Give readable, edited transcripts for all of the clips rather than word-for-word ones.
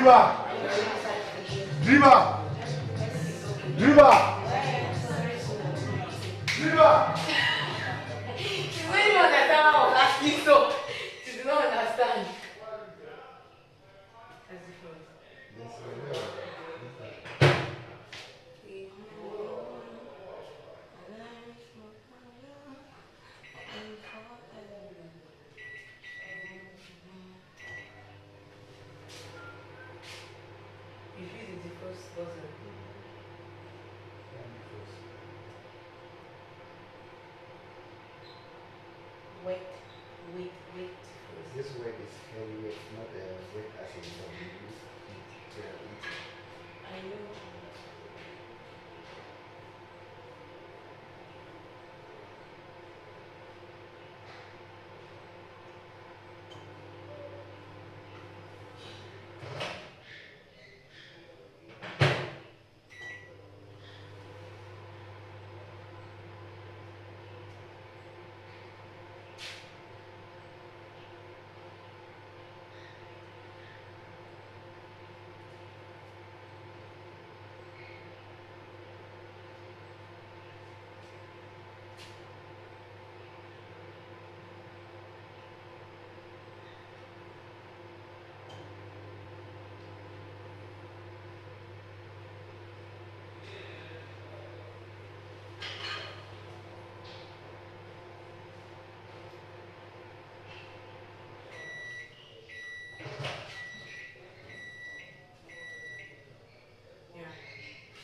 Drüber! Drüber! Drüber! When you understand what I was asking, so you do not understand. If it is the first buzzer. Wait. This word is very wet, not the word as in what we use to eat. I know. Yeah.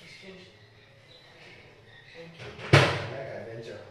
Exchange. Thank you. Like adventure.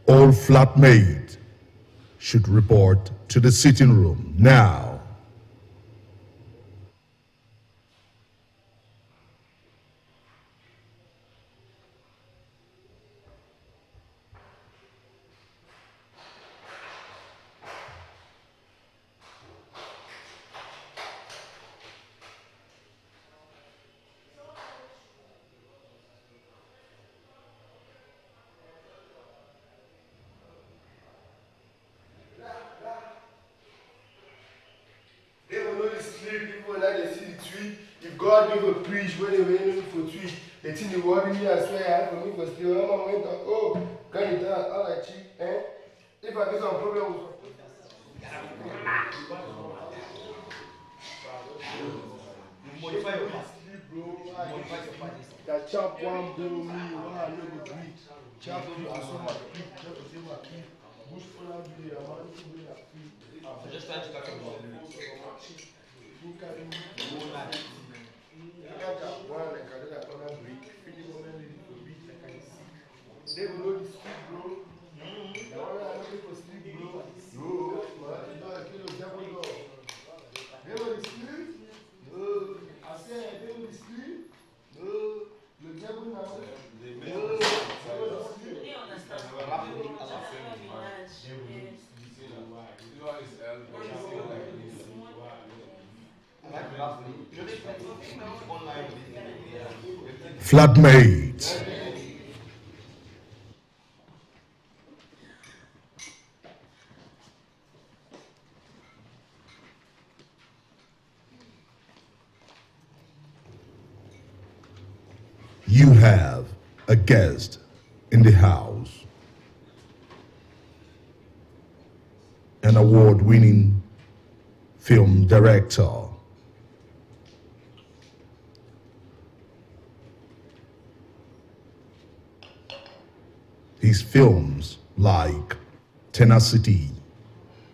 All flatmate should report to the sitting room now. God give a preach when they were in for tweet. They think the word me as well. I for me for still. I'm went on. Oh, can you tell all like cheap? Eh? If I get some problem with modify your past. That chop one blow me, one I know the beat. Chop you as so much beat, chop the same beat. Bush full of beat, I want to be a beat. Just trying to catch up with the lyrics. You can one like another other break. Finish one lyric for beat like I see. They will know the speed, bro. The one I know people sleep, bro. No, man, you know I kill a devil dog. They know the speed? No. I said they know the speed? No. The devil now? No. They know the speed? They understand. Flatmates. You have a guest in the house. An award-winning film director. His films like Tenacity,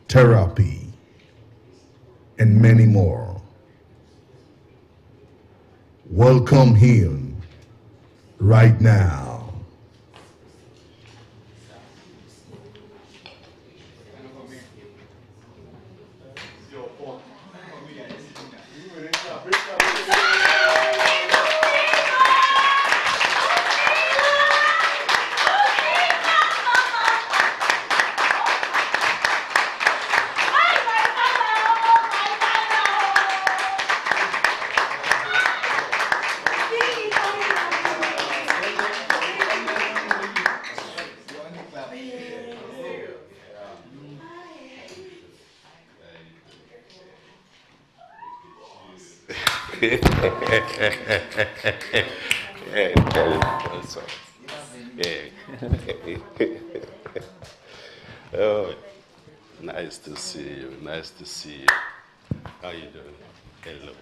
Therapy, and many more. Welcome him right now. Oh, nice to see you. Nice to see you. How you doing? Hello.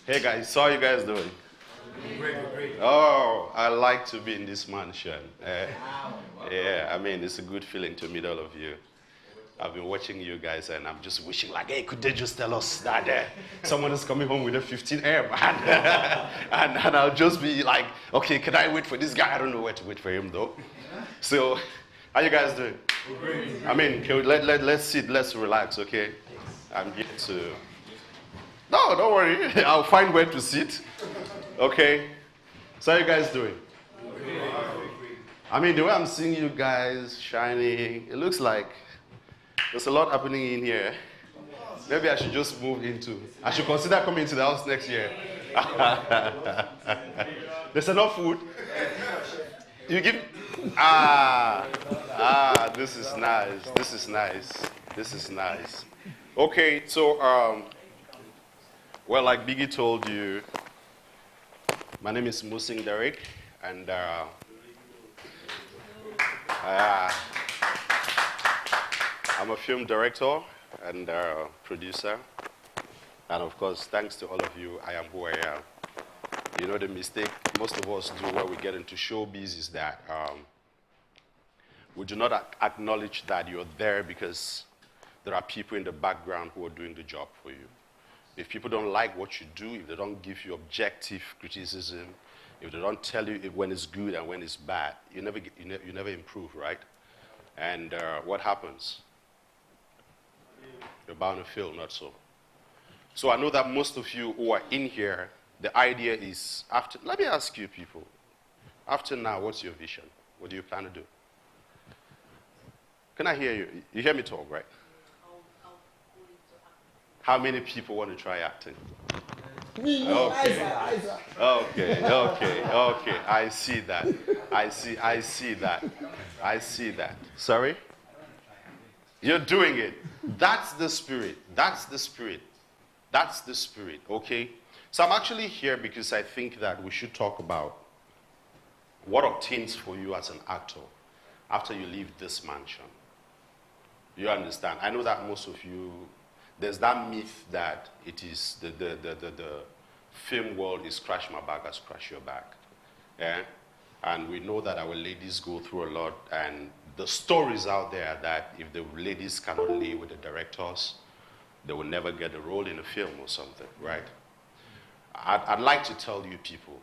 Hey guys, how you guys doing? Great. Oh, I like to be in this mansion. Yeah, I mean, it's a good feeling to meet all of you. I've been watching you guys and I'm just wishing like, hey, could they just tell us that someone is coming home with a 15M and I'll just be like, okay, can I wait for this guy? I don't know where to wait for him though. So, how you guys doing? Great. I mean, can we let's sit, let's relax, okay? I'm here to... No, don't worry. I'll find where to sit. Okay? So how you guys doing? I mean, the way I'm seeing you guys shining, it looks like there's a lot happening in here. Maybe I should just move into... I should consider coming to the house next year. There's enough food. You give... this is nice. This is nice. This is nice. Okay, so, well, like Biggy told you, my name is Musing Derek, and I'm a film director and producer. And of course, thanks to all of you, I am who I am. You know, the mistake most of us do when we get into showbiz is that we do not acknowledge that you're there because there are people in the background who are doing the job for you. If people don't like what you do, if they don't give you objective criticism, if they don't tell you when it's good and when it's bad, you never improve, right? And what happens? You're bound to fail, not so. So I know that most of you who are in here, the idea is, after, let me ask you people, after now, what's your vision? What do you plan to do? Can I hear you? You hear me talk, right? How many people want to try acting? Me, Okay. Okay. I see that. I see that. Sorry? You're doing it. That's the spirit. That's the spirit. That's the spirit, okay? So I'm actually here because I think that we should talk about what obtains for you as an actor after you leave this mansion. You understand? I know that most of you, there's that myth that it is the film world is crash my back as crash your back. Yeah? And we know that our ladies go through a lot, and the stories out there that if the ladies cannot lay with the directors, they will never get a role in a film or something, right? I'd like to tell you people,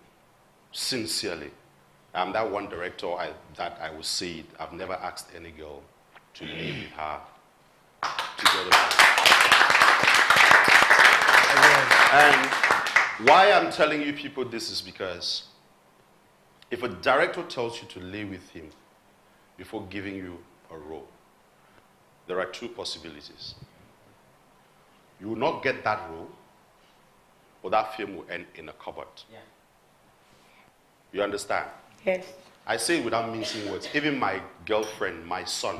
sincerely, I'm that one director that I will say it, I've never asked any girl to lay with her together. And why I'm telling you people this is because if a director tells you to lay with him before giving you a role, there are two possibilities. You will not get that role, or that film will end in a cupboard. Yeah. You understand? Yes. I say it without mincing words. Even my girlfriend, my son,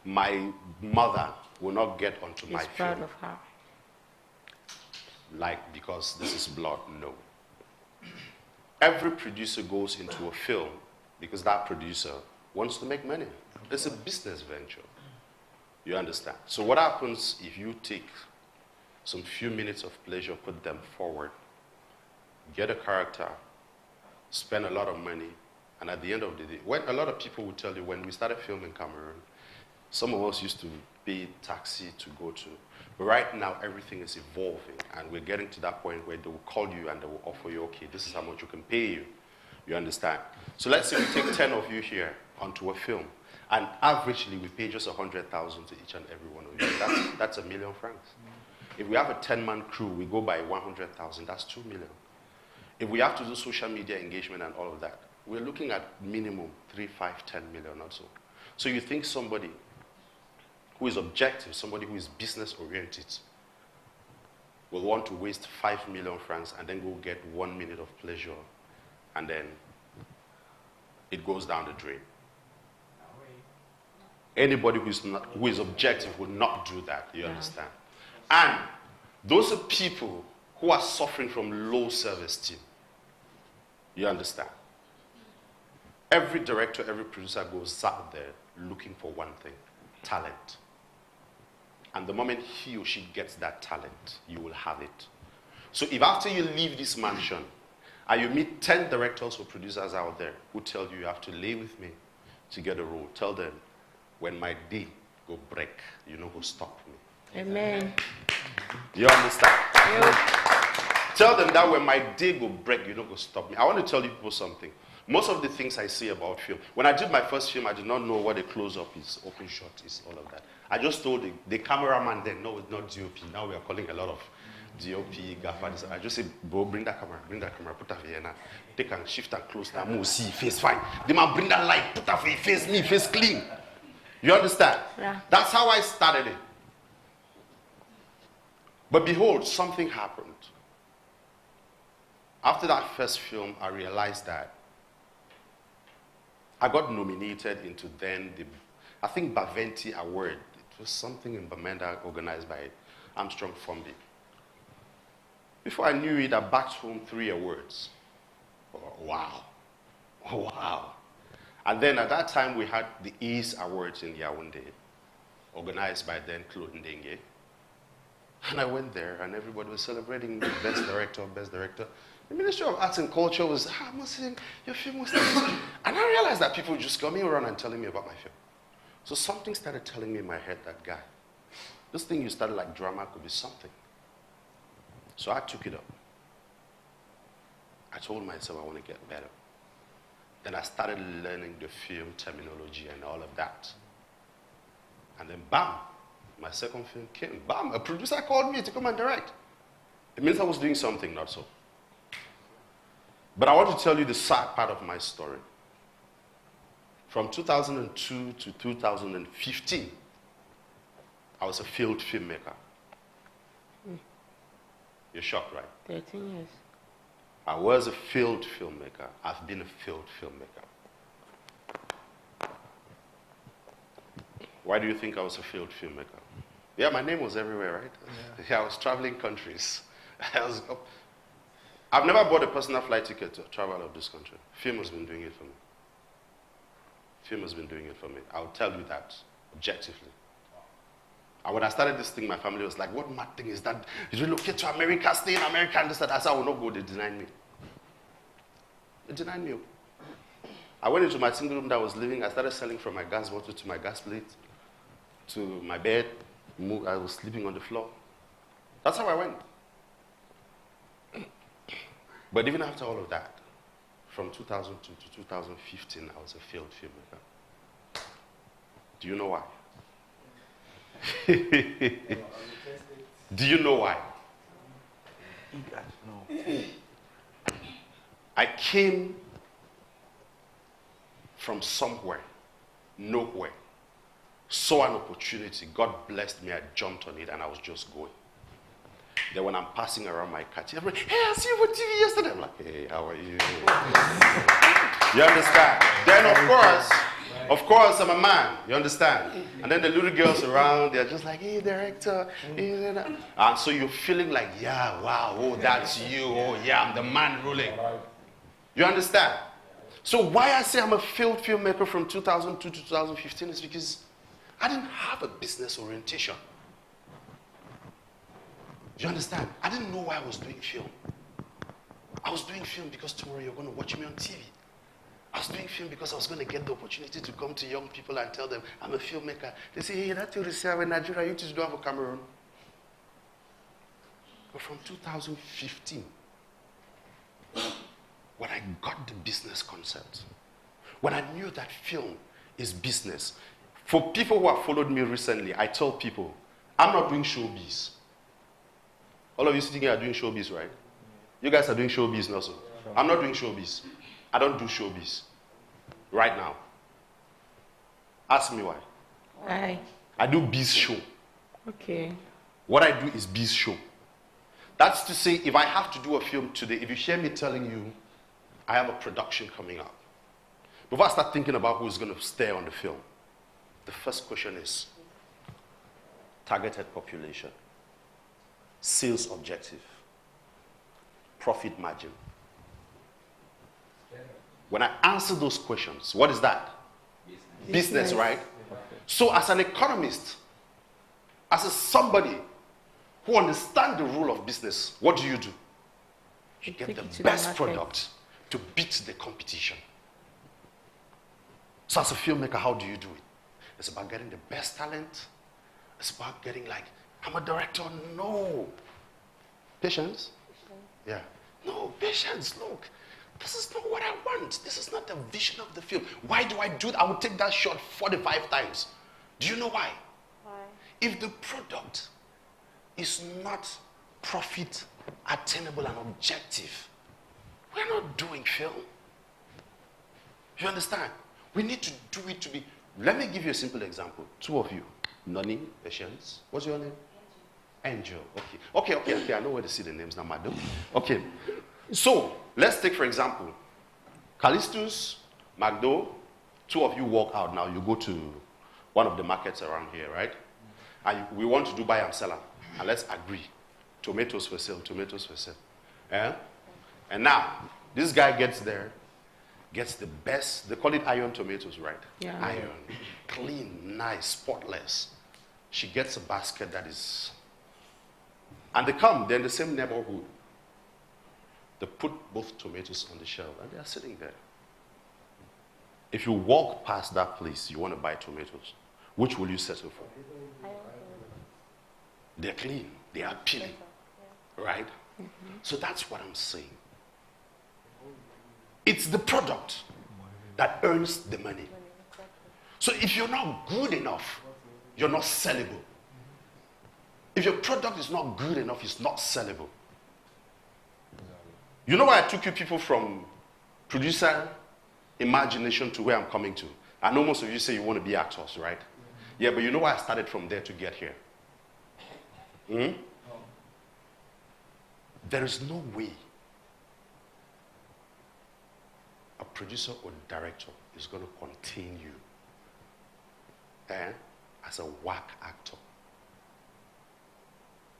my mother will not get onto my film. Proud of her. Like, because this is blood, no. Every producer goes into a film because that producer wants to make money. It's a business venture. You understand? So what happens if you take some few minutes of pleasure, put them forward, get a character, spend a lot of money, and at the end of the day, when a lot of people will tell you, when we started filming Cameroon, some of us used to pay taxi to go to. But right now, everything is evolving, and we're getting to that point where they will call you and they will offer you, okay, this is how much we can pay you. You understand? So let's say we take 10 of you here onto a film, and averagely we pay just 100,000 to each and every one of you. That's $1 million francs. If we have a 10-man crew, we go by 100,000, that's 2 million. If we have to do social media engagement and all of that, we're looking at minimum 3, 5, 10 million or so. So you think somebody who is objective, somebody who is business oriented, will want to waste 5 million francs and then go get 1 minute of pleasure, and then it goes down the drain. Anybody who is objective will not do that, you understand? And those are people who are suffering from low self-esteem. You understand? Every director, every producer goes out there looking for one thing, talent. And the moment he or she gets that talent, you will have it. So if after you leave this mansion, and you meet 10 directors or producers out there who tell you you have to lay with me to get a role, tell them, when my day go break, you know who stop me. Amen. You understand? Yep. Tell them that when my day go break, you know go stop me. I want to tell you people something. Most of the things I say about film, when I did my first film, I did not know what a close-up is, open shot is, all of that. I just told the cameraman then, no, it's not DOP. Now we are calling a lot of DOP, gaffers. I just said, bro, bring that camera, put that here now. Take and shift and close now, move, see, face fine. The man bring that light, put that face, me, face clean. You understand? Yeah. That's how I started it. But behold, something happened. After that first film, I realized that I got nominated into then I think Baventi Award. It was something in Bamenda organized by Armstrong Fombi. Before I knew it, I backed home 3 awards. Oh, wow. Oh, wow. And then at that time, we had the East Awards in Yaoundé, organized by then Claude Ndenge. And I went there, and everybody was celebrating me, best director, best director. The Ministry of Arts and Culture was, Muslim, your film was nice. And I realized that people were just coming around and telling me about my film. So something started telling me in my head that, guy, this thing you started like drama could be something. So I took it up. I told myself I want to get better. Then I started learning the film terminology and all of that. And then bam, my second film came. Bam, a producer called me to come and direct. It means I was doing something, not so. But I want to tell you the sad part of my story. From 2002 to 2015, I was a failed filmmaker. You're shocked, right? 13 years. I was a failed filmmaker. I've been a failed filmmaker. Why do you think I was a failed filmmaker? Yeah, my name was everywhere, right? Yeah, I was traveling countries. I've never bought a personal flight ticket to travel out of this country. Film has been doing it for me. Film has been doing it for me. I'll tell you that objectively. And when I started this thing, my family was like, what mad thing is that? You relocate to America, stay in America, and this, that. I said, I will not go. They denied me. They denied me. I went into my single room that I was living. I started selling from my gas bottle to my gas plate to my bed. I was sleeping on the floor. That's how I went. But even after all of that, from 2002 to 2015, I was a failed filmmaker. Do you know why? Do you know why? I came from somewhere, nowhere, saw an opportunity. God blessed me. I jumped on it and I was just going. Then when I'm passing around my cat, everybody, hey, I see you on TV yesterday. I'm like, hey, how are you? You understand? Then of course, I'm a man. You understand? And then the little girls around, they're just like, hey, director. Hey, and so you're feeling like, yeah, wow, oh, that's you. Oh, yeah, I'm the man ruling. You understand? So why I say I'm a failed filmmaker from 2002 to 2015 is because I didn't have a business orientation. You understand? I didn't know why I was doing film. I was doing film because tomorrow you're going to watch me on TV. I was doing film because I was going to get the opportunity to come to young people and tell them, I'm a filmmaker. They say, hey, that's what you say in Nigeria, you just don't have a Cameroon. But from 2015, when I got the business concept, when I knew that film is business, for people who have followed me recently, I tell people, I'm not doing showbiz. All of you sitting here are doing showbiz, right? You guys are doing showbiz also. I'm not doing showbiz. I don't do showbiz right now. Ask me why. Why? I do biz show. Okay. What I do is biz show. That's to say, if I have to do a film today, if you hear me telling you, I have a production coming up, before I start thinking about who's going to stay on the film, the first question is targeted population, sales objective, profit margin. When I answer those questions, what is that? Business, right? So as an economist, as somebody who understands the rule of business, what do? You get the best product to beat the competition. So as a filmmaker, how do you do it? It's about getting the best talent. It's about getting like, I'm a director. No. Patience? Yeah. No, patience. Look, this is not what I want. This is not the vision of the film. Why do I do that? I would take that shot 45 times. Do you know why? Why? If the product is not profit attainable and objective, we're not doing film. You understand? We need to do it to be. Let me give you a simple example. Two of you. Noni, Patience. What's your name? Angel. Okay. I know where to see the names now, madam. Okay. So, let's take, for example, Callistus, Magdo, two of you walk out now. You go to one of the markets around here, right? And we want to do buy and sell. And let's agree. Tomatoes for sale, tomatoes for sale. Eh? And now, this guy gets there, gets the best, they call it iron tomatoes, right? Yeah. Iron, clean, nice, spotless. She gets a basket that is, and they're in the same neighborhood. They put both tomatoes on the shelf and they are sitting there. If you walk past that place, you want to buy tomatoes, which will you settle for? They're clean, they are appealing, right? Mm-hmm. So that's what I'm saying. It's the product that earns the money. So if you're not good enough, you're not sellable. If your product is not good enough, it's not sellable. You know why I took you people from producer imagination to where I'm coming to? I know most of you say you want to be actors, right? Yeah, but you know why I started from there to get here? There is no way a producer or director is going to contain you as a whack actor.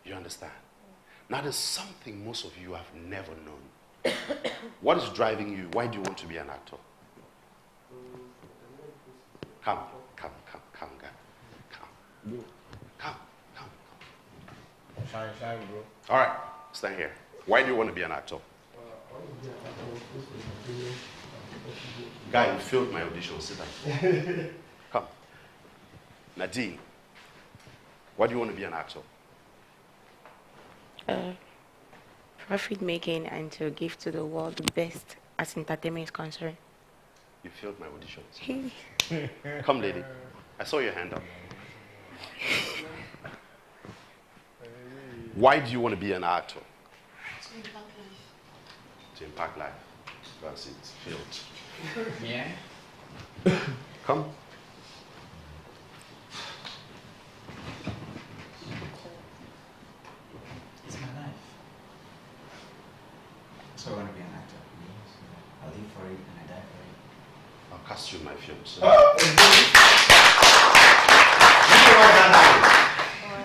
You understand? Now there's something most of you have never known. What is driving you? Why do you want to be an actor? Come, guy. Come. Shine, bro. All right, stand here. Why do you want to be an actor? Guy, you failed my audition. Sit down. Come. Nadine, why do you want to be an actor? Profit making and to give to the world the best as entertainment is concerned. You failed my auditions. Come, lady. I saw your hand up. Why do you want to be an actor? To impact life. To impact life. That's it. Failed. Yeah. Come. It's my life. So I want to be an actor. I live for it and I die for it. I'll cast you in my films.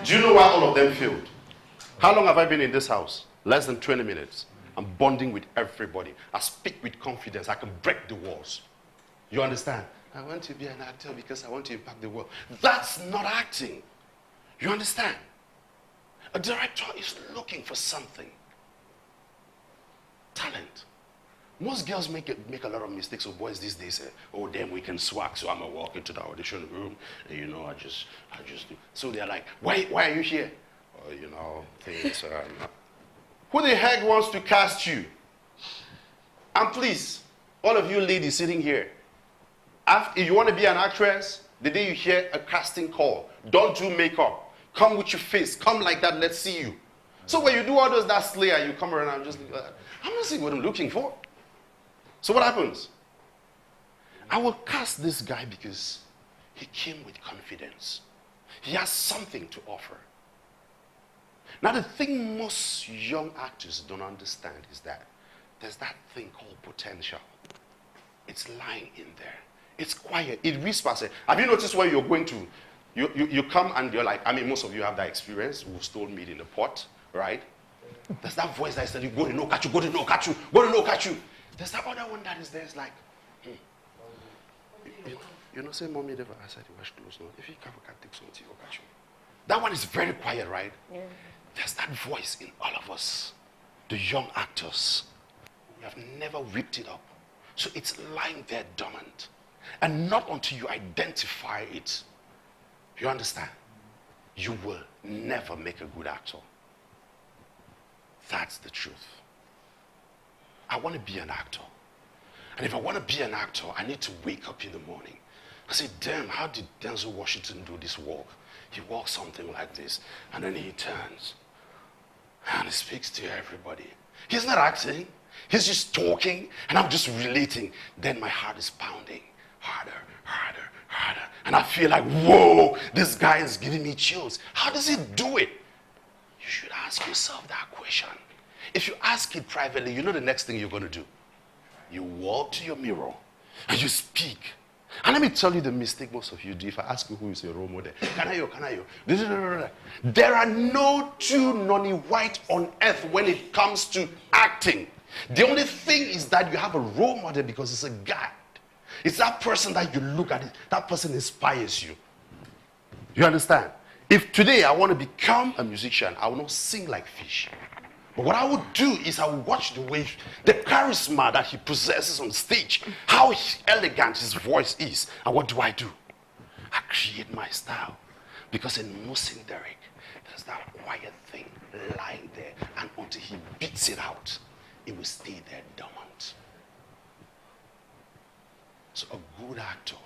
Do you know why all of them failed? How long have I been in this house? Less than 20 minutes. I'm bonding with everybody. I speak with confidence. I can break the walls. You understand? I want to be an actor because I want to impact the world. That's not acting. You understand? A director is looking for something. Talent. Most girls make a lot of mistakes. So boys these days say, oh damn, we can swag, so I'm gonna walk into the audition room and you know I just do. So they're like, why are you here? Oh, you know, things who the heck wants to cast you? And please, all of you ladies sitting here, if you want to be an actress, the day you hear a casting call, don't do makeup. Come with your face. Come like that. Let's see you. So when you do all those that slayer, you come around and just I'm not seeing what I'm looking for. So what happens? I will cast this guy because he came with confidence. He has something to offer. Now the thing most young actors don't understand is that there's that thing called potential. It's lying in there. It's quiet. It whispers. Have you noticed when you're going to, you come and you're like, I mean, most of you have that experience. Who stole meat in the pot, right? There's that voice that says, go to no catch you, go to no catch you, go to no catch you. There's that other one that is there. It's like, you know, say, mommy never answered the question. No, if you can't take something, go catch you. That one is very quiet, right? Yeah. There's that voice in all of us, the young actors. We have never whipped it up. So it's lying there dormant. And not until you identify it, you understand, you will never make a good actor. That's the truth. I want to be an actor. And if I want to be an actor, I need to wake up in the morning. I say, damn, how did Denzel Washington do this walk? He walks something like this, and then he turns. And he speaks to everybody. He's not acting. He's just talking, and I'm just relating. Then my heart is pounding harder, harder, harder. And I feel like, whoa, this guy is giving me chills. How does he do it? You should ask yourself that question. If you ask it privately, you know the next thing you're going to do. You walk to your mirror, and you speak. And let me tell you the mistake most of you do. If I ask you who is your role model, can I? There are no two nonny white on earth when it comes to acting. The only thing is that you have a role model because it's a guide. It's that person that you look at, that person inspires you. You understand? If today I want to become a musician, I will not sing like fish. But what I would do is I would watch the way, the charisma that he possesses on stage, how elegant his voice is. And what do? I create my style. Because in Musin Derek, there's that quiet thing lying there. And until he beats it out, it will stay there dormant. So a good actor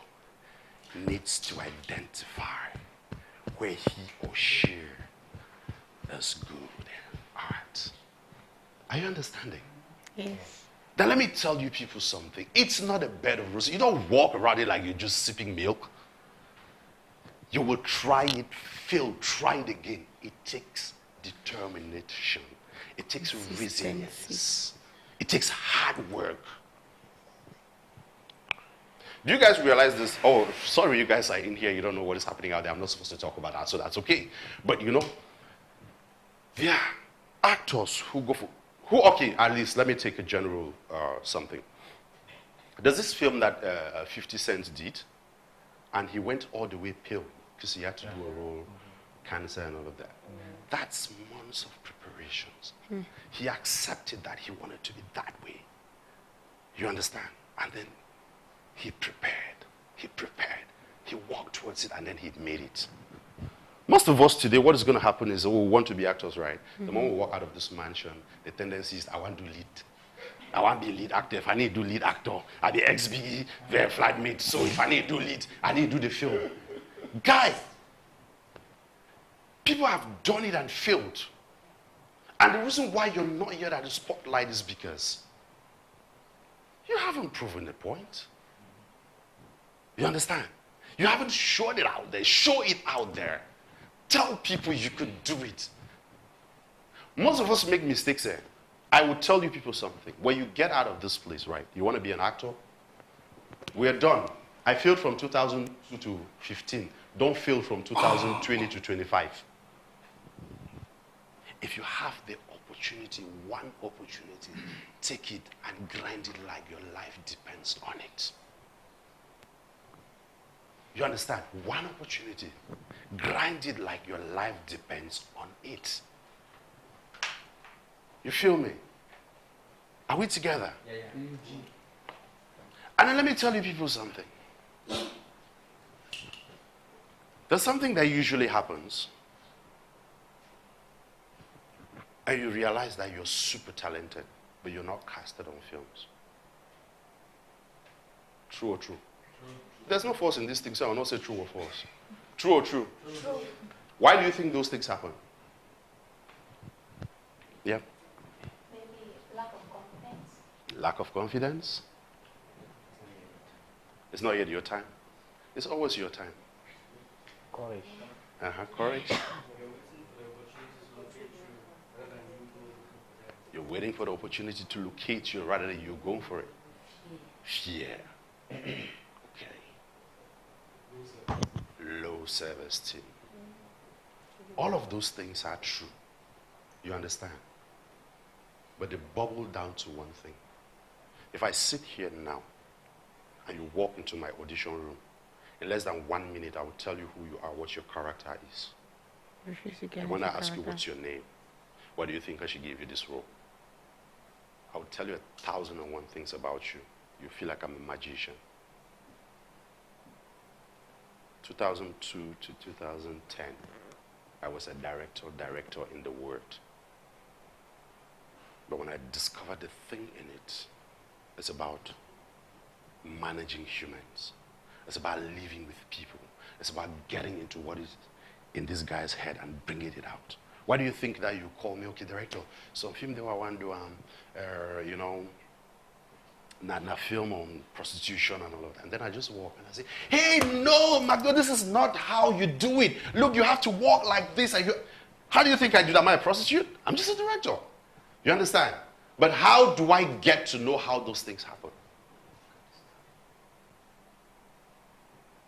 needs to identify where he or she is good at. Are you understanding? Yes. Then let me tell you people something. It's not a bed of roses. You don't walk around it like you're just sipping milk. You will try it, fail, try it again. It takes determination. It takes resilience. It takes hard work. Do you guys realize this? Oh, sorry, you guys are in here. You don't know what is happening out there. I'm not supposed to talk about that, so that's okay. But you know, There are actors who go for, who, okay, at least let me take a general something. There's this film that 50 Cent did, and he went all the way pale because he had to do a role, cancer and all of that. That's months of preparations. He accepted that he wanted to be that way. You understand? And then he prepared, he walked towards it, and then he made it. Most of us today, what is going to happen is, we want to be actors, right? The moment we walk out of this mansion, the tendency is, I want to lead. I want to be a lead actor. If I need to do lead actor, I'll be ex-Biggy, very flatmate. So if I need to do lead, I need to do the film. Guys, people have done it and failed. And the reason why you're not here at the spotlight is because you haven't proven the point. You understand? You haven't shown it out there. Show it out there. Tell people you could do it. Most of us make mistakes here. I will tell you people something. When you get out of this place, right, you want to be an actor? We're done. I failed from 2002 to 15. Don't fail from 2020 to 25. If you have the opportunity, one opportunity, take it and grind it like your life depends on it. You understand? One opportunity. Grind it like your life depends on it. You feel me? Are we together? Yeah. And then let me tell you people something. There's something that usually happens. And you realize that you're super talented, but you're not casted on films. True or true? There's no false in this thing, so I will not say true or false. True or true? True. Why do you think those things happen? Yeah? Maybe lack of confidence. Lack of confidence? It's not yet your time. It's always your time. Courage. Courage. You're waiting for the opportunity to locate you rather than you going for it. Fear. Okay. Low self-esteem. All of those things are true. You understand? But they bubble down to one thing. If I sit here now and you walk into my audition room, in less than 1 minute I will tell you who you are, what your character is. And when I ask you what's your name, what do you think I should give you this role? I will tell you 1,001 things about you. You feel like I'm a magician. 2002 to 2010, I was a director in the word. But when I discovered the thing in it, it's about managing humans. It's about living with people. It's about getting into what is in this guy's head and bringing it out. Why do you think that you call me, okay, director? Some film they want to do, na film on prostitution and all of that. And then I just walk and I say, hey, no, Magdo, this is not how you do it. Look, you have to walk like this. How do you think I do that? Am I a prostitute? I'm just a director. You understand? But how do I get to know how those things happen?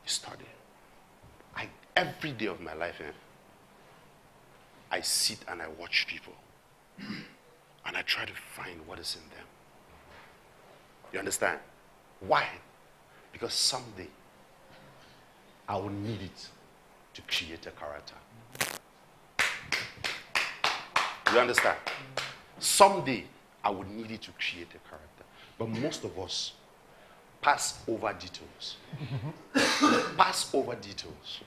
You study. Every day of my life, I sit and I watch people. And I try to find what is in them. You understand? Why? Because someday I will need it to create a character. You understand? Someday I will need it to create a character. But most of us pass over details. Pass over details.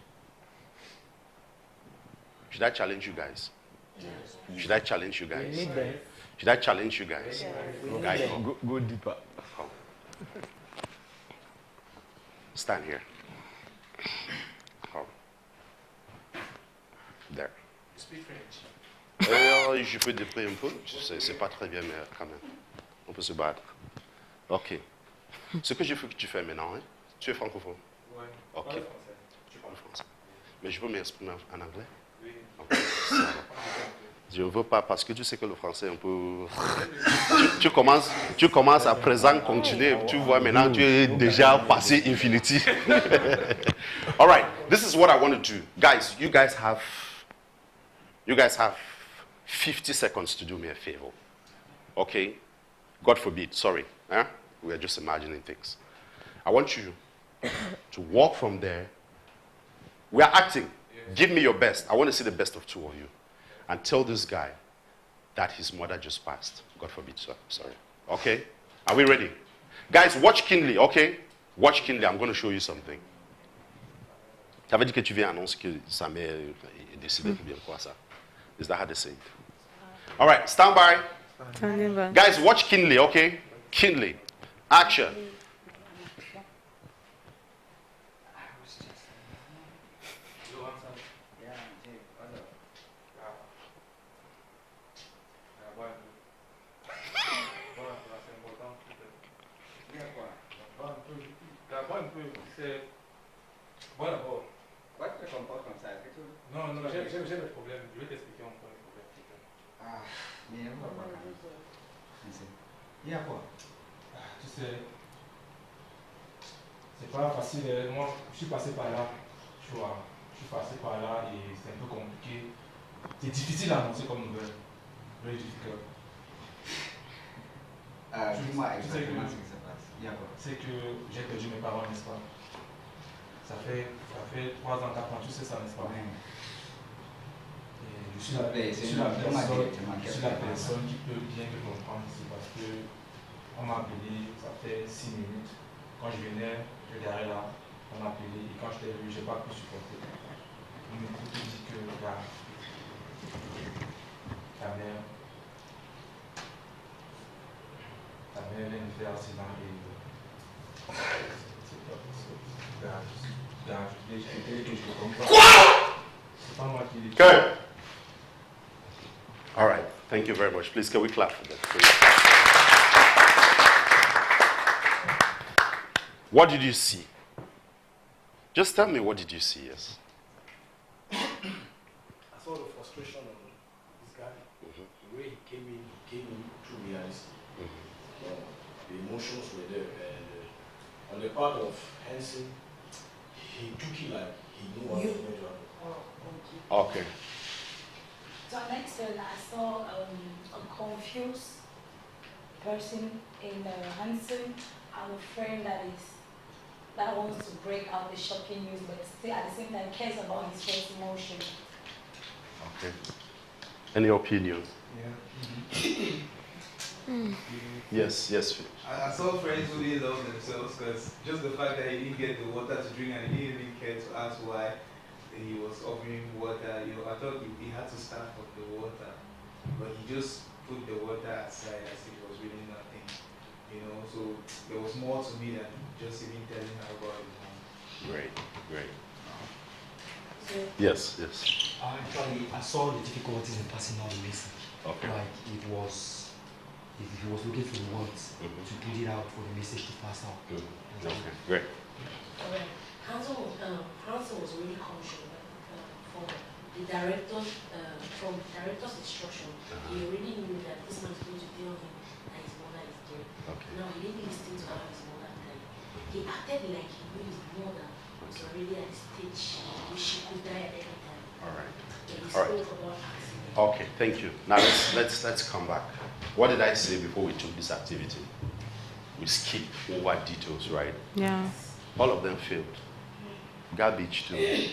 Should I challenge you guys? Yes. Should I challenge you guys? Should I challenge you guys? Guys, Go deeper. come. Stand here. Come. There. You speak French. Je peux déprimer un peu. C'est pas très bien, mais quand même. On peut se battre. Ok. Ce que je veux que tu fais maintenant, hein? Tu es francophone? Ouais. Ok. Français. Tu parles français. Mais je peux m'exprimer en anglais? Oui. Okay. Je ne veux pas parce que tu sais que le français est un peu... tu commences à présent continuer. Tu vois maintenant tu es déjà passé infinity. All right, this is what I want to do. Guys, you guys have 50 seconds to do me a favor. Okay? God forbid, sorry. Huh? We are just imagining things. I want you to walk from there. We are acting. Give me your best. I want to see the best of two of you. And tell this guy that his mother just passed. God forbid, sir. Sorry. Okay? Are we ready? Guys, watch keenly, okay? Watch keenly. I'm going to show you something. Ça veut dire que tu viens annoncer que sa mère est décédée pour bien quoi ça? Is that how they say it? All right, stand by. Standing by. Guys, watch keenly, okay? Keenly. Action. Bon d'abord. Pourquoi tu te comportes comme ça? Est-ce que tu... Non, j'ai le problème. Je vais t'expliquer mon problème. Ah, mais on va voir quand même. Il y a quoi? Tu sais, c'est pas facile. Moi, je suis passé par là. Tu vois, je suis passé par là et c'est un peu compliqué. C'est difficile à annoncer comme nouvelle. Very difficult. Dis-moi exactement ce qui se passe. Il y a quoi? C'est que j'ai perdu mes parents, n'est-ce pas? Ça fait 3 ans, 4 ans, tu sais ça, n'est-ce pas? Ouais. Et je suis la personne qui peut bien te comprendre ici parce que on m'a appelé, ça fait 6 minutes. Quand je venais, je garais là, on m'a appelé et quand je t'ai vu, je n'ai pas pu supporter. On me dit que regarde, ta mère vient de faire accident et c'est pas possible. Je te comprends. C'est pas moi qui l'ai dit. Good. All right. Thank you very much. Please, can we clap for that? Please? What did you see? Just tell me, what did you see? Yes. I saw the frustration of this guy. The way he came in through the eyes. The emotions were there. And on the part of Henson, he took it like he knew what he was going to happen. Okay. So next I saw a confused person in Hanson. I'm a friend that wants to break out the shocking news, but still at the same time cares about his first emotion. Okay. Any opinion? Yes. I saw friends who didn't love themselves because just the fact that he didn't get the water to drink and he didn't even care to ask why he was offering water. You know, I thought he had to start from the water, but he just put the water aside as if it was really nothing. You know, so there was more to me than just even telling her about it. Great. Yes. Actually, I saw the difficulties in passing on the message. Okay. Like it was, if he was looking for words to put it out for the message to pass out. Good. Okay. Great. Alright. Hanson was really conscious from the director, from the director's instruction. He already knew that this man is going to tell him that his mother is dead. Okay. Now he didn't listen to how his mother died. He acted like he knew his mother was already at the stage where she could die at any time. All right. And he All right. spoke about accident. Okay. Thank you. Now let's come back. What did I say before we took this activity? We skipped over details, right? Yeah. All of them failed. Garbage too.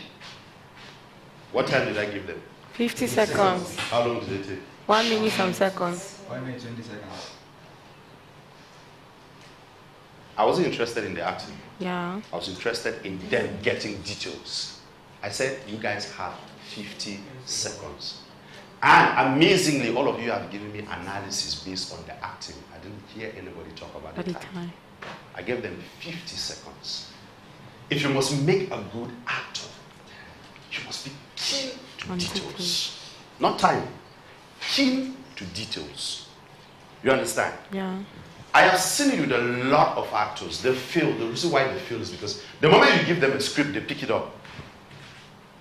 What time did I give them? 50 seconds. How long did it take? 1 minute some seconds. 1 minute, 20 seconds. I wasn't interested in the acting. Yeah. I was interested in them getting details. I said, you guys have 50 seconds. And amazingly, all of you have given me analysis based on the acting. I didn't hear anybody talk about At the the time. time. I gave them 50 seconds. If you must make a good actor, you must be keen to On details. Not time. Keen to details. You understand? Yeah. I have seen it with a lot of actors. They fail. The reason why they fail is because the moment you give them a script, they pick it up.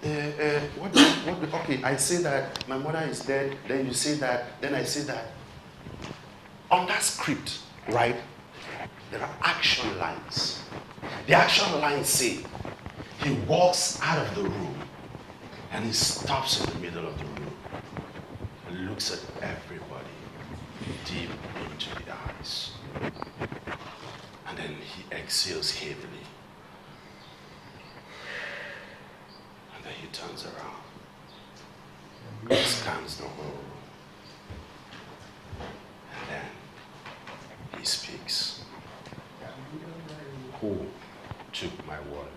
Okay, I say that my mother is dead, then you say that, then I say that. On that script, right, there are action lines. The action lines say, he walks out of the room and he stops in the middle of the room and looks looks at everybody deep into the eyes. And then he exhales heavily. And then he turns around. He scans the whole room. And then he speaks. Who took my water?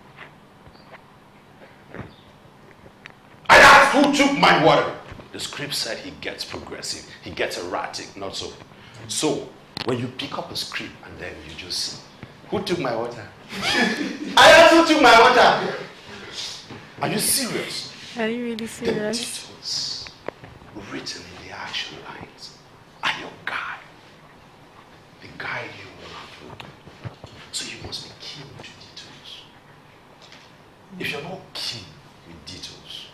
I asked who took my water. The script said he gets progressive, he gets erratic, not so. So, when you pick up a script and then you just, who took my water? I asked who took my water. Are you serious? Are you really The serious? details written in the action lines are your guide. The guide you want to. So you must be keen to details. If you're not keen with details,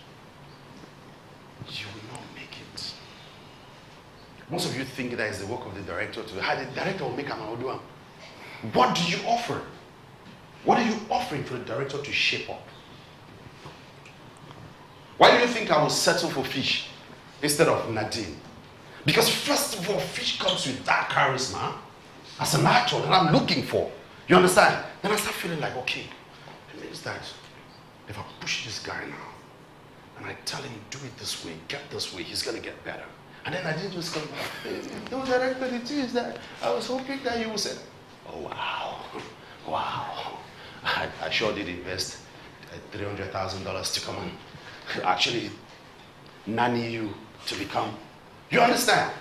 you will not make it. Most of you think that is the work of the director to how the director will make an audio. What do you offer? What are you offering for the director to shape up? Why do you think I will settle for Fish instead of Nadine? Because first of all, Fish comes with that charisma as an actor that I'm looking for. You understand? Then I start feeling like, okay, it means that if I push this guy now, and I tell him, do it this way, get this way, he's gonna get better. And then I didn't just come, no director, it is that I was hoping that you would say, oh wow, wow. I sure did invest $300,000 to come and actually nanny you to become. You understand?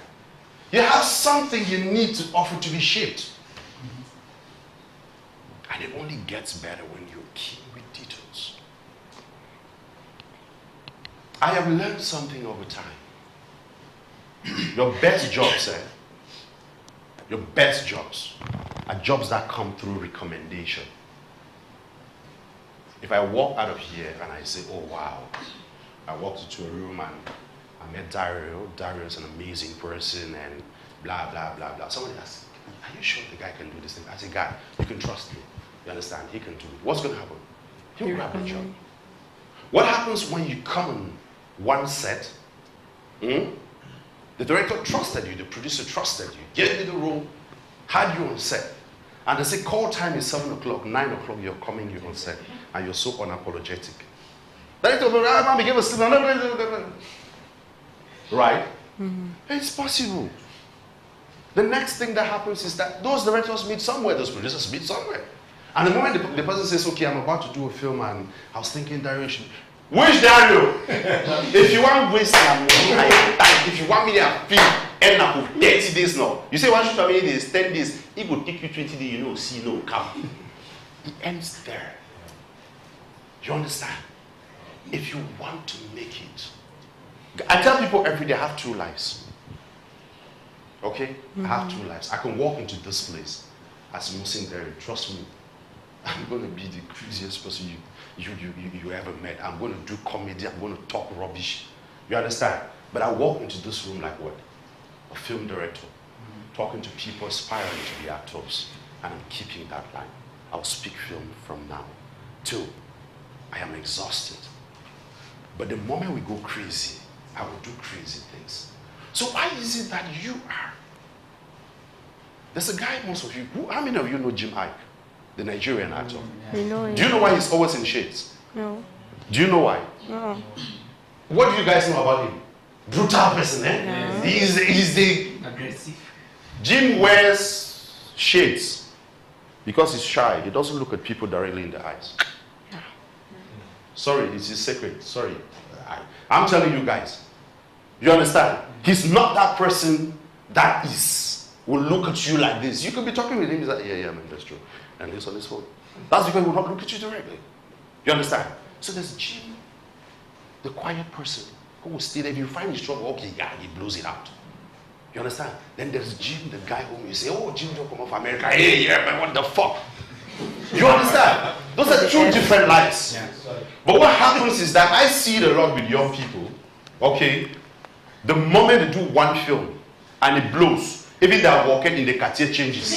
You have something you need to offer to be shaped. And it only gets better when you're keen with details. I have learned something over time. Your best jobs, your best jobs are jobs that come through recommendation. If I walk out of here and I say, oh wow, I walked into a room and I met Dario. Dario is an amazing person and blah, blah, blah, blah. Somebody asks, are you sure the guy can do this thing? I say, guy, you can trust me. You understand? He can do it. What's going to happen? He'll grab the job. What happens when you come on one set? The director trusted you, the producer trusted you, gave you the role, had you on set. And they say call time is 7 o'clock, 9 o'clock, you're coming, you're on set. And you're so unapologetic. Director, right? It's possible. The next thing that happens is that those directors meet somewhere, those producers meet somewhere. And the moment the person says, okay, I'm about to do a film and I was thinking direction. Which Dario? If you want to waste my money, if you want me to film, end up with 30 days now. You say, 1 shoot how many days? 10 days. It will take you 20 days, you know, see, no, come. It ends there. You understand? If you want to make it. I tell people every day I have 2 lives. Okay? I have 2 lives. I can walk into this place as Musin Derry. Trust me. I'm going to be the craziest person you ever met. I'm going to do comedy. I'm going to talk rubbish. You understand? But I walk into this room like what? A film director. Talking to people, aspiring to be actors. And I'm keeping that line. I'll speak film from now. 2, I am exhausted. But the moment we go crazy, I will do crazy things. So why is it that you are? There's a guy, most of you, how many of you know Jim Ike? The Nigerian actor. We know him. Do you know why he's always in shades? No. Do you know why? No. What do you guys know about him? Brutal person, eh? No. He's the... Aggressive. Jim wears shades because he's shy. He doesn't look at people directly in the eyes. Sorry, it's his secret. Sorry. I'm telling you guys. You understand? He's not that person that will look at you like this. You could be talking with him. He's like, yeah, man, that's true. And he's on his phone. That's because he will not look at you directly. You understand? So there's Jim, the quiet person, who will stay there. If you find his trouble, okay, yeah, he blows it out. You understand? Then there's Jim, the guy whom you say, oh, Jim don't come off America. Hey, yeah, man, what the fuck? You understand? Those are 2 different lives. Yeah. But what happens is that I see it a lot with young people, okay? The moment they do one film and it blows, even they are walking in the Cartier changes.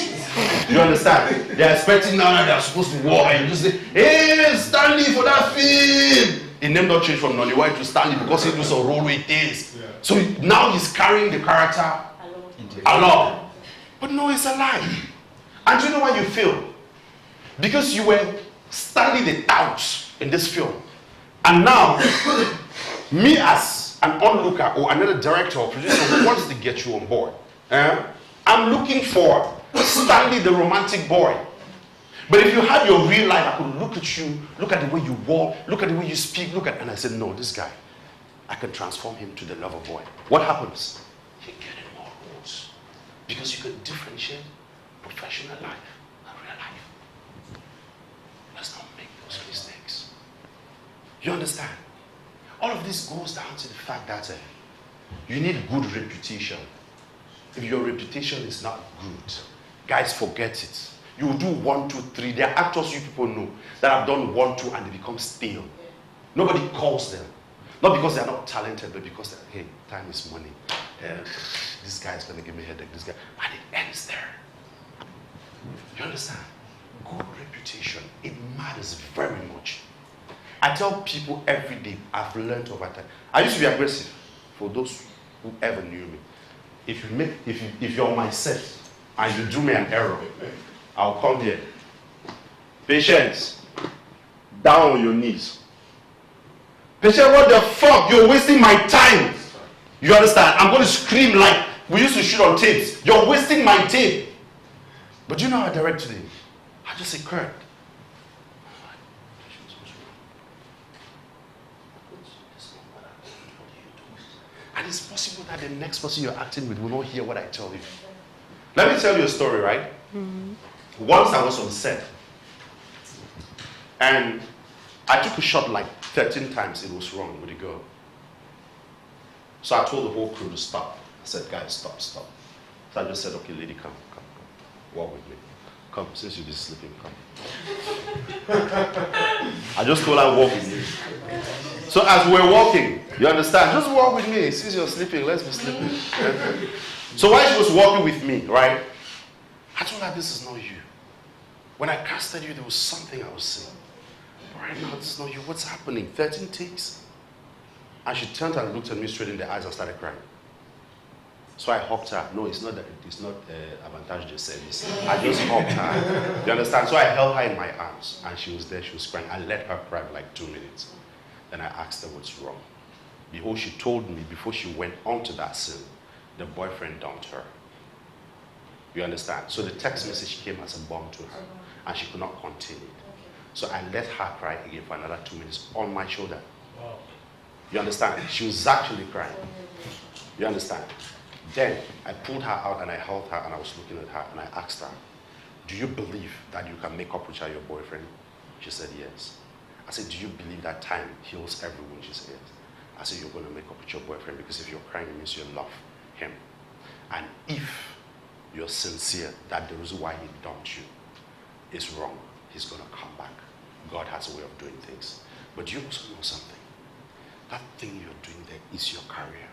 You understand? They're expecting now that they're supposed to walk and you just say, hey, Stanley for that film. His name not changed from Nonny White to Stanley because he do some role with things. Yeah. So now he's carrying the character along. But no, it's a lie. And do you know why you fail? Because you were Stanley the tout in this film. And now, me as an onlooker or another director or producer who wants to get you on board, I'm looking for Stanley the romantic boy. But if you had your real life, I could look at you, look at the way you walk, look at the way you speak, and I said, no, this guy, I can transform him to the lover boy. What happens? You get in more roles. Because you can differentiate professional life and real life. Let's not make those mistakes. You understand? All of this goes down to the fact that you need good reputation. If your reputation is not good, guys, forget it. You will do 1, 2, 3. There are actors you people know that have done 1, 2 and they become stale. Nobody calls them. Not because they are not talented, but because, hey, time is money. This guy is going to give me a headache. This guy. And it ends there. You understand? Good reputation. It matters very much. I tell people every day, I've learned over time. I used to be aggressive. For those who ever knew me. If you're my set and you do me an error, I'll come here. Patience. Down on your knees. Patience, what the fuck? You're wasting my time. You understand? I'm going to scream like we used to shoot on tapes. You're wasting my tape. But you know how I direct today? I just say, Kurt. And it's possible that the next person you're acting with will not hear what I tell you. Let me tell you a story, right? Mm-hmm. Once I was on set, and I took a shot like 13 times. It was wrong with the girl. So I told the whole crew to stop. I said, guys, stop. So I just said, okay, lady, come. Walk with me. Come, since you've been sleeping, come. I just told her, walk with me. So as we're walking, you understand? Just walk with me. Since you're sleeping, let's be sleeping. So while she was walking with me, right? I told her, this is not you. When I casted you, there was something I was saying. But right now, this is not you. What's happening? 13 takes? And she turned and looked at me straight in the eyes and started crying. So I hugged her. No, it's not avantage de service. I just hugged her. You understand? So I held her in my arms. And she was there. She was crying. I let her cry for like 2 minutes. Then I asked her what's wrong. Behold, she told me before she went on to that scene, the boyfriend dumped her. You understand? So the text message came as a bomb to her. And she could not contain it. So I let her cry again for another 2 minutes on my shoulder. Wow. You understand? She was actually crying. You understand? Then I pulled her out and I held her and I was looking at her and I asked her, do you believe that you can make up with your boyfriend? She said yes. I said, do you believe that time heals every wound? She said yes. I said, you're going to make up with your boyfriend because if you're crying, it means you love him. And if you're sincere that the reason why he dumped you is wrong, he's going to come back. God has a way of doing things. But you also know something. That thing you're doing there is your career.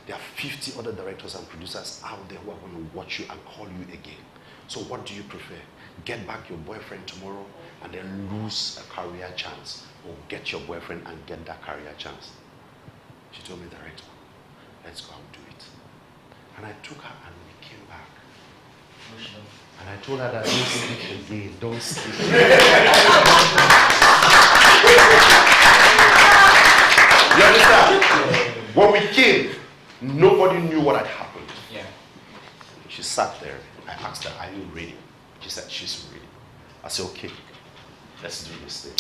There are 50 other directors and producers out there who are going to watch you and call you again. So what do you prefer? Get back your boyfriend tomorrow and then lose a career chance, or get your boyfriend and get that career chance? She told me, director, let's go and do it. And I took her and we came back. And I told her that don't sleep again, don't sleep. You understand? When we came, nobody knew what had happened. Yeah. She sat there. I asked her, are you ready? She said, she's ready. I said, okay, let's do this thing.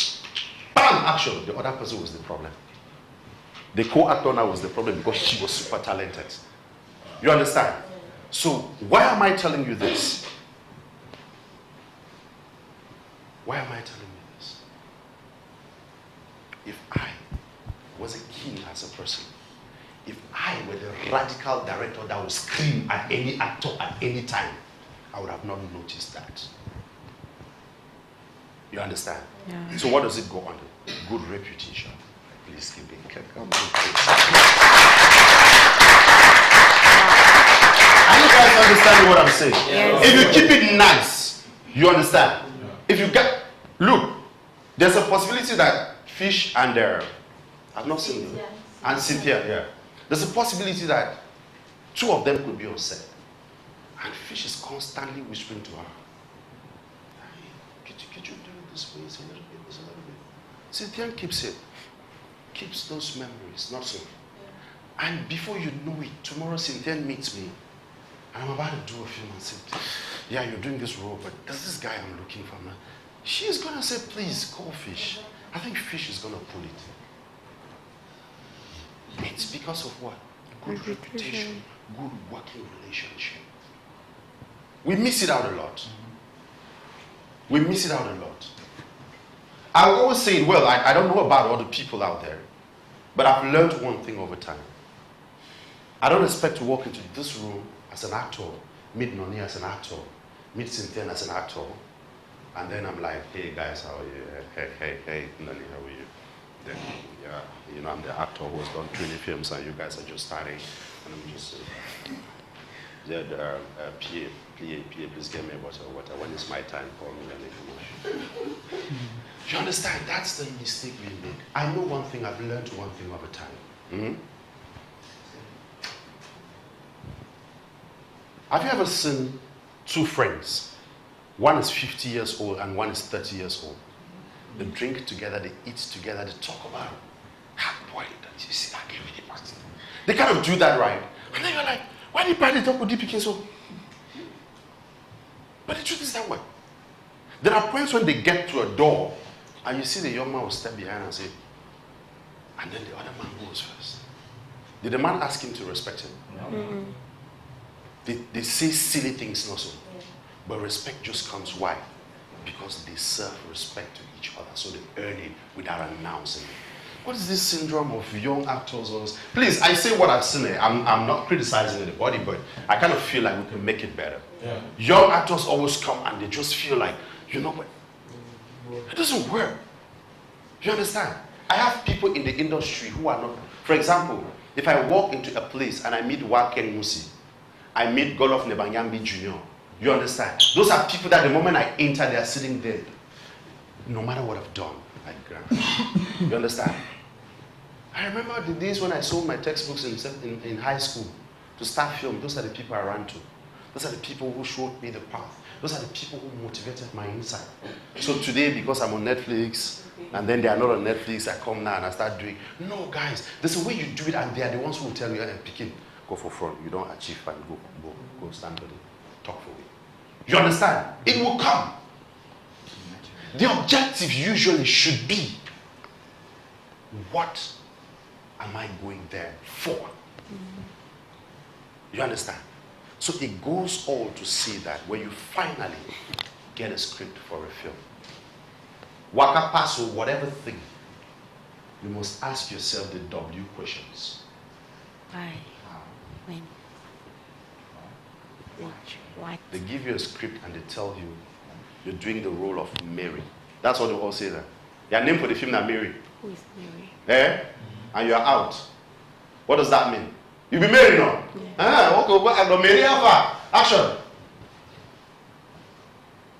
Bam! Action. The other person was the problem. The co-actor now was the problem because she was super talented. You understand? So, why am I telling you this? Why am I telling you this? If I was a king as a person, if I were the radical director that would scream at any actor at any time, I would have not noticed that. You understand? Yeah. So what does it go under? Good reputation. Please keep it. Come on. Are you guys understanding what I'm saying? Yes. If you keep it nice, you understand? If you get, look, there's a possibility that Fish and I've not seen them. And Cynthia, yeah. There's a possibility that two of them could be upset. And Fish is constantly whispering to her, hey, could you do it this way? It's a little bit, it's a little bit. Cynthia keeps it. Keeps those memories, not so. Yeah. And before you know it, tomorrow Cynthia meets me. And I'm about to do a film and say, yeah, you're doing this role, but there's this guy I'm looking for now. She's going to say, please, call Fish. I think Fish is going to pull it. It's because of what? Good reputation, good working relationship. We miss it out a lot. We miss it out a lot. I always say, well, I don't know about other people out there, but I've learned one thing over time. I don't expect to walk into this room as an actor, meet Noni as an actor, meet Cynthia as an actor, and then I'm like, hey guys, how are you? Hey, Noni, how are you? Then, yeah, you know, I'm the actor who has done 20 films and you guys are just starting, and I'm just, PA, please get me a bottle of water. When it's my time, call me and you understand? That's the mistake we make. I know one thing, I've learned one thing over time. Mm-hmm. Have you ever seen two friends? One is 50 years old and one is 30 years old. They drink together, they eat together, they talk about it. Ah, boy, don't you see that game with the party? They kind of do that, right? And then you're like, why did party talk with DPK so? But the truth is that way. There are points when they get to a door and you see the young man will step behind and say, and then the other man goes first. Did the man ask him to respect him? No. Mm-hmm. They say silly things also. But respect just comes. Why? Because they serve respect to each other. So they earn it without announcing it. What is this syndrome of young actors? Please, I say what I've seen. I'm not criticizing anybody, but I kind of feel like we can make it better. Yeah. Young actors always come and they just feel like, you know what? It doesn't work. You understand? I have people in the industry who are not. For example, if I walk into a place and I meet Waken Musi, I meet Golof Nebanyambi Jr., you understand? Those are people that the moment I enter, they are sitting there. No matter what I've done, I grant. You understand? I remember the days when I sold my textbooks in high school to start film. Those are the people I ran to. Those are the people who showed me the path. Those are the people who motivated my inside. So today, because I'm on Netflix, and then they are not on Netflix, I come now and I start doing. No, guys, there's a way you do it, and they are the ones who will tell you, hey, Pikin, go for front. You don't achieve and go stand for it. Talk for it. You understand? It will come. The objective usually should be, what am I going there for? Mm-hmm. You understand? So it goes all to say that when you finally get a script for a film, waka pass or whatever thing, you must ask yourself the W questions. Why? When? What? They give you a script and they tell you you're doing the role of Mary. That's what they all say there. Your name for the film is Mary. Who is Mary? Eh? And you're out. What does that mean? You be Mary now? Yeah. Okay, Mary Alpha. Action.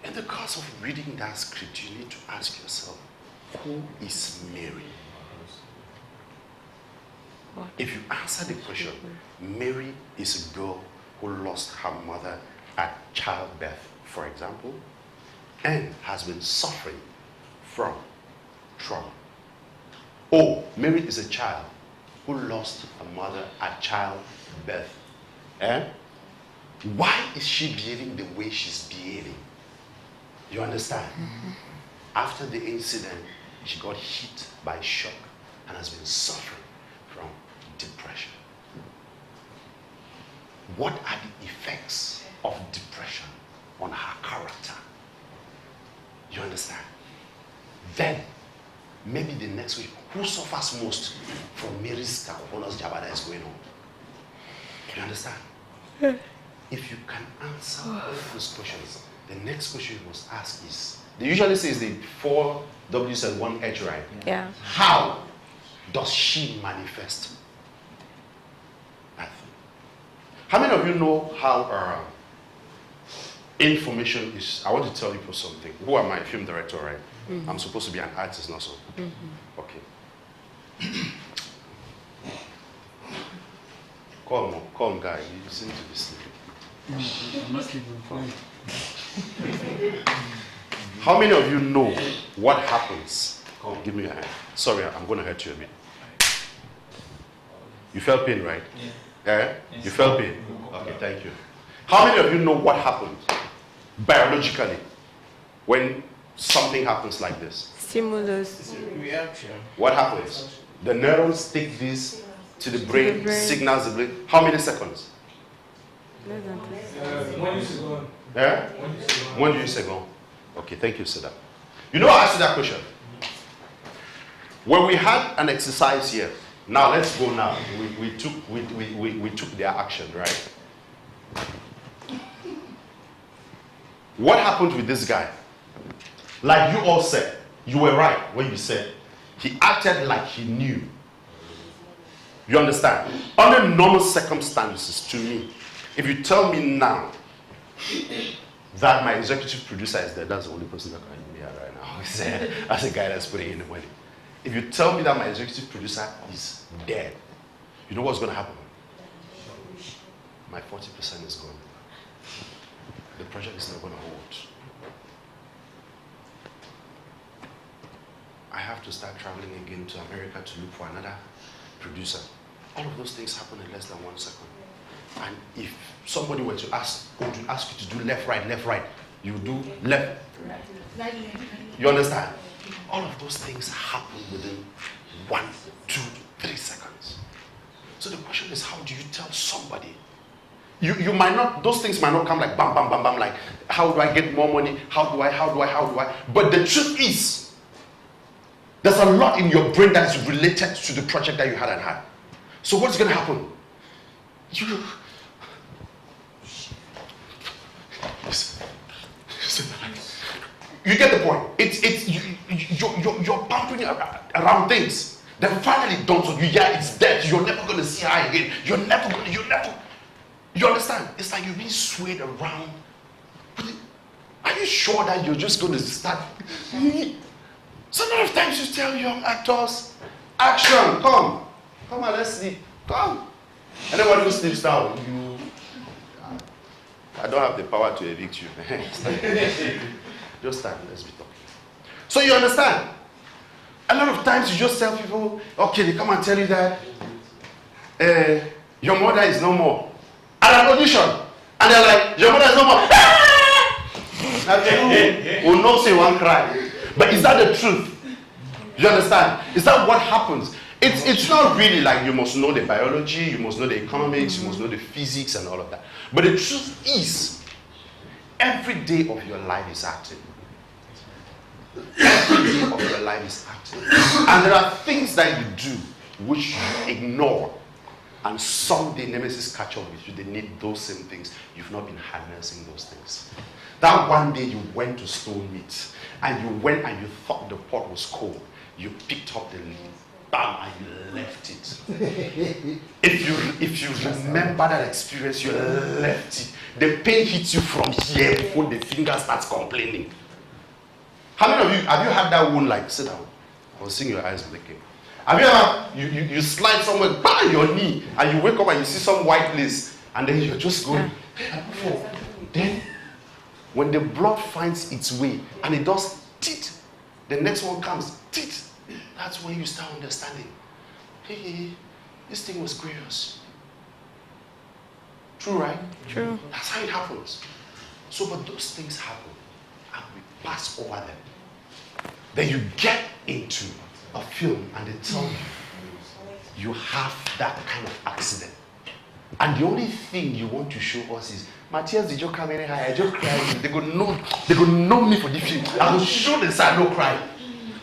In the course of reading that script, you need to ask yourself, who is Mary? What? If you answer the question, Mary is a girl who lost her mother at childbirth, for example, and has been suffering from trauma. Oh, Mary is a child who lost her mother at childbirth. Why is she behaving the way she's behaving? You understand? Mm-hmm. After the incident, she got hit by shock and has been suffering from depression. What are the effects of depression on her character? You understand? Then, maybe the next week, who suffers most from Mary's bonus job that is going on? You understand? If you can answer all those questions, the next question you must ask is, they usually say it's the 4 W's and 1 H, right? Yeah. How does she manifest that thing? How many of you know how information is, I want to tell you for something. Who am I? A film director, right? I'm supposed to be an artist, not so. Okay. Calm, guy. You seem to be sleeping. I'm not sleeping, fine. How many of you know what happens? Come, give me your hand. Sorry, I'm going to hurt you a bit. You felt pain, right? Yeah. Yes. You felt pain? Okay, thank you. How many of you know what happens biologically when something happens like this? Stimulus. Reaction. What happens? The neurons take this to the brain, signals the brain. How many seconds? 1 second. Yeah? 1 second. Okay, thank you, Seda. You know, I asked you that question. When we had an exercise here, now let's go now. We took their action, right? What happened with this guy? Like you all said, you were right when you said he acted like he knew. You understand? Under normal circumstances, to me, if you tell me now that my executive producer is there, that's the only person that can hear me out right now. That's the guy that's putting in the money. If you tell me that my executive producer is dead, you know what's going to happen? My 40% is gone. The project is not going to hold. I have to start traveling again to America to look for another producer. All of those things happen in less than 1 second. And if somebody were to ask you to do left, right, you do left. You understand? All of those things happen within 1, 2, 3 seconds. So the question is, how do you tell somebody? You might not, those things might not come like bam, bam, bam, bam, like how do I get more money? How do I? But the truth is, there's a lot in your brain that is related to the project that you had at hand. So what's going to happen? You get the point. You're pampering around things. Then finally dawns on you, yeah, it's dead. You're never going to see her again. You understand? It's like you're being swayed around. Are you sure that you're just going to start? So a lot of times you tell young actors, action, come on, let's sleep, come. Anybody who sleeps down, I don't have the power to evict you. Just stand, let's be talking. So you understand? A lot of times you just tell people, okay, they come and tell you that your mother is no more. At an audition, and they're like, your mother is no more. Who knows you won't cry. But is that the truth? You understand? Is that what happens? It's not really like you must know the biology, you must know the economics, you must know the physics and all of that. But the truth is, every day of your life is active. Every day of your life is active. And there are things that you do which you ignore. And someday Nemesis catch up with you. They need those same things. You've not been harnessing those things. That one day you went to stone meat. And you went and you thought the pot was cold. You picked up the lid. Bam, and you left it. If you remember that experience, you left it. The pain hits you from here before the finger starts complaining. How many of you have you had that wound like sit down? I was seeing your eyes blinking. Have you ever you slide somewhere by your knee and you wake up and you see some white place and then you're just going. Then when the blood finds its way and it does tit, the next one comes tit. That's when you start understanding. Hey, this thing was grievous. True, right? True. That's how it happens. So, but those things happen and we pass over them. Then you get into a film and they tell you you have that kind of accident. And the only thing you want to show us is, Matthias, did you come in here? I just cried. They go know me for the film. I will show them I no cry.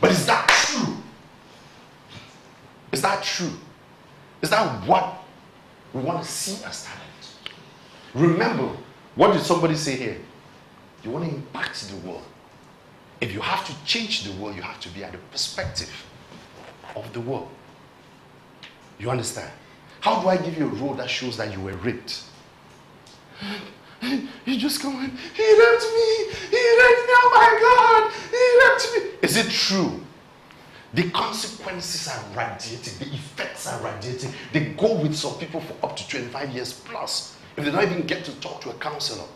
But is that true? Is that true? Is that what we want to see as talent? Remember, what did somebody say here? You want to impact the world. If you have to change the world, you have to be at the perspective of the world. You understand? How do I give you a role that shows that you were raped? You just come and he raped me. Oh my God, he raped me. Is it true? The consequences are radiating, the effects are radiating. They go with some people for up to 25 years plus if they don't even get to talk to a counselor.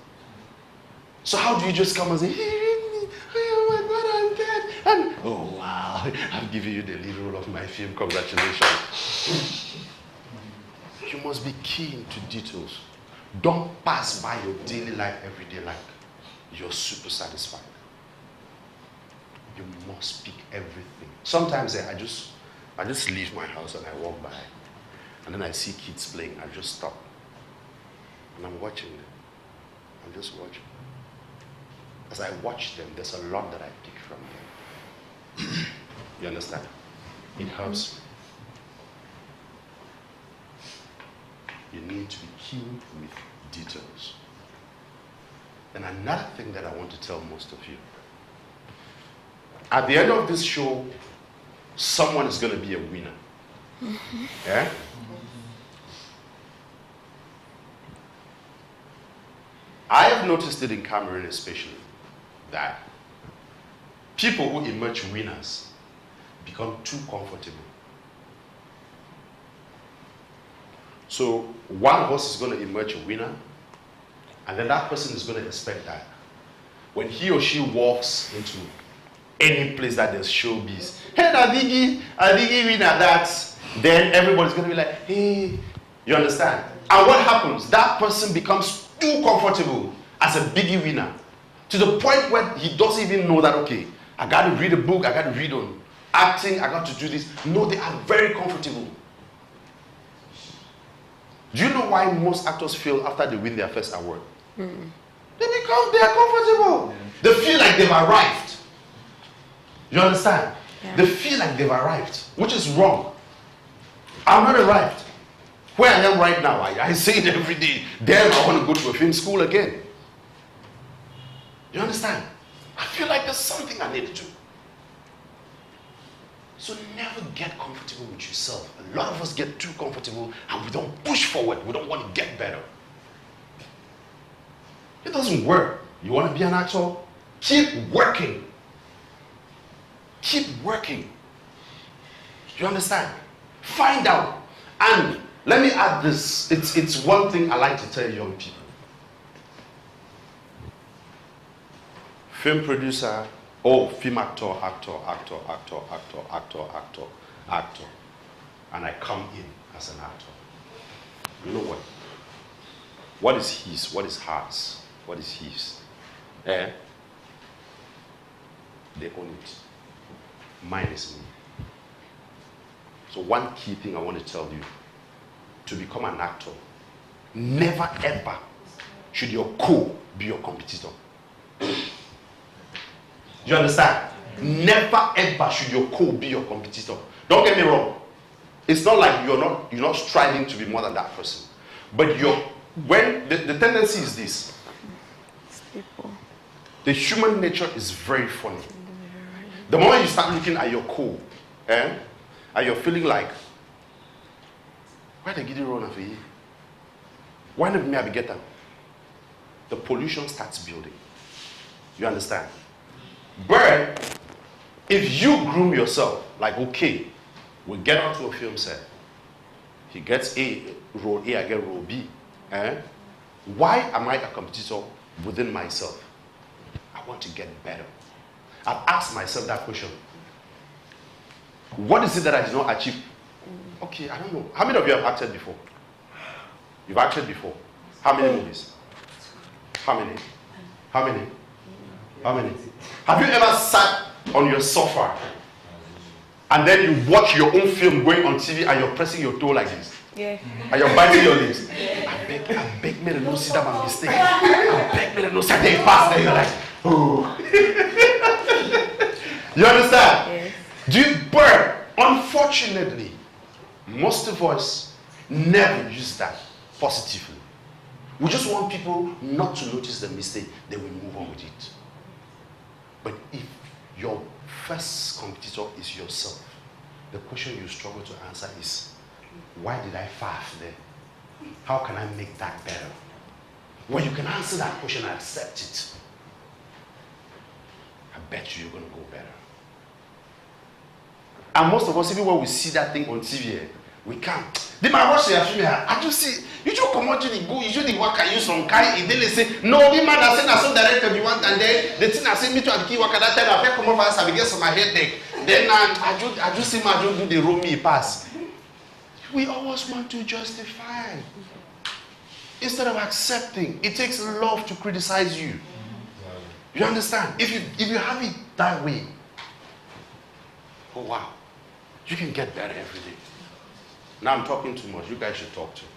So how do you just come and say, he raped me, oh my God, I'm dead. And oh wow, I've given you the lead role of my film, congratulations. You must be keen to details. Don't pass by your daily life, everyday life. You're super satisfied. You must speak everything. Sometimes I just leave my house and I walk by, and then I see kids playing. I just stop, and I'm watching them. I'm just watching. As I watch them, there's a lot that I pick from them. You understand? It helps me. You need to be keen with details. And another thing that I want to tell most of you. At the end of this show, someone is going to be a winner. Yeah? I have noticed it in Cameroon especially, that people who emerge winners become too comfortable. So one of us is going to emerge a winner, and then that person is going to expect that when he or she walks into any place that there's showbiz, hey, Biggy winner that, then everybody's going to be like, hey, you understand? And what happens? That person becomes too comfortable as a Biggy winner to the point where he doesn't even know that, okay, I got to read a book, I got to read on acting, I got to do this. No, they are very comfortable. Do you know why most actors fail after they win their first award? They are comfortable. They feel like they've arrived. You understand? Yeah. They feel like they've arrived, which is wrong. I'm not arrived. Where I am right now, I say it every day. Damn, I want to go to a film school again. You understand? I feel like there's something I need to do. So never get comfortable with yourself. A lot of us get too comfortable and we don't push forward. We don't want to get better. It doesn't work. You want to be an actor? Keep working. Keep working. You understand? Find out. And let me add this. It's one thing I like to tell young people. Film producer, film actor. And I come in as an actor. You know what? What is his? What is hers? What is his? They own it. Mine is me. So one key thing I want to tell you, to become an actor, never ever should your co be your competitor. You understand? Never ever should your co be your competitor. Don't get me wrong. It's not like you're not striving to be more than that person. But when the tendency is this. The human nature is very funny. The moment you start looking at your co, and you're feeling like, why did Giddy run for you? Why not me I be get them? The pollution starts building. You understand? But if you groom yourself, like, okay, we get onto a film set. He gets role A, I get role B. Why am I a competitor within myself? I want to get better. I've asked myself that question. What is it that I did not achieve? Okay, I don't know. How many of you have acted before? You've acted before. How many movies? How many? How many? How many? Have you ever sat on your sofa and then you watch your own film going on TV and you're pressing your toe like this? Yeah. And you're biting your lips? I beg me to no see that my mistake. I beg me to no see that they pass there. You're like, oh. You understand? Yes. But unfortunately, most of us never use that positively. We just want people not to notice the mistake, then we move on with it. But if your first competitor is yourself, the question you struggle to answer is, why did I fail there? How can I make that better? When you can answer that question and accept it, I bet you're going to go better. And most of us, even when we see that thing on TV, we can't. They might watch the film. I just see, you just come out to the go, you just work and use some kind, and then they say, no, the man that said that so director you want, and then the thing I say me to the key work that time, I come over and I get some my headache. Then I just see my do the roll me pass. We always want to justify instead of accepting. It takes love to criticize you. You understand? If you have it that way, oh wow, you can get better every day. Now I'm talking too much. You guys should talk too.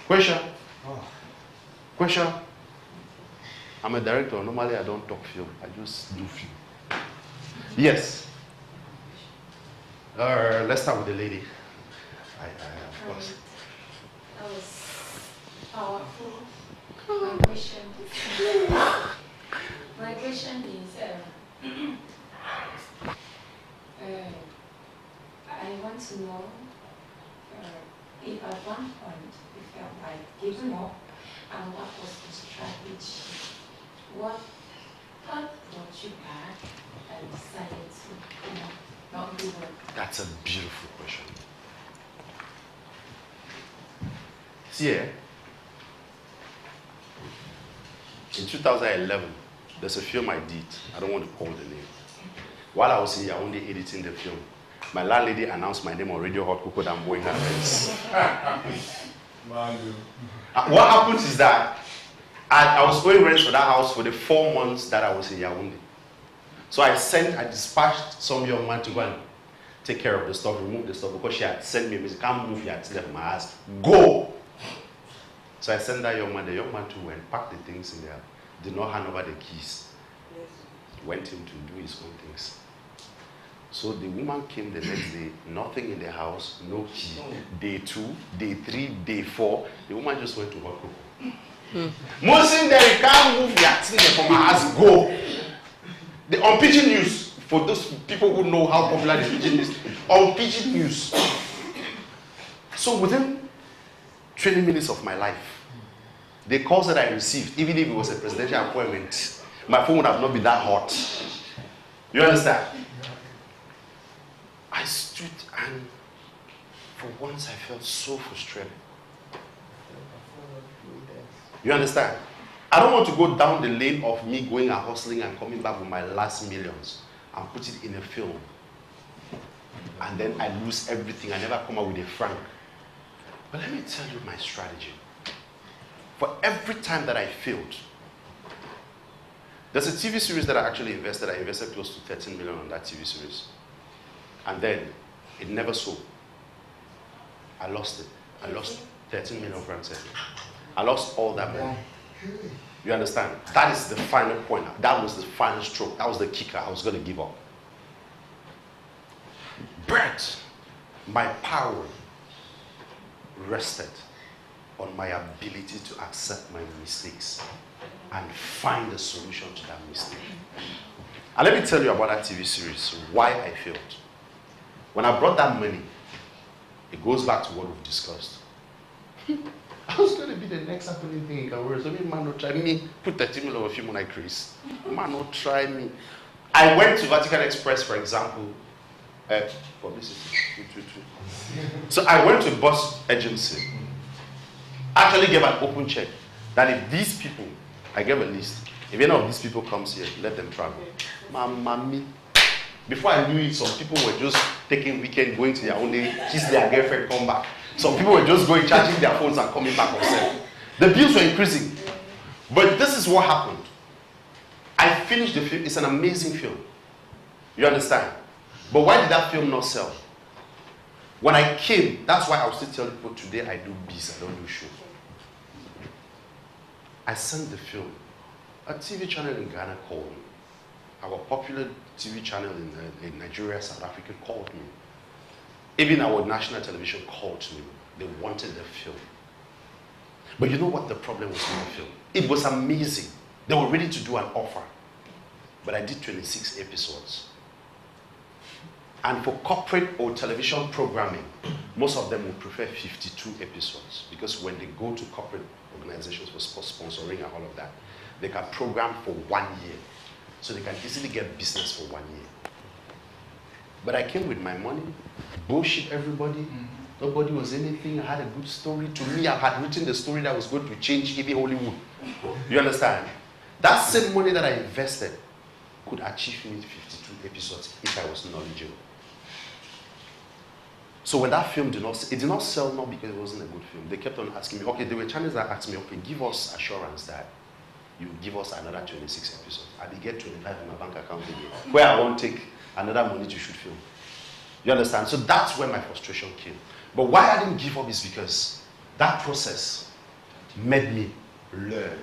Question? Question? I'm a director. Normally I don't talk film. I just do film. Yes. Let's start with the lady. Of course. That was powerful. My question is, I want to know if at one point you felt like giving up, and what was the strategy? What brought you back and decided to not give up? That's a beautiful question. See, in 2011, there's a film I did. I don't want to call the name. While I was in Yaoundé editing the film, my landlady announced my name on Radio Hot Cocoa that I'm going her friends. What happens is that I was going rent for that house for the 4 months that I was in Yaoundé. So I dispatched some young man to go and take care of the stuff, remove the stuff, because she had sent me a message, can't move your left my house, go! So I sent that young man, the young man too went, packed the things in there, did not hand over the keys. Went in to do his own things. So the woman came the next day, nothing in the house, no key. Day 2, day 3, day 4, the woman just went to work. Most there, you can't move your things from my house, go! On Pigeon News, for those people who know how popular the Pigeon is, on Pigeon News. So within 20 minutes of my life, the calls that I received, even if it was a presidential appointment, my phone would have not been that hot. You understand? I stood and for once I felt so frustrated. You understand? I don't want to go down the lane of me going and hustling and coming back with my last millions and put it in a film. And then I lose everything. I never come out with a franc. But let me tell you my strategy. For every time that I failed, there's a TV series that I actually invested. I invested close to 13 million on that TV series. And then it never sold. I lost it. I lost 13 million francs. I lost all that money. You understand? That is the final point. That was the final stroke. That was the kicker. I was going to give up. But my power rested on my ability to accept my mistakes and find a solution to that mistake. And let me tell you about that TV series, why I failed. When I brought that money, it goes back to what we've discussed. I was going to be the next happening thing in Cameroon. So man, no try me. Put 30 million of film on that crease. Man, no try me. I went to Vatican Express, for example. Publicity. So I went to a bus agency. Actually gave an open check that if these people, I gave a list. If any of these people comes here, let them travel. Mamma. Before I knew it, some people were just taking weekend, going to their own day, kiss their girlfriend, come back. Some people were just going, charging their phones and coming back on set. The bills were increasing. But this is what happened. I finished the film. It's an amazing film. You understand? But why did that film not sell? When I came, that's why I will still tell people today I do biz, I don't do show. I sent the film. A TV channel in Ghana called me. Our popular TV channel in Nigeria, South Africa called me. Even our national television called me. They wanted the film. But you know what the problem was with the film? It was amazing. They were ready to do an offer. But I did 26 episodes. And for corporate or television programming, most of them would prefer 52 episodes because when they go to corporate organizations for sports sponsoring and all of that, they can program for 1 year. So they can easily get business for 1 year. But I came with my money, bullshit everybody. Nobody was anything. I had a good story. To me, I had written the story that was going to change even Hollywood. You understand? That same money that I invested could achieve me 52 episodes if I was knowledgeable. So when that film did not sell, not because it wasn't a good film. They kept on asking me, okay, there were channels that asked me, okay, give us assurance that you give us another 26 episodes. I will get 25 in my bank account again, where I won't take another money to shoot film. You understand? So that's where my frustration came. But why I didn't give up is because that process made me learn.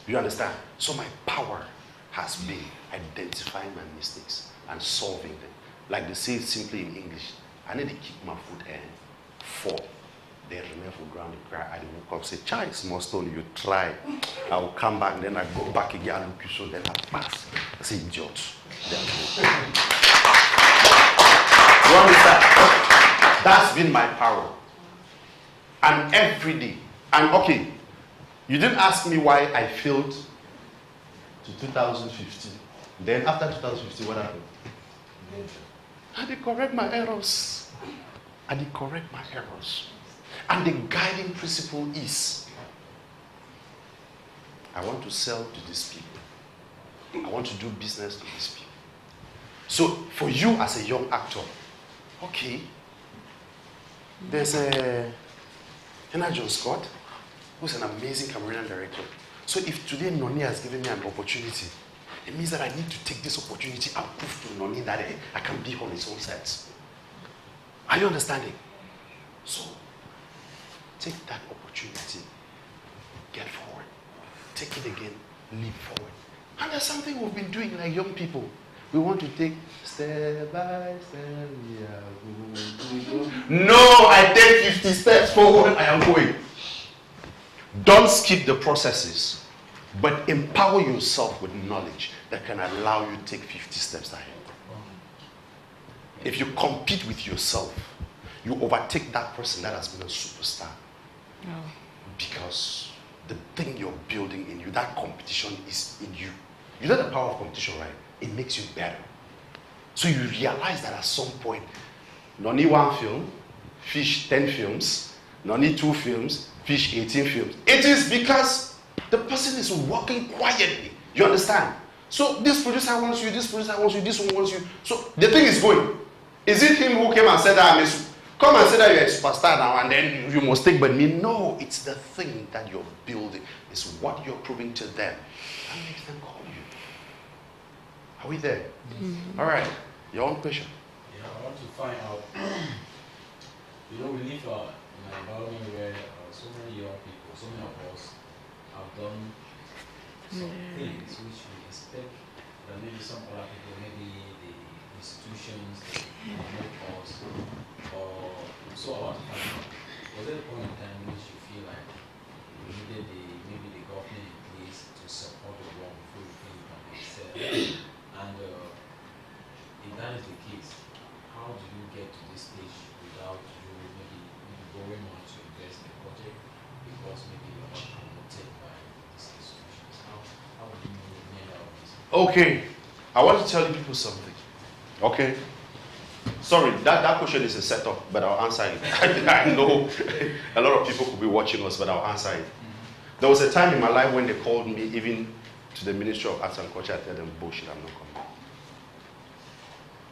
You understand? So my power has been identifying my mistakes and solving them. Like they say simply in English, I need to kick my foot and fall. They remain for ground and cry. I woke up, say, child, small stone, you try. I will come back, then I go back again, I look you so, then I pass. I say, idiot. You understand? That's been my power. And every day. And okay, you didn't ask me why I failed to 2015. Then after 2015, what happened? I did correct my errors. And the guiding principle is, I want to sell to these people. I want to do business to these people. So for you as a young actor, okay, there's a Henna John Scott, who's an amazing Cameroonian director. So if today Noni has given me an opportunity, it means that I need to take this opportunity and prove to Noni that I can be on his own sets. Are you understanding? So take that opportunity, get forward, take it again, leap forward. And that's something we've been doing like young people. We want to take step by step, we are going. No, I take 50 steps forward, I am going. Don't skip the processes, but empower yourself with knowledge that can allow you to take 50 steps ahead. If you compete with yourself, you overtake that person that has been a superstar. No. Because the thing you're building in you, that competition is in you. You know the power of competition, right? It makes you better. So you realize that at some point, Noni 1 film, fish 10 films, Noni 2 films, fish 18 films. It is because the person is working quietly. You understand? So this producer wants you, this producer wants you, this one wants you. So the thing is going. Is it him who came and said that come and say that you're a superstar now and then you must take but me? No, it's the thing that you're building. It's what you're proving to them. That makes them call you. Are we there? All right. Your own question. Yeah, I want to find out. We live in an environment where so many young people, so many of us have done some things which we expect that maybe some other people, maybe the institutions, the us, or so I want to find out. Was there a point in time in which you feel like you needed maybe the government in place to support the work before you think you can excel? And if that is the case, how do you get to this stage without you maybe borrowing money to invest in the project because maybe you're not promoted by these institutions? How do you get out of this? Okay. I want to tell you people something. Okay. Sorry, that question is a setup, but I'll answer it. I know a lot of people could be watching us, but I'll answer it. There was a time in my life when they called me, even to the Ministry of Arts and Culture, I tell them, bullshit, I'm not coming.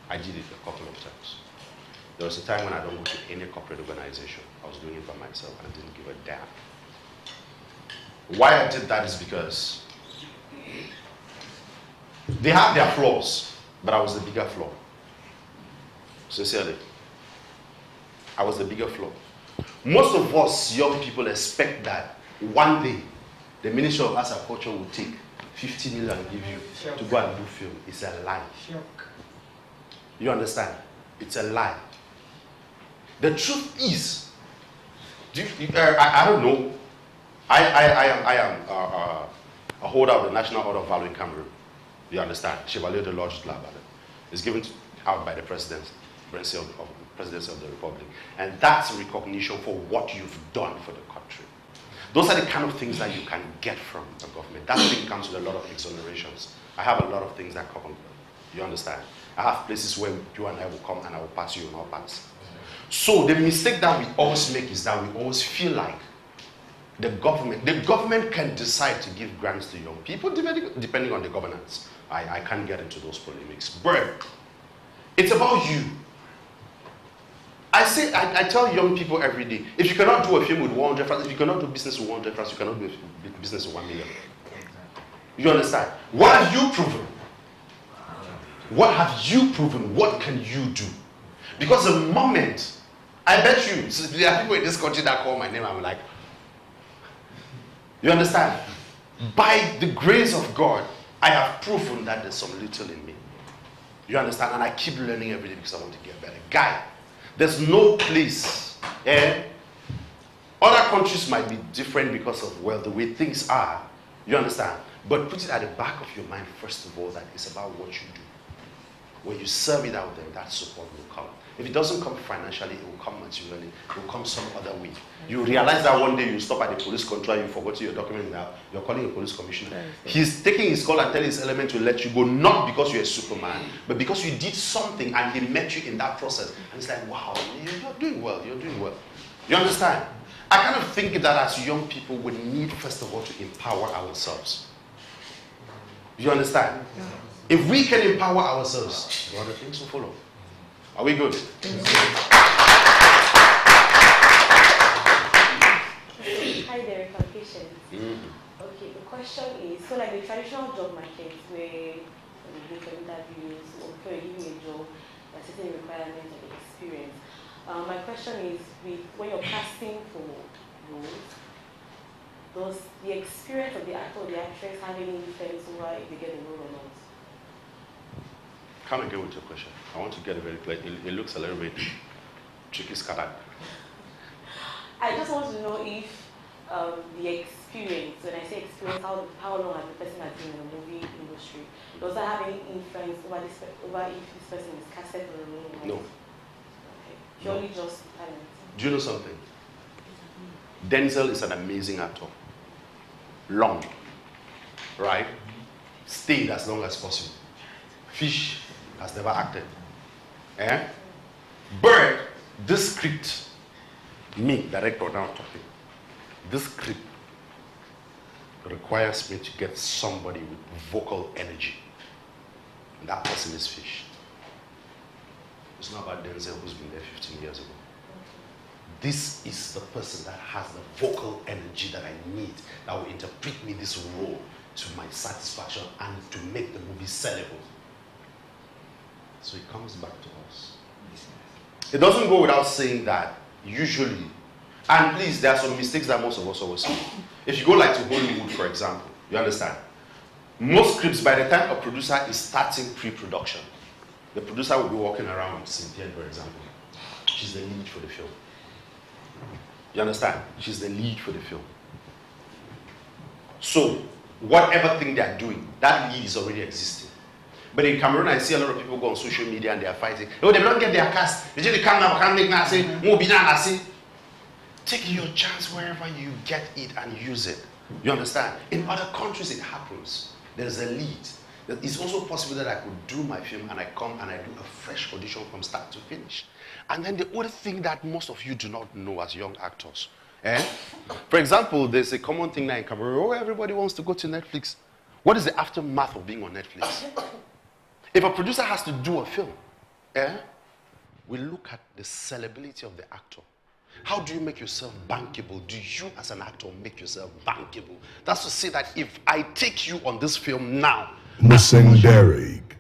I did it a couple of times. There was a time when I don't go to any corporate organization. I was doing it by myself and I didn't give a damn. Why I did that is because they have their flaws, but I was the bigger flaw. Sincerely. I was the bigger flaw. Most of us young people expect that one day the Ministry of Arts and Culture will take 50 million and give you to go and do film. It's a lie. You understand? It's a lie. The truth is, I don't know. I am a holder of the National Order of Valor in Cameroon. You understand? Chevalier de Lodge Labade. It's given out by the presidency of the Republic. And that's recognition for what you've done for the country. Those are the kind of things that you can get from the government. That thing comes with a lot of exonerations. I have a lot of things that come on. You understand? I have places where you and I will come and I will pass, you will not pass. So the mistake that we always make is that we always feel like the government can decide to give grants to young people depending on the governance. I can't get into those polemics. But it's about you. I tell young people every day, if you cannot do a film with 100 francs, if you cannot do business with 100 francs, you cannot do a business with 1 million. You understand? What have you proven? What have you proven? What can you do? Because the moment, I bet you, so there are people in this country that call my name, I'm like, you understand? By the grace of God, I have proven that there's some little in me. You understand? And I keep learning every day because I want to get better. Guy, there's no place. Other countries might be different because of, well, the way things are. You understand? But put it at the back of your mind, first of all, that it's about what you do. When you serve it out there, that support will come. If it doesn't come financially, it will come materially, it will come some other way. You realize that one day you stop at the police control, you forgot your document now, you're calling a police commissioner. He's taking his call and telling his element to let you go, not because you're a Superman, but because you did something and he met you in that process. And it's like, wow, you're doing well, you're doing well. You understand? I kind of think that as young people, we need, first of all, to empower ourselves. You understand? Yeah. If we can empower ourselves, the other things will follow. Are we good? Hi there, qualifications. Okay, the question is, so like the traditional job market where you go for interviews or before you give me a job, there are certain requirements and experience. My question is, when you're casting for roles, does the experience of the actor or the actress have any influence over if they get a role or not? Come again with your question. I want to get it very clear. It looks a little bit tricky, scattered. I just want to know if the experience, when I say experience, how long has the person been in the movie industry? Does that have any influence over if this person is casted for a role? No. Okay. Purely just talent. Do you know something? Denzel is an amazing actor. Long. Right? Stayed as long as possible. Fish has never acted. Bird, this script, me, director now talking, this script requires me to get somebody with vocal energy. And that person is Fish. It's not about Denzel who's been there 15 years ago. This is the person that has the vocal energy that I need, that will interpret me this role to my satisfaction and to make the movie sellable. So it comes back to us. It doesn't go without saying that usually, and please, there are some mistakes that most of us always make. If you go like to Hollywood, for example, you understand? Most scripts, by the time a producer is starting pre-production, the producer will be walking around with Cynthia, for example. She's the lead for the film. You understand? She's the lead for the film. So, whatever thing they are doing, that lead is already existing. But in Cameroon, I see a lot of people go on social media and they are fighting. Oh, they don't get their cast. They just come now, can't make now, say, take your chance wherever you get it and use it. You understand? In other countries, it happens. There's a lead. It's also possible that I could do my film and I come and I do a fresh audition from start to finish. And then the other thing that most of you do not know as young actors. For example, there's a common thing now in Cameroon. Oh, everybody wants to go to Netflix. What is the aftermath of being on Netflix? If a producer has to do a film, we look at the sellability of the actor. How do you make yourself bankable? Do you as an actor make yourself bankable? That's to say that if I take you on this film now, Mr. Derek,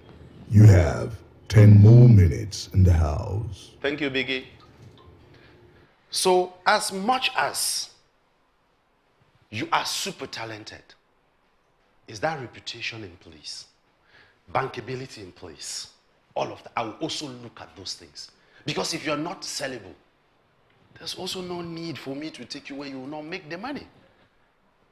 you have 10 more minutes in the house. Thank you, Biggy. So, as much as you are super talented, is that reputation in place? Bankability in place? All of that. I will also look at those things. Because if you're not sellable, there's also no need for me to take you where you will not make the money.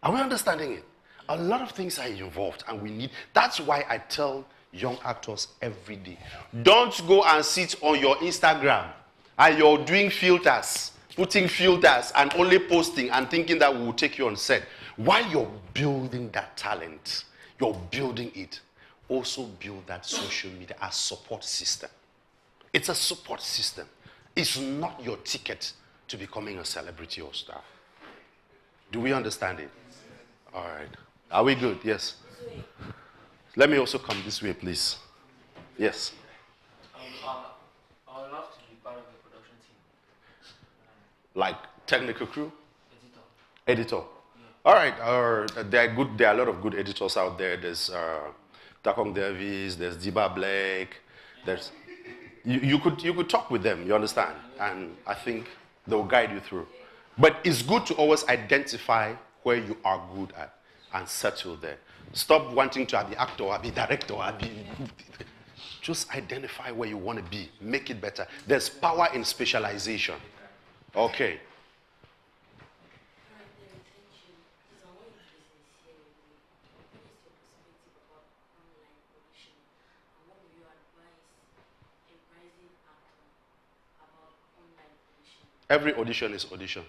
Are we understanding it? A lot of things are involved and we need, that's why I tell young actors every day. Don't go and sit on your Instagram and you're doing filters, putting filters and only posting and thinking that we will take you on set. While you're building that talent, you're building it, also build that social media as support system. It's a support system. It's not your ticket to becoming a celebrity or star. Do we understand it? All right. Are we good? Yes. Let me also come this way, please. Yes. I would love to be part of the production team. Like technical crew? Editor. Editor. Yeah. All right. There are good. There are a lot of good editors out there. There's Takong Davies. There's Diba Blake. There's you could talk with them. You understand? And I think they'll guide you through. But it's good to always identify where you are good at and settle there. Stop wanting to be actor, or be director, or be... Just identify where you want to be. Make it better. There's power in specialization. Okay. Every audition is audition.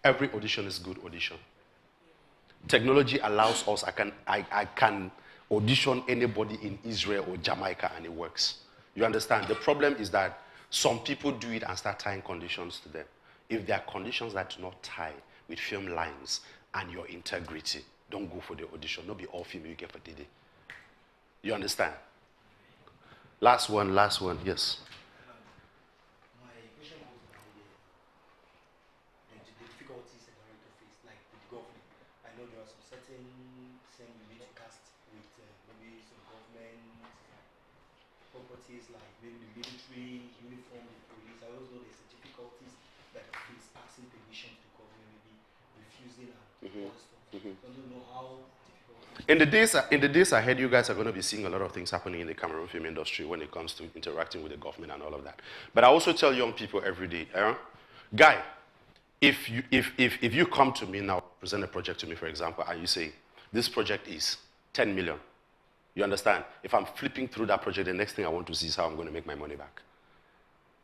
Every audition is good audition. Technology allows us, I can audition anybody in Israel or Jamaica and it works. You understand? The problem is that some people do it and start tying conditions to them. If there are conditions that do not tie with film lines and your integrity, don't go for the audition. Not be all film you get for the day. You understand? Last one, yes. Like maybe the military, uniform, the police. I always know there's difficulties that face asking permission to the government, maybe refusing and all that stuff. I don't know how difficult. In the days ahead, you guys are going to be seeing a lot of things happening in the Cameroon film industry when it comes to interacting with the government and all of that. But I also tell young people every day, guy, if you come to me now, present a project to me, for example, and you say, this project is 10 million. You understand? If I'm flipping through that project, the next thing I want to see is how I'm going to make my money back.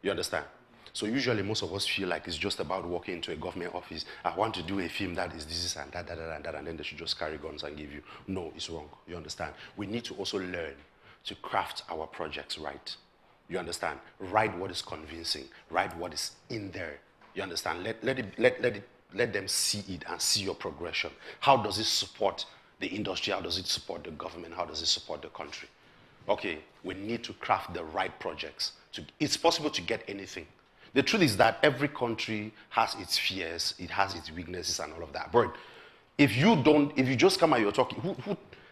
You understand? So usually most of us feel like it's just about walking into a government office. I want to do a film that is this and that, and then they should just carry guns and give you. No, it's wrong. You understand? We need to also learn to craft our projects right. You understand? Write what is convincing. Write what is in there. You understand? Let them see it and see your progression. How does it support the industry? How does it support the government? How does it support the country? Okay, we need to craft the right projects. It's possible to get anything. The truth is that every country has its fears, it has its weaknesses and all of that. But if you just come and you're talking,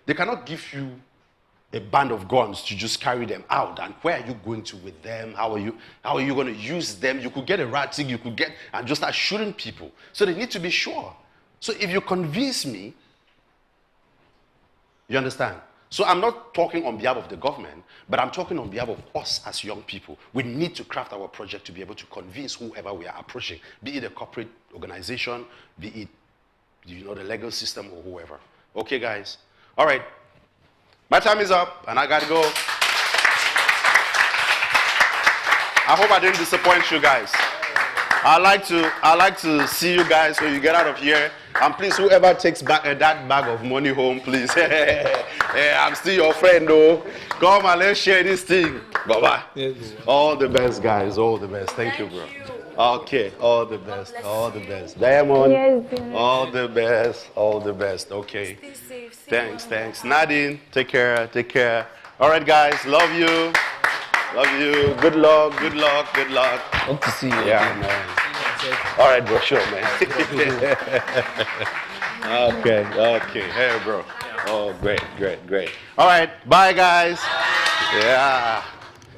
they cannot give you a band of guns to just carry them out. And where are you going to with them? How are you going to use them? You could get a rat you could get and just start shooting people. So they need to be sure. So if you convince me, you understand? So I'm not talking on behalf of the government, but I'm talking on behalf of us as young people. We need to craft our project to be able to convince whoever we are approaching, be it a corporate organization, be it the legal system or whoever. Okay, guys? All right. My time is up, and I got to go. I hope I didn't disappoint you guys. I like to see you guys when you get out of here. And please, whoever takes back that bag of money home, please. I'm still your friend, though. Come and let's share this thing. Bye-bye. Yes, all the best, guys. All the best. Thank you, bro. Okay. All the best. All the best. Diamond. Yes, all the best. All the best. Okay. Thanks. Nadine, take care. All right, guys. Love you. Good luck. Hope to see you. Yeah, man. All right, bro. Sure, man. Okay. Hey, bro. Oh, great. All right. Bye, guys. Yeah.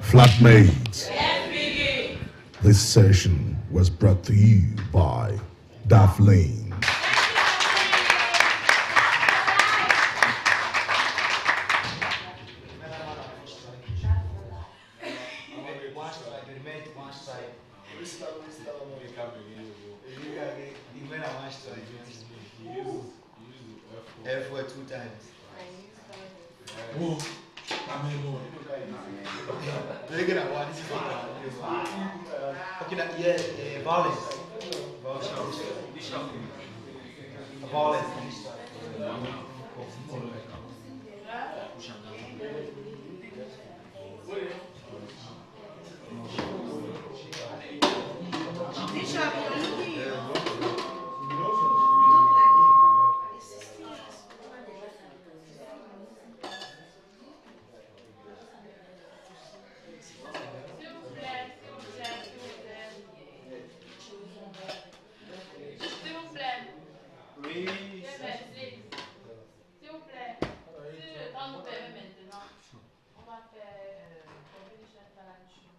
Flatmates. Yes, Biggy. This session was brought to you by Daft Lane. F word 2 times. Oh, Cameroon. Look at what this is. Okay, that, yeah, violence. Violence. Oui. S'il vous plaît, si le temps nous permet maintenant, on va faire competition talent show.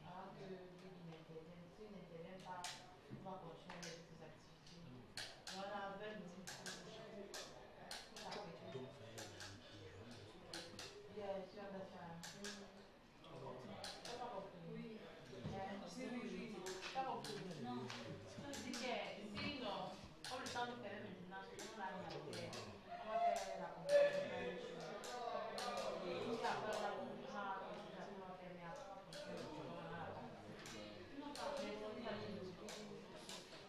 Avant que Biggy n'intervienne. S'il n'intervient pas, on va continuer avec ces activités. Et on a 20 minutes pour s'apprêter. Yes, you understand. T'as pas compris? Oui. T'as compris? Non. Je dis que sinon, comme le temps nous permet maintenant, on l'a mis à terre. On va faire la compétition talent show. Et après, on a l'utilisation, on va faire, mais après, on va continuer. Non, pas mais on va dire.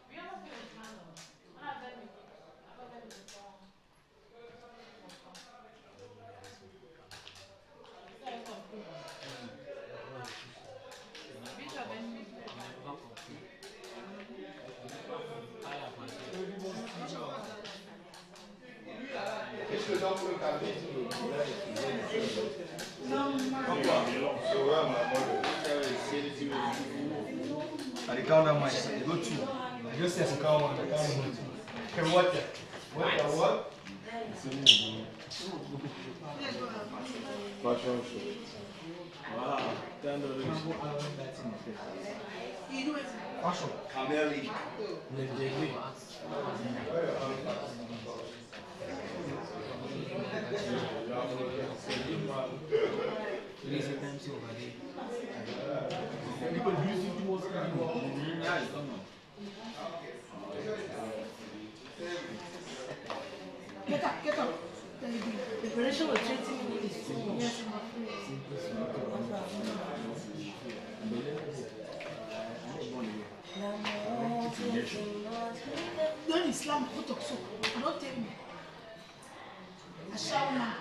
Oui, on va faire maintenant. On a 20 minutes. Après 20 minutes, on ça a compris. Oui, tu as 20 minutes. Est-ce que dans le cas I count on my side. Go two. I just said to count one. I count one. Okay, what? What? Fashion show. Wow. Fashion. Cameroon. Get up. The preparation was 20 minutes. Yes, my don't Islam put up so. Don't tell me. I shall not.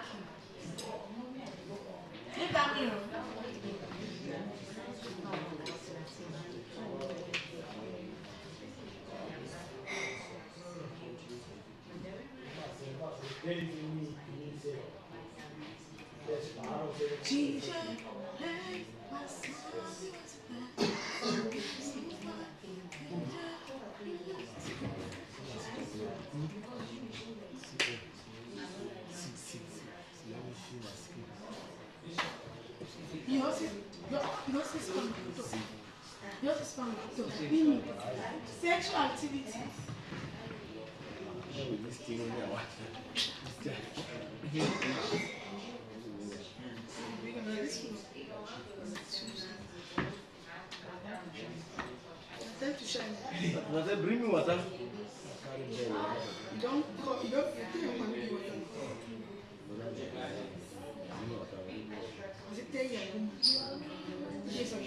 Leave that mirror. Jesus, hey, my son. Sexual activity. Time to shine. Bring me water. You don't think I'm going to do water. Is it 10 years? Yes, I'm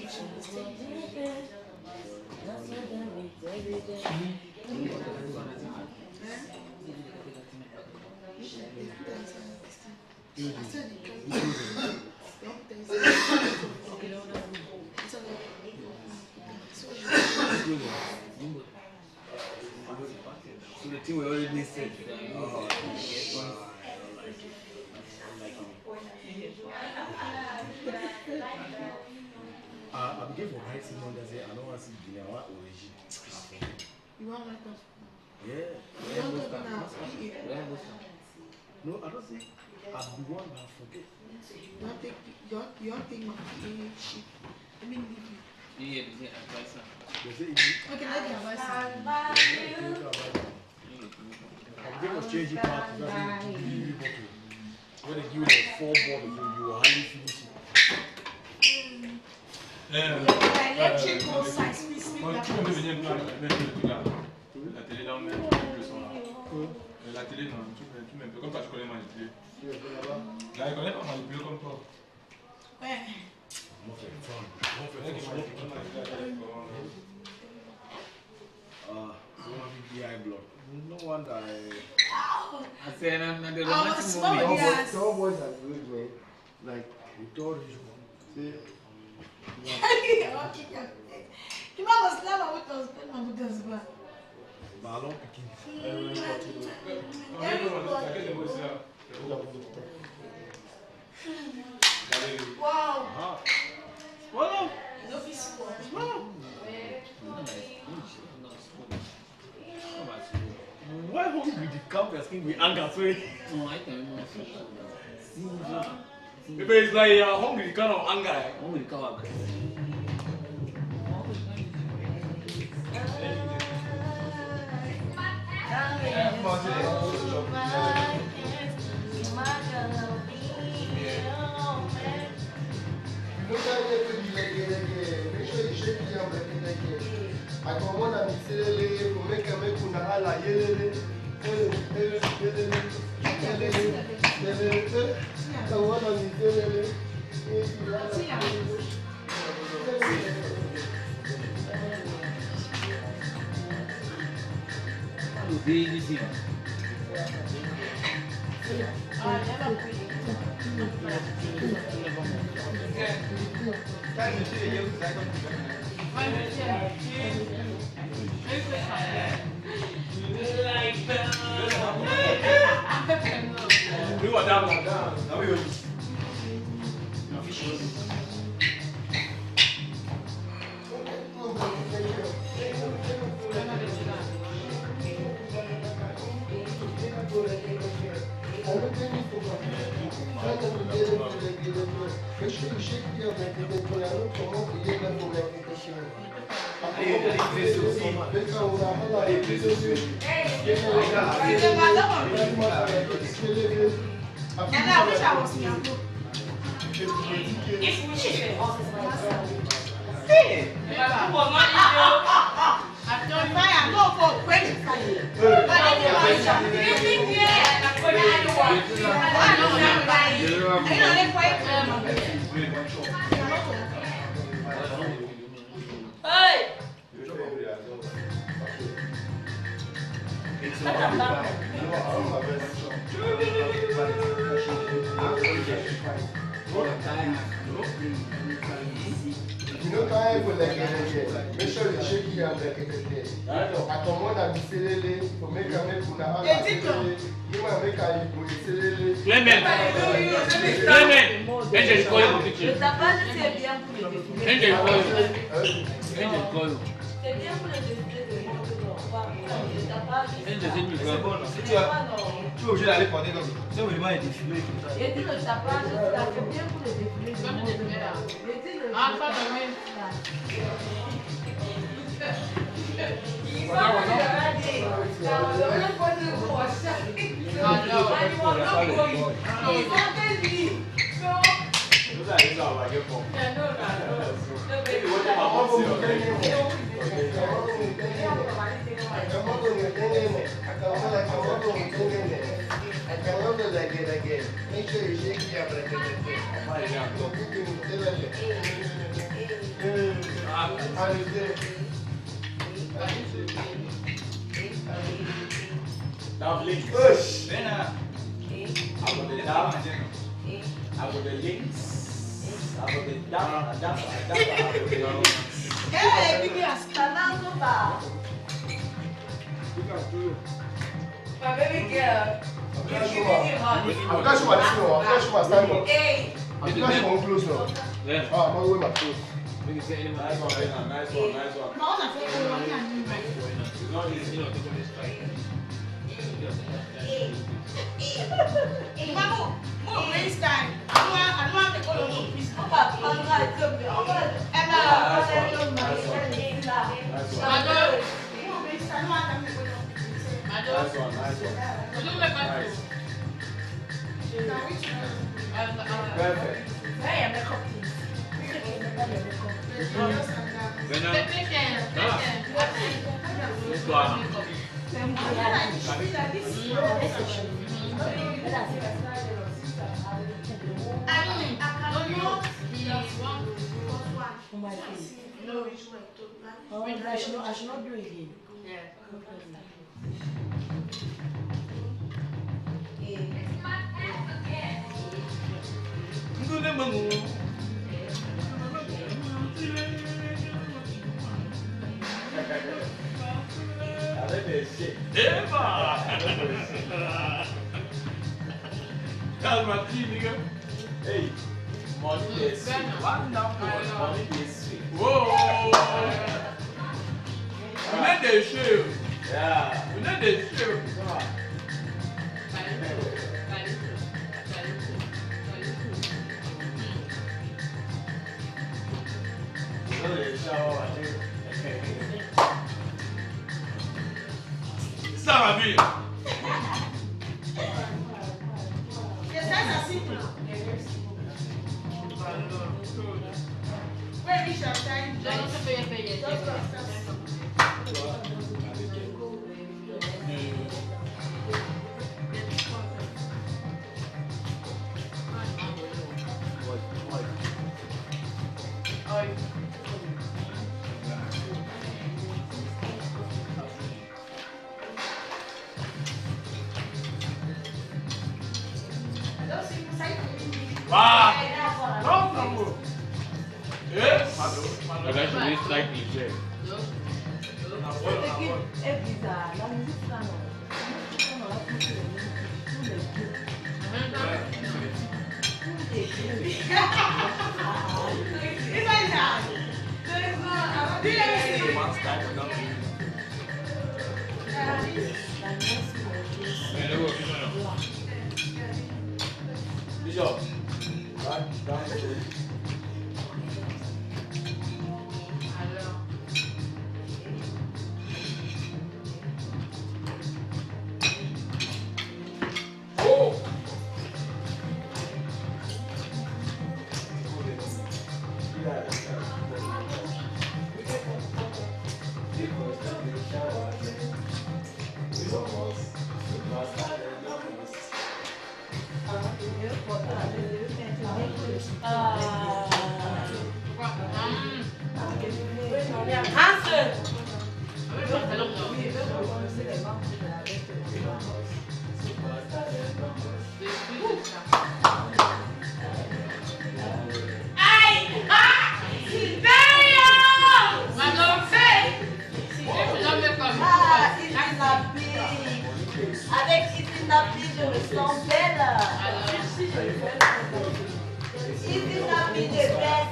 So the thing we already said. I'm giving for high Simon that say I don't want to see Guinea origin. You want like that? Yeah. You don't go now. No, I don't think I'll be one that I forget. You don't take my shit. I mean, leave you. Yeah, they say advice. Okay, let me advise you. I'm going to change it back to that. When they give you like 4 bottles, you will hardly finish it. Electrical size, please speak that. La télé là, on met le son là. La télé, non, tu mets, comme ça, je connais manipuler. Ah, il connaît pas manipuler comme toi. Ouais. high blood. No wonder I said, I'm not the some boys are good, man. Like, we told you. See? You must never with us, but Ballon picking. Wow. Well, No fish. why hungry the camp asking we anger so No, I can't. if it's like hungry kind of anger. Hungry cow. Make sure you shake it up like I don't want to be silly, make a make una hala yelele. I don't want to be silly. Make sure you shake it up like that. I don't come up with you like I wish I was young. If we should be office I've done fire, no for 25 But hey! You know, time for like make sure you shake it up like I come on and be silly for make a make una have a silly. You might make a you silly. Clement! Angel call you kitchen. Angel call you. Angel call you. Angel c'est mieux. Tu es obligé d'aller porter comme ça. C'est vraiment un défilé comme ça. Il dit le tapage, ça fait bien pour le défilé. Comme le défilé là. Il dit le tapage. Make sure you shake it up like Push. Then I got the down. I got the links. I got the down. Hey, Biggy has stanado ba. My baby girl. I'm not sure what stand up. Hey. I'm not sure close now. Yeah. Ah, I'm going my close. Nice one. No, I'm not saying It's not easy, you know, to go this way. Mama, move waste time. I don't want to go to the office. I'm not going to Perfect. No, it's like to Oh, I should not do it again. Yeah. That's my team, nigga. Hey, money is sweet. Money is sweet. Whoa! We need the shoe. Yeah. We need the shoe. Ça va bien. Yes, that's a simple. Where is your time? Just Bishop, right downstairs. Oh! Avec Itinapi, je me sens belle. Itinapi de best.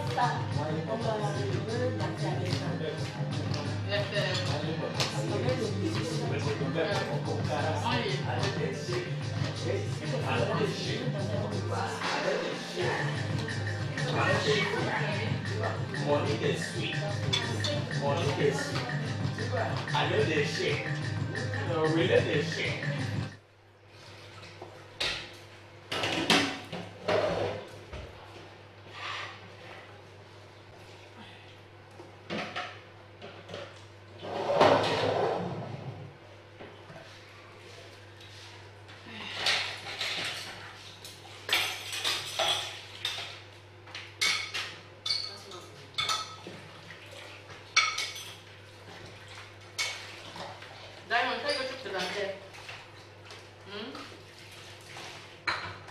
Money is sweet. Money is sweet. I know this shit. No, we know this shit. Diamond, take a trip to Dante.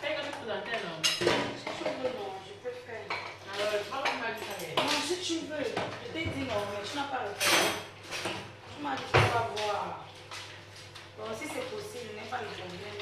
Take a trip to Dante now. Si tu veux, non, je préfère. Alors, tu vas pas me dire. Non, si tu veux. Je t'ai dit non, mais tu n'as pas le temps. Tu m'as dit que tu vas voir. Bon, si c'est possible, je n'ai pas le problème.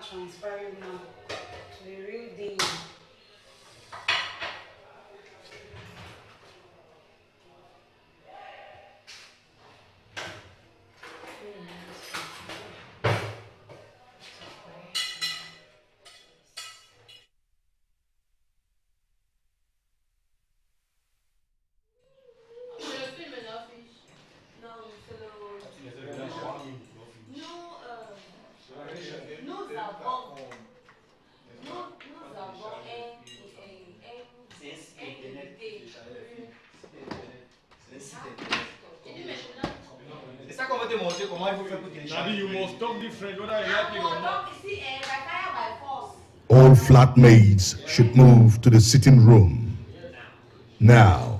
Transfer you now to the real deal. Daddy, you must talk different whether you like it or not. All flatmates should move to the sitting room. Now.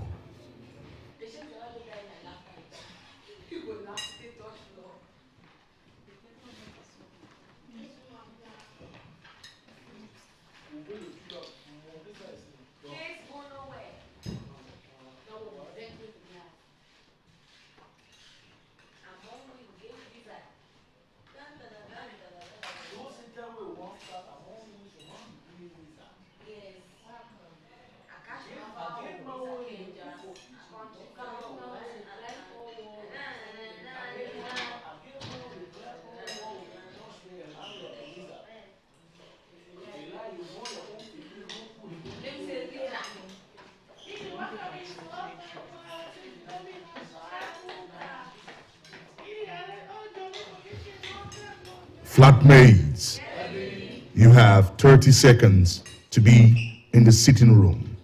Flatmates, you have 30 seconds to be in the sitting room.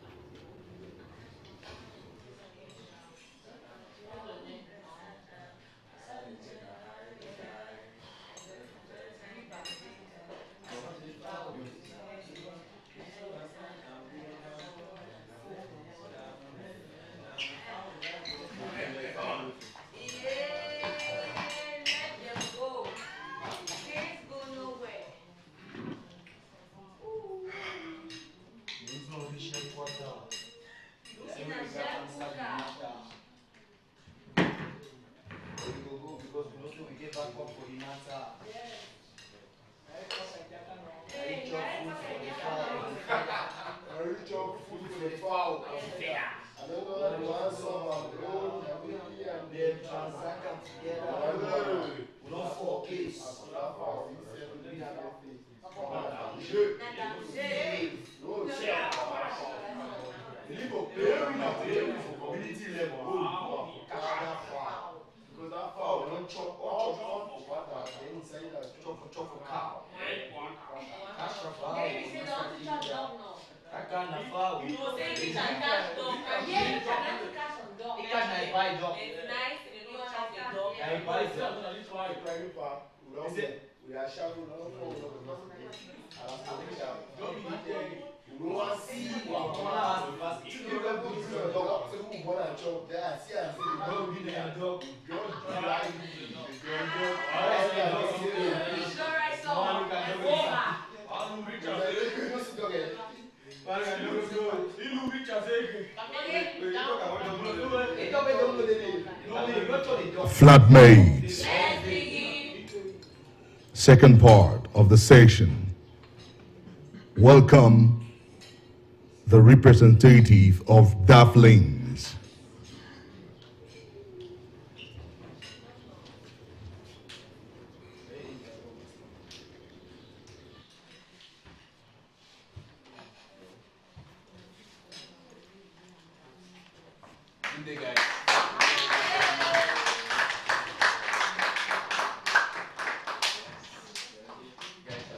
We don't fall case. Community level, because that fowl don't chop all for water, then inside that chop for cow. Cash for fowl. Maybe say don't to chop dog now. That kind of fowl. You know, say you can catch dog. Yeah, you can actually catch some dog. He catch my buy dog. It's nice, you know, chop the dog. Yeah, he buy dog. We are shouting, we don't see what Flatmates. Second part of the session. Welcome the representative of Dufflings. Good day, guys.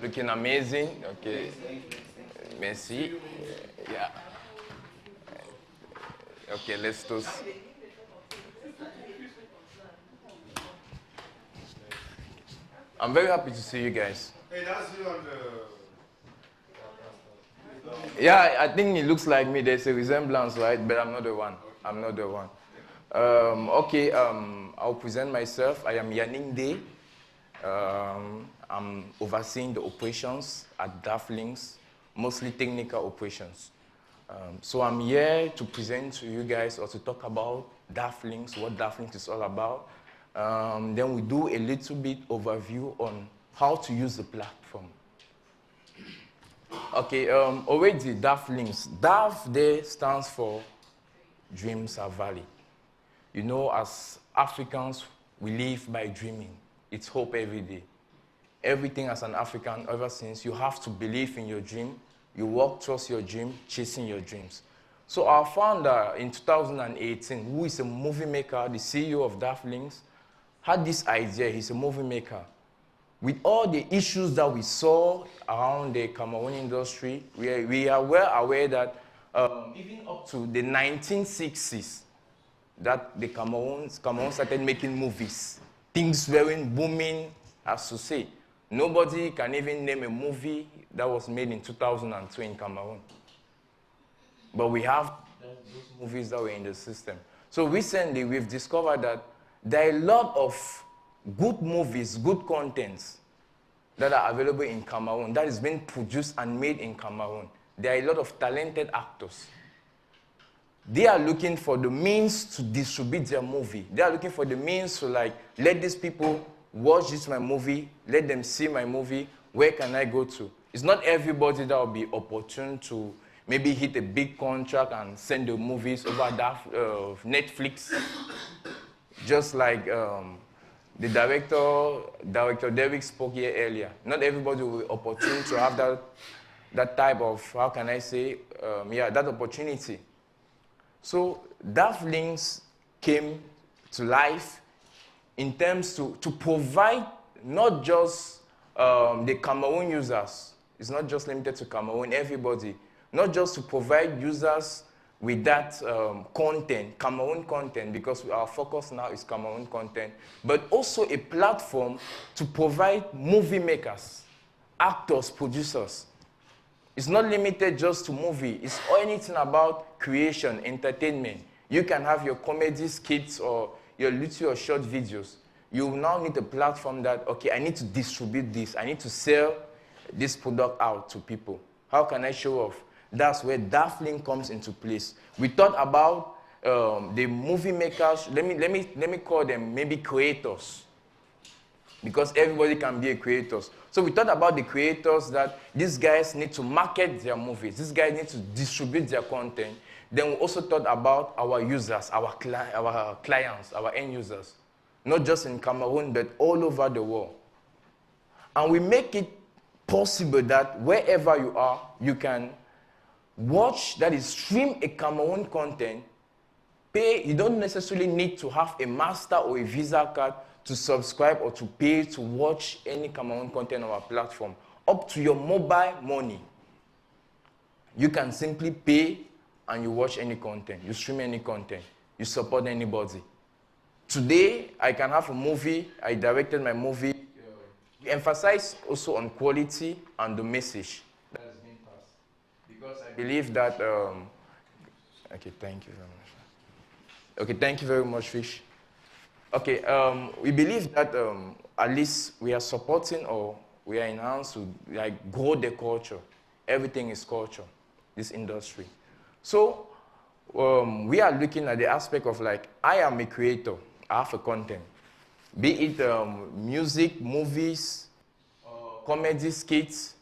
Looking amazing. Okay. Merci. Yeah. Okay, let's toast. I'm very happy to see you guys. Hey, that's you on the... Yeah, I think it looks like me. There's a resemblance, right? But I'm not the one. I'm not the one. Okay, I'll present myself. I am Yanning Day. I'm overseeing the operations at Dufflings, mostly technical operations. So I'm here to present to you guys or to talk about Dufflings, what Dufflings is all about. Then we do a little bit overview on how to use the platform. Okay, already Dufflings. DAF there stands for Dreams Are Valid. You know, as Africans, we live by dreaming. It's hope every day. Everything as an African, ever since, you have to believe in your dream. You work towards your dream, chasing your dreams. So our founder in 2018, who is a movie maker, the CEO of Dufflings, had this idea. He's a movie maker. With all the issues that we saw around the Cameroon industry, we are well aware that even up to the 1960s, that the Cameroon started making movies. Things weren't booming, as to say. Nobody can even name a movie that was made in 2002 in Cameroon. But we have those movies that were in the system. So recently, we've discovered that there are a lot of good movies, good contents that are available in Cameroon, that is being produced and made in Cameroon. There are a lot of talented actors. They are looking for the means to distribute their movie. They are looking for the means to let these people watch my movie, let them see my movie, where can I go to? It's not everybody that will be opportune to maybe hit a big contract and send the movies over Netflix. Just like the director Derek spoke here earlier. Not everybody will be opportune to have that type of, how can I say, that opportunity. So Dufflings came to life in terms to provide not just the Cameroon users, it's not just limited to Cameroon, everybody, not just to provide users with that content, Cameroon content, because our focus now is Cameroon content, but also a platform to provide movie makers, actors, producers. It's not limited just to movie. It's anything about creation, entertainment. You can have your comedy skits or your little or short videos. You now need a platform that, okay, I need to distribute this. I need to sell this product out to people. How can I show off? That's where Duffling comes into place. We thought about the movie makers. Let me call them maybe creators, because everybody can be a creator. So we thought about the creators, that these guys need to market their movies. These guys need to distribute their content. Then we also thought about our users, our clients, our end users. not just in Cameroon, but all over the world. And we make it possible that wherever you are, you can watch, that is, stream a Cameroon content, pay. You don't necessarily need to have a master or a Visa card to subscribe or to pay to watch any Cameroon content on our platform. Up to your mobile money, you can simply pay and you watch any content, you stream any content, you support anybody. Today, I can have a movie, I directed my movie. We emphasize also on quality and the message that is being passed. Because I believe that, okay, thank you very much. Okay, thank you very much, Fish. Okay, we believe that at least we are supporting or we are enhancing to like grow the culture. Everything is culture, this industry. So we are looking at the aspect of like, I am a creator, I have a content. Be it music, movies, comedy skits,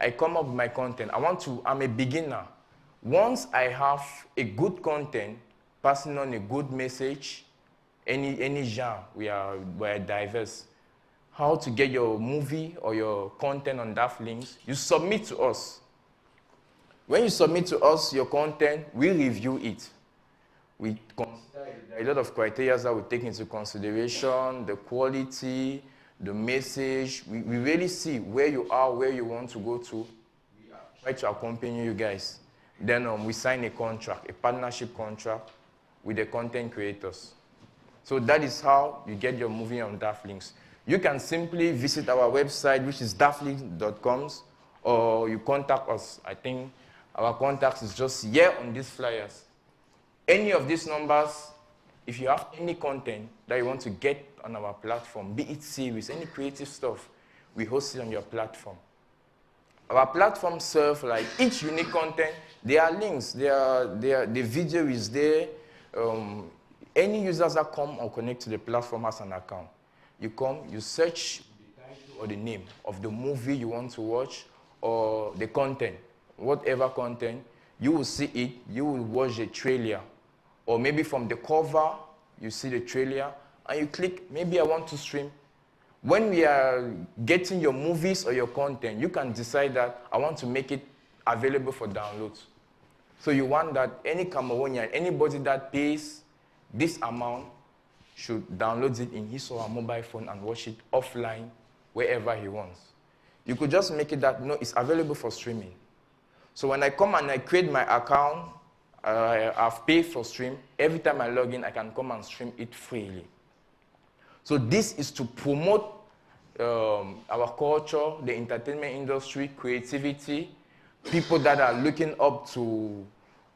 I come up with my content. I'm a beginner. Once I have a good content, passing on a good message, any genre, we are diverse. How to get your movie or your content on DAF links, you submit to us. When you submit to us your content, we review it. We consider a lot of criteria that we take into consideration, the quality, the message. We really see where you are, where you want to go to. We try to accompany you guys. Then we sign a contract, a partnership contract with the content creators. So that is how you get your movie on DAF links. You can simply visit our website, which is daflinks.com, or you contact us. I think our contacts is just here on these flyers. Any of these numbers, if you have any content that you want to get on our platform, be it series, any creative stuff, we host it on your platform. Our platform serves like each unique content. There are links, the video is there. Any users that come or connect to the platform has an account. You come, you search the title or the name of the movie you want to watch or the content, whatever content, you will see it, you will watch the trailer. Or maybe from the cover, you see the trailer, and you click, maybe I want to stream. When we are getting your movies or your content, you can decide that I want to make it available for downloads. So you want that any Cameroonian, anybody that pays this amount should download it in his or her mobile phone and watch it offline wherever he wants. You could just make it that, no, it's available for streaming. So when I come and I create my account, I've paid for stream. Every time I log in, I can come and stream it freely. So this is to promote our culture, the entertainment industry, creativity, people that are looking up to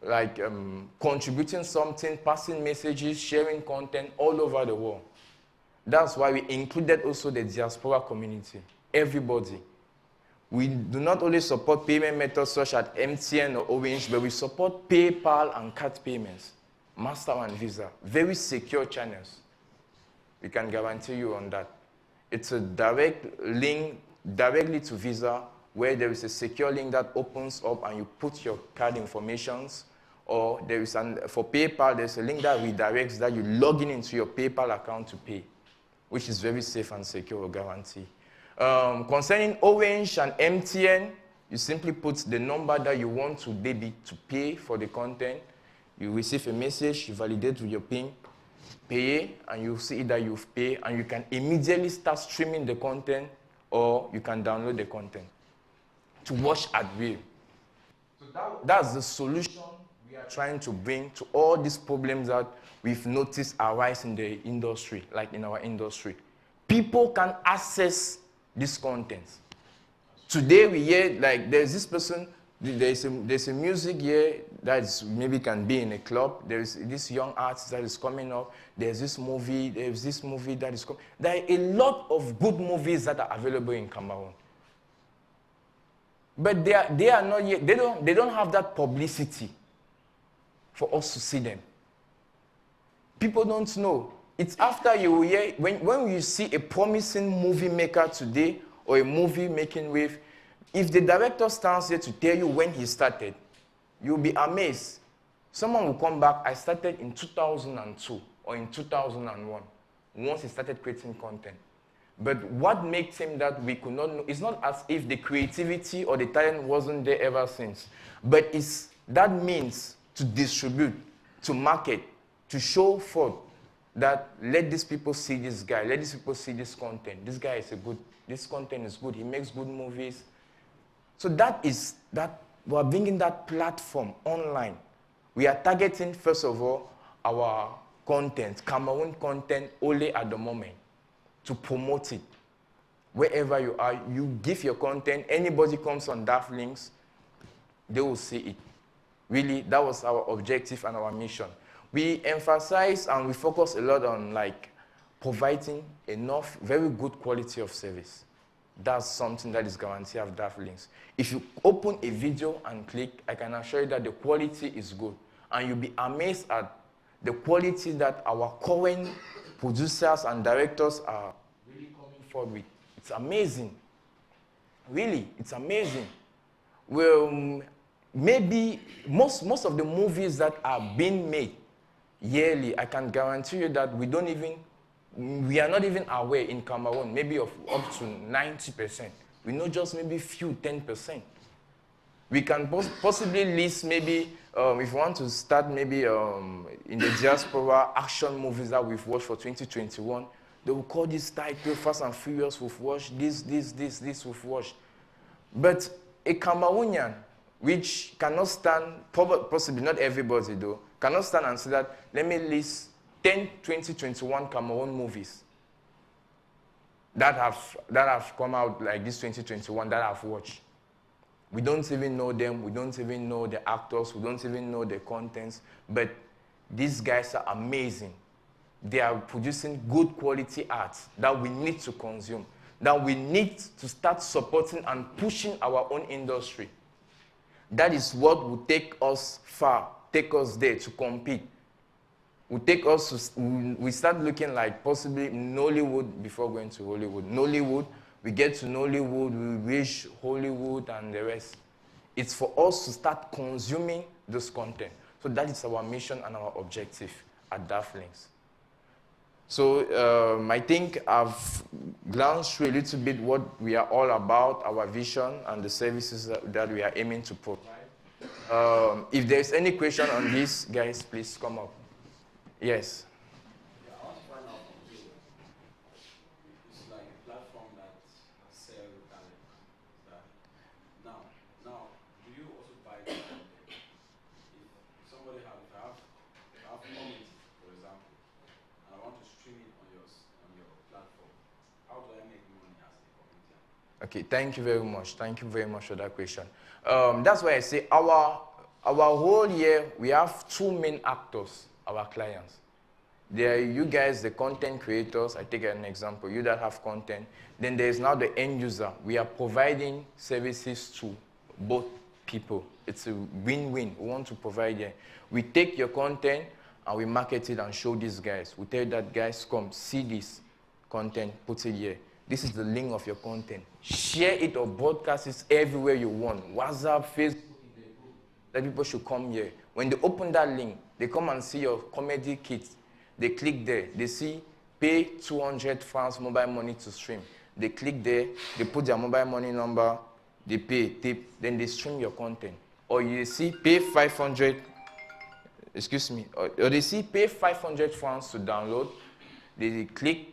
like contributing something, passing messages, sharing content all over the world. That's why we included also the diaspora community, everybody. We do not only support payment methods such as MTN or Orange, but we support PayPal and card payments, Master and Visa, very secure channels. We can guarantee you on that. It's a direct link directly to Visa, where there is a secure link that opens up and you put your card informations, or there is for PayPal, there's a link that redirects that you log in into your PayPal account to pay, which is very safe and secure, guarantee. Concerning Orange and MTN, you simply put the number that you want to pay for the content. You receive a message, you validate with your PIN, pay, and you see that you've paid, and you can immediately start streaming the content, or you can download the content to watch at will. So that's the solution we are trying to bring to all these problems that we've noticed arise in the industry, like in our industry. People can access this content. Today we hear, like, there's this person, there's a music here that maybe can be in a club. There's this young artist that is coming up. There's this movie that is coming. There are a lot of good movies that are available in Cameroon. But they are not yet, they don't have that publicity for us to see them. People don't know. It's after you hear, when you see a promising movie maker today or a movie making wave, if the director stands here to tell you when he started, you'll be amazed. Someone will come back, I started in 2002 or in 2001. once he started creating content. But what makes him that we could not know, it's not as if the creativity or the talent wasn't there ever since, but it's that means to distribute, to market, to show forth that let these people see this guy, let these people see this content. This guy is this content is good, he makes good movies. So that we're bringing that platform online. We are targeting, first of all, our content, Cameroon content only at the moment, to promote it. Wherever you are, you give your content, anybody comes on Daft Links, they will see it. Really, that was our objective and our mission. We emphasize and we focus a lot on providing enough, very good quality of service. That's something that is guaranteed of Daft Links. If you open a video and click, I can assure you that the quality is good. And you'll be amazed at the quality that our current producers and directors are really coming forward with. It's amazing. Really, it's amazing. Well, maybe most of the movies that are being made yearly, I can guarantee you that we are not even aware in Cameroon, maybe of up to 90%. We know just maybe few 10%. We can possibly list maybe, if you want to start maybe in the diaspora, action movies that we've watched for 2021, they will call this title Fast and Furious, we've watched this, we've watched. But a Cameroonian, which cannot stand, possibly not everybody though, cannot stand and say that, let me list 10 2021 Cameroon movies that have come out like this 2021 that I've watched. We don't even know them, we don't even know the actors, we don't even know the contents, but these guys are amazing. They are producing good quality art that we need to consume, that we need to start supporting and pushing our own industry. That is what will take us far, take us there to compete. Will take us to, we start looking like possibly Nollywood before going to Hollywood. Nollywood, we get to Nollywood, we reach Hollywood and the rest. It's for us to start consuming this content. So that is our mission and our objective at Daft Links. So I think I've glanced through a little bit what we are all about, our vision and the services that we are aiming to provide. If there's any question on this, guys, please come up. Yes. Yeah, I want to find out from you. It's like a platform that sells talent. Now, do you also buy the content? If somebody if I have comedy, for example, and I want to stream it on your platform, how do I make money as a comedian? Okay, thank you very much. Thank you very much for that question. That's why I say our whole year, we have two main actors, our clients. There are you guys, the content creators. I take an example, you that have content. Then there's now the end user. We are providing services to both people. It's a win-win. We want to provide it. We take your content and we market it and show these guys. We tell that guys, come, see this content, put it here. This is the link of your content. Share it or broadcast it everywhere you want. WhatsApp, Facebook, that people should come here. When they open that link, they come and see your comedy kit. They click there. They see pay 200 francs mobile money to stream. They click there. They put their mobile money number. They pay tip. Then they stream your content. Or you see pay 500. Excuse me. Or they see pay 500 francs to download. They click,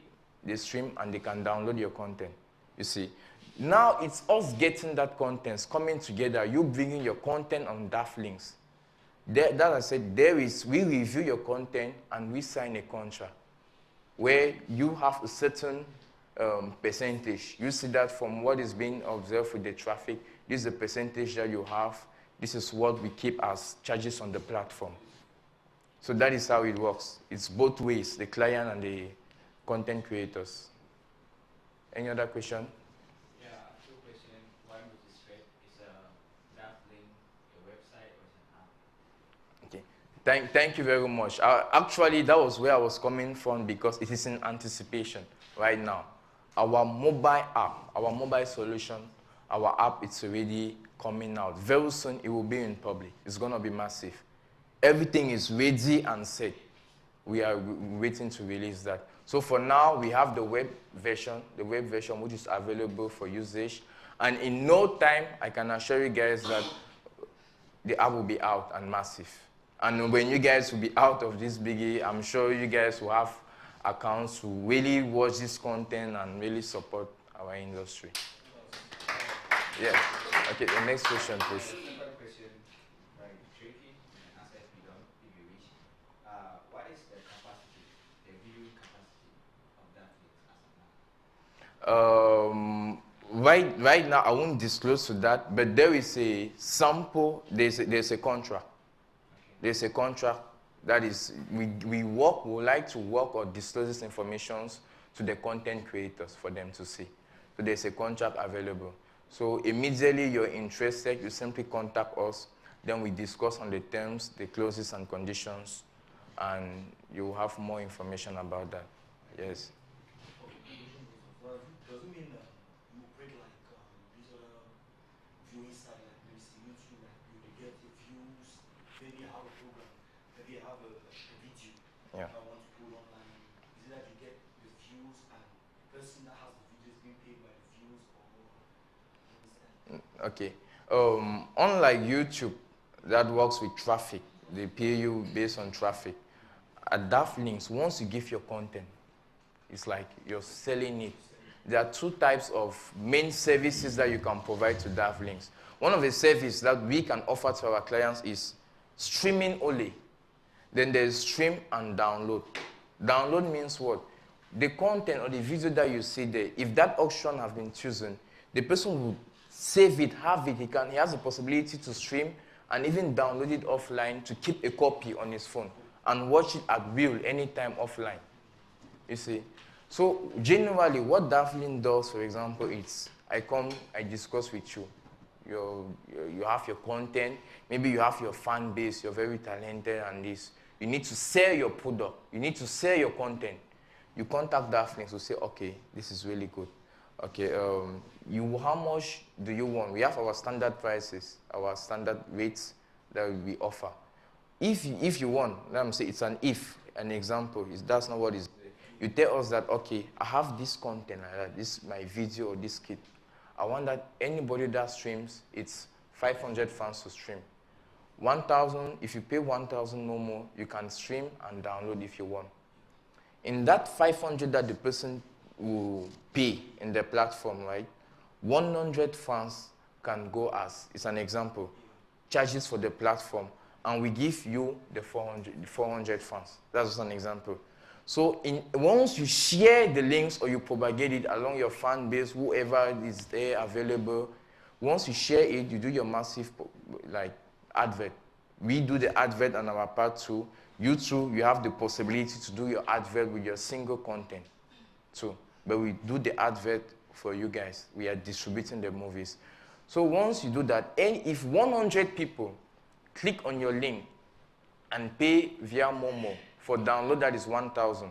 they stream, and they can download your content. You see. Now it's us getting that content, coming together. You bringing your content on Daft Links. That I said, we review your content and we sign a contract where you have a certain percentage. You see that from what is being observed with the traffic, this is the percentage that you have. This is what we keep as charges on the platform. So that is how it works. It's both ways, the client and the content creators. Any other question? Thank you very much. Actually, that was where I was coming from because it is in anticipation right now. Our mobile app, our mobile solution, our app, it's already coming out. Very soon, it will be in public. It's going to be massive. Everything is ready and set. We are waiting to release that. So for now, we have the web version which is available for usage. And in no time, I can assure you guys that the app will be out and massive. And when you guys will be out of this Biggie, I'm sure you guys will have accounts to really watch this content and really support our industry. Yeah. Okay, the next question, please. What is the capacity, the viewing capacity of that Right now, I won't disclose to that, but there is a sample, there's a contract. There's a contract that is, we would like to work or disclose these informations to the content creators for them to see. So there's a contract available. So immediately you're interested, you simply contact us, then we discuss on the terms, the clauses and conditions, and you will have more information about that. Yes. Does it mean you operate like these other viewing site, like maybe YouTube, like you get the views, maybe you have a program, maybe you have a video Yeah. I want to put online. Is it that you get the views and the person that has the video is being paid by the views or Okay. Unlike YouTube, that works with traffic, they pay you based on traffic. At Daft Links, once you give your content, it's like you're selling it. There are two types of main services that you can provide to Daft Links. One of the services that we can offer to our clients is streaming only. Then there's stream and download. Download means what? The content or the video that you see there, if that auction has been chosen, the person will save it, have it. He has the possibility to stream and even download it offline to keep a copy on his phone and watch it at will anytime offline. You see? So generally, what Daft Link does, for example, is I come, I discuss with you. You have your content, maybe you have your fan base, you're very talented and this. You need to sell your product. You need to sell your content. You contact Daft Link to say, okay, this is really good. Okay, how much do you want? We have our standard prices, our standard rates that we offer. If you want, let me say it's an example. That's not what is. You tell us that, okay, I have this content, this my video or this kit. I want that anybody that streams, it's 500 fans to stream. 1,000, if you pay 1,000 no more, you can stream and download if you want. In that 500 that the person will pay in the platform, right? 100 fans can go as, it's an example, charges for the platform, and we give you the 400 fans. That's just an example. So once you share the links or you propagate it along your fan base, whoever is there available, once you share it, you do your massive advert. We do the advert on our part too. You too, you have the possibility to do your advert with your single content too. But we do the advert for you guys. We are distributing the movies. So once you do that, and if 100 people click on your link and pay via Momo for download, that is 1,000.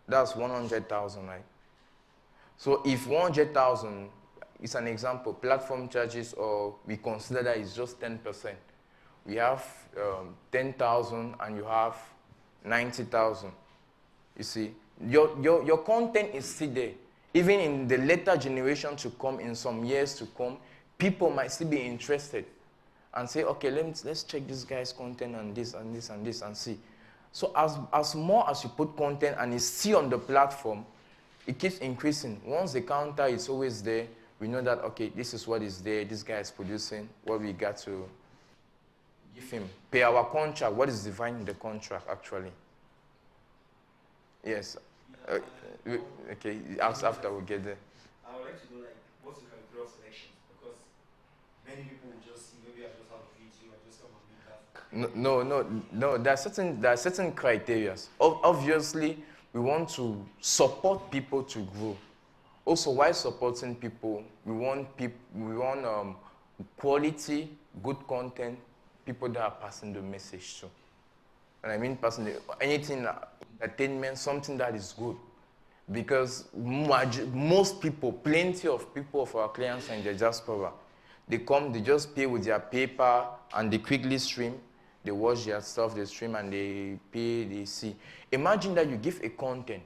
That's 100,000, right? So if 100,000 is an example, platform charges, or we consider that is just 10%. We have 10,000 and you have 90,000. You see, your content is still there. Even in the later generation to come, in some years to come, people might still be interested and say, okay, let's check this guy's content and this and this and this and see. So as more as you put content and it's still on the platform, it keeps increasing. Once the counter is always there, we know that, okay, this is what is there, this guy is producing, what we got to give him. Pay our contract, what is defined in the contract, actually. Yes. Okay, after we get there. I would like to know, what's the criteria of selection? Because many people will just see, maybe I just have a video, I just come and make that. No. There are certain criteria. Obviously, we want to support people to grow. Also, while supporting people, we want quality, good content, people that are passing the message to. And I mean passing anything, entertainment, something that is good. Because most people, plenty of people of our clients are in the diaspora. They come, they just pay with their paper, and they quickly stream. They watch their stuff, they stream, and they pay, they see. Imagine that you give a content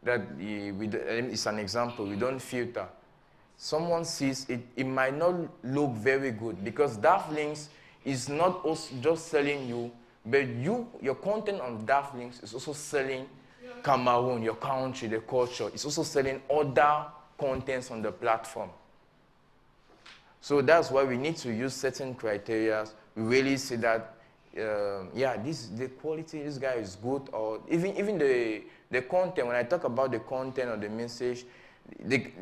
that it's an example. We don't filter. Someone sees it, it might not look very good because Daft Links is not also just selling you, but your content on Daft Links is also selling Cameroon, your country, the culture. It's also selling other contents on the platform. So that's why we need to use certain criteria. We really see that, the quality, this guy is good, or even the content. When I talk about the content or the message,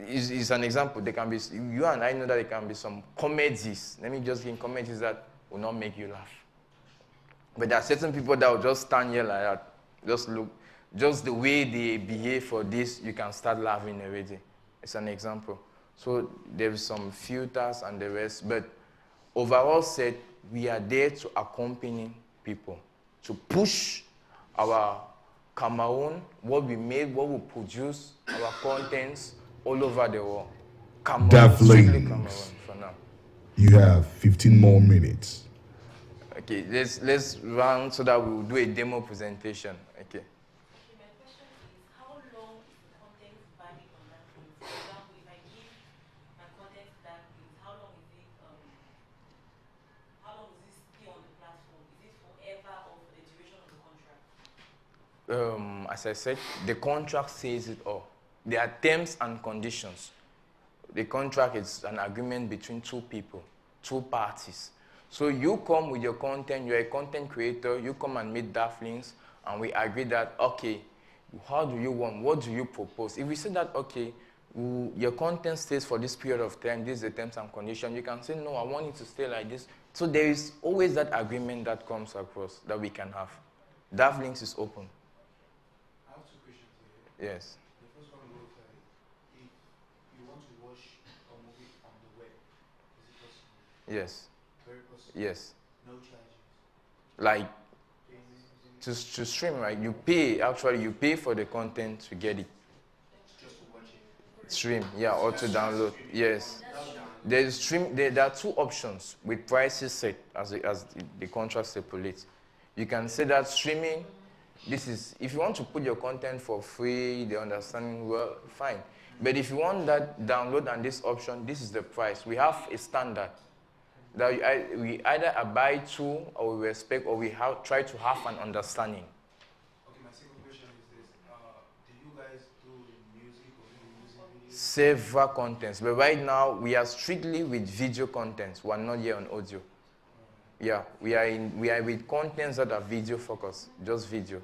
is an example. There can be, you and I know that there can be some comedies. Let me just give comedies that will not make you laugh. But there are certain people that will just stand here like that, just look, just the way they behave for this, you can start laughing already. It's an example. So there's some filters and the rest, but overall said, we are there to accompany people, to push our Cameroon, what we made, what we produce, our contents all over the world. Cameroon, strictly Cameroon for now. You have 15 more minutes. Okay, let's run so that we will do a demo presentation. Okay. My question is, how long is the content valid on that page? For example, if I give my content to that page, how long is it? How long does it stay on the platform? Is it forever or for the duration of the contract? As I said, the contract says it all. There are terms and conditions. The contract is an agreement between two people, two parties. So you come with your content, you're a content creator, you come and meet Daft Links, and we agree that, okay, how do you want, what do you propose? If we say that, okay, your content stays for this period of time, this is the terms and conditions, you can say, no, I want it to stay like this. So there is always that agreement that comes across that we can have. Daft Links is open. I have two questions here. Yes. The first one was, if you want to watch a movie on the web, is it possible? Yes. Very possible. Yes. No charges. Like to stream, right? You pay for the content to get it. Just to watch it. Stream, yeah, or to download. Yes. There's stream. There are two options with prices set as the contract stipulates. You can say that streaming. This is if you want to put your content for free. They understand well, fine. But if you want that download and this option, this is the price. We have a standard that we either abide to, or we respect, or we try to have an understanding. Okay, my second question is this: do you guys do music or music videos? Several contents, but right now we are strictly with video contents. We are not here on audio. Yeah, we are with contents that are video focused, just video.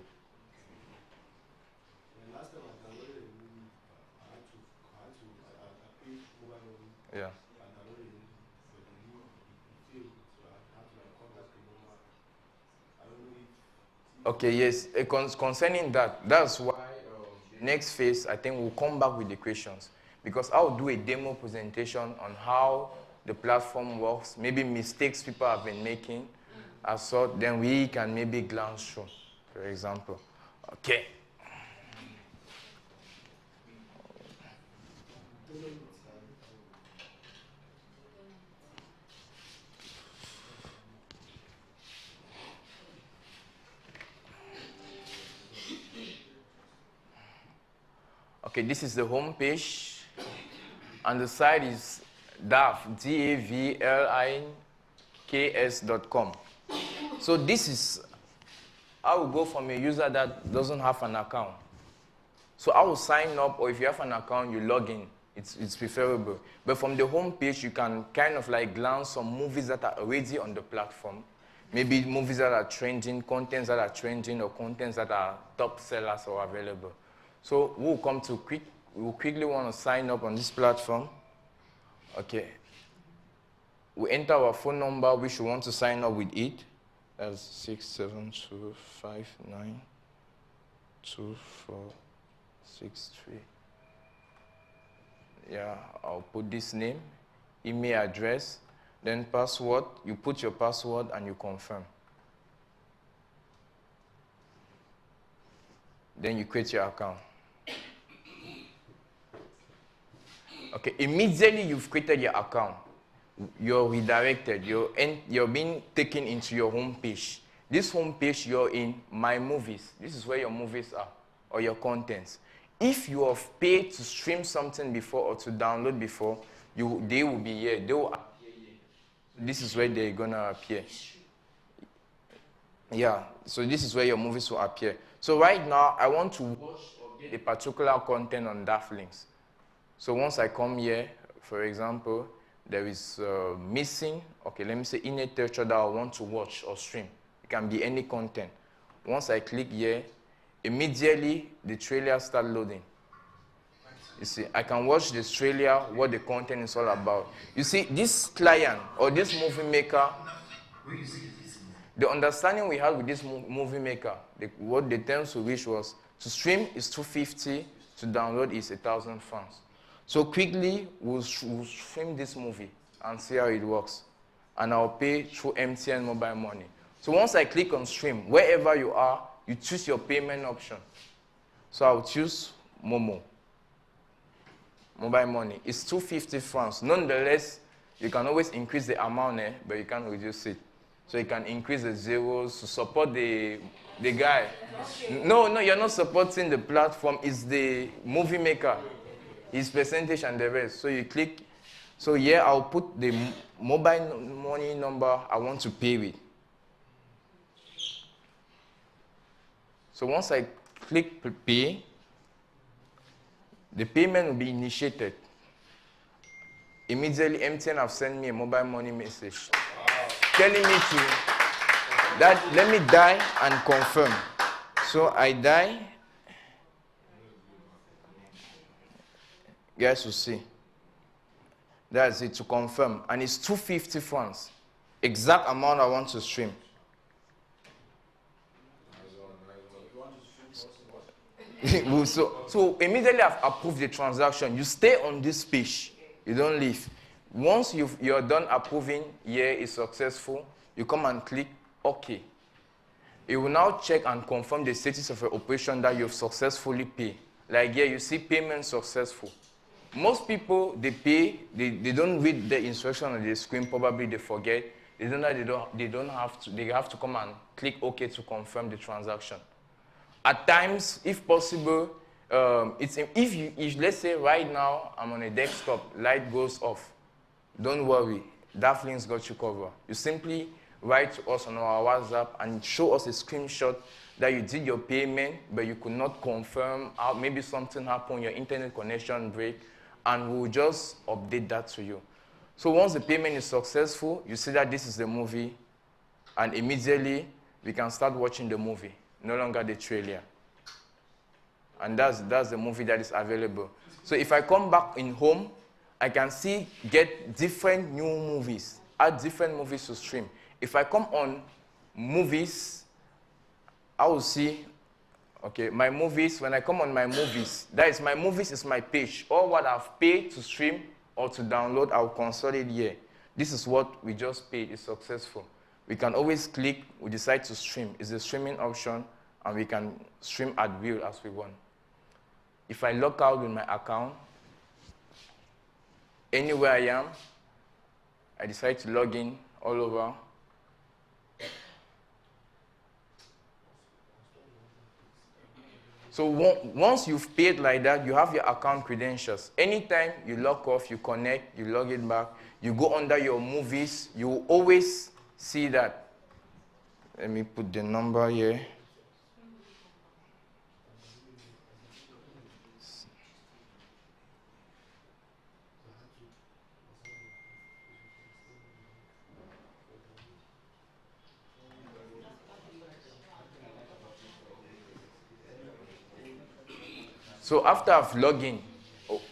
Last time I downloaded a movie, I paid mobile money. Yeah. I downloaded it, but the link failed, so I had to contact the number. I don't know if. Okay, yes. Concerning that, that's why next phase I think we'll come back with the questions, because I'll do a demo presentation on how the platform works, maybe mistakes people have been making, then we can maybe glance through, for example. Okay. Okay, this is the home page, and the site is davlinks.com. So this is, I will go from a user that doesn't have an account. So I will sign up, or if you have an account, you log in. It's preferable. But from the home page, you can kind of like glance some movies that are already on the platform. Maybe movies that are trending, contents that are trending, or contents that are top sellers or available. So we'll quickly want to sign up on this platform. Okay. We enter our phone number, which we want to sign up with it. That's 672592463. Yeah, I'll put this name, email address, then password. You put your password and you confirm. Then you create your account. Okay, immediately you've created your account, you're redirected, you're being taken into your home page. This home page, you're in My Movies. This is where your movies are, or your contents. if you have paid to stream something before or to download before, they will be here. They will appear here. This is where they're gonna appear. Yeah, so this is where your movies will appear. So right now, I want to watch or get a particular content on Daft Links. So once I come here, for example, there is missing, okay, let me say in a literature that I want to watch or stream. It can be any content. Once I click here, immediately the trailer start loading. You see, I can watch the trailer, what the content is all about. You see, this client or this movie maker, the understanding we had with this movie maker, what the terms we wish was to stream is 250, to download is 1,000 francs. So quickly, we'll stream this movie and see how it works. And I'll pay through MTN mobile money. So once I click on stream, wherever you are, you choose your payment option. So I'll choose Momo. Mobile money. It's 250 francs. Nonetheless, you can always increase the amount, but you can't reduce it. So you can increase the zeros to support the guy. No, you're not supporting the platform. It's the movie maker. His percentage and the rest. So you click. So here I'll put the mobile money number I want to pay with. So once I click pay, the payment will be initiated. Immediately, MTN have sent me a mobile money message telling me that let me die and confirm. So I die. Guys will see. That's it, to confirm. And it's 250 francs. Exact amount I want to stream. So immediately I've approved the transaction. You stay on this page. You don't leave. Once you're done approving, here is successful, you come and click OK. It will now check and confirm the status of your operation that you've successfully paid. Like here, you see payment successful. Most people, they pay, they don't read the instruction on the screen, probably they forget. They have to come and click OK to confirm the transaction. At times, if possible, if let's say right now I'm on a desktop, light goes off, don't worry, Daft Links got you covered. You simply write to us on our WhatsApp and show us a screenshot that you did your payment, but you could not confirm, maybe something happened, your internet connection break, and we'll just update that to you. So once the payment is successful, you see that this is the movie, and immediately we can start watching the movie. No longer the trailer. And that's the movie that is available. So if I come back in home, I can get different new movies, add different movies to stream. If I come on movies, I will see, okay, my movies. When I come on my movies, that is, my movies is my page. All what I've paid to stream or to download, I'll consult it here. This is what we just paid, it's successful. We can always click, we decide to stream. It's the streaming option, and we can stream at will as we want. If I log out with my account, anywhere I am, I decide to log in all over. So once you've paid like that, you have your account credentials. Anytime you log off, you connect, you log it back, you go under your movies, you will always see that. Let me put the number here. So after I've logged in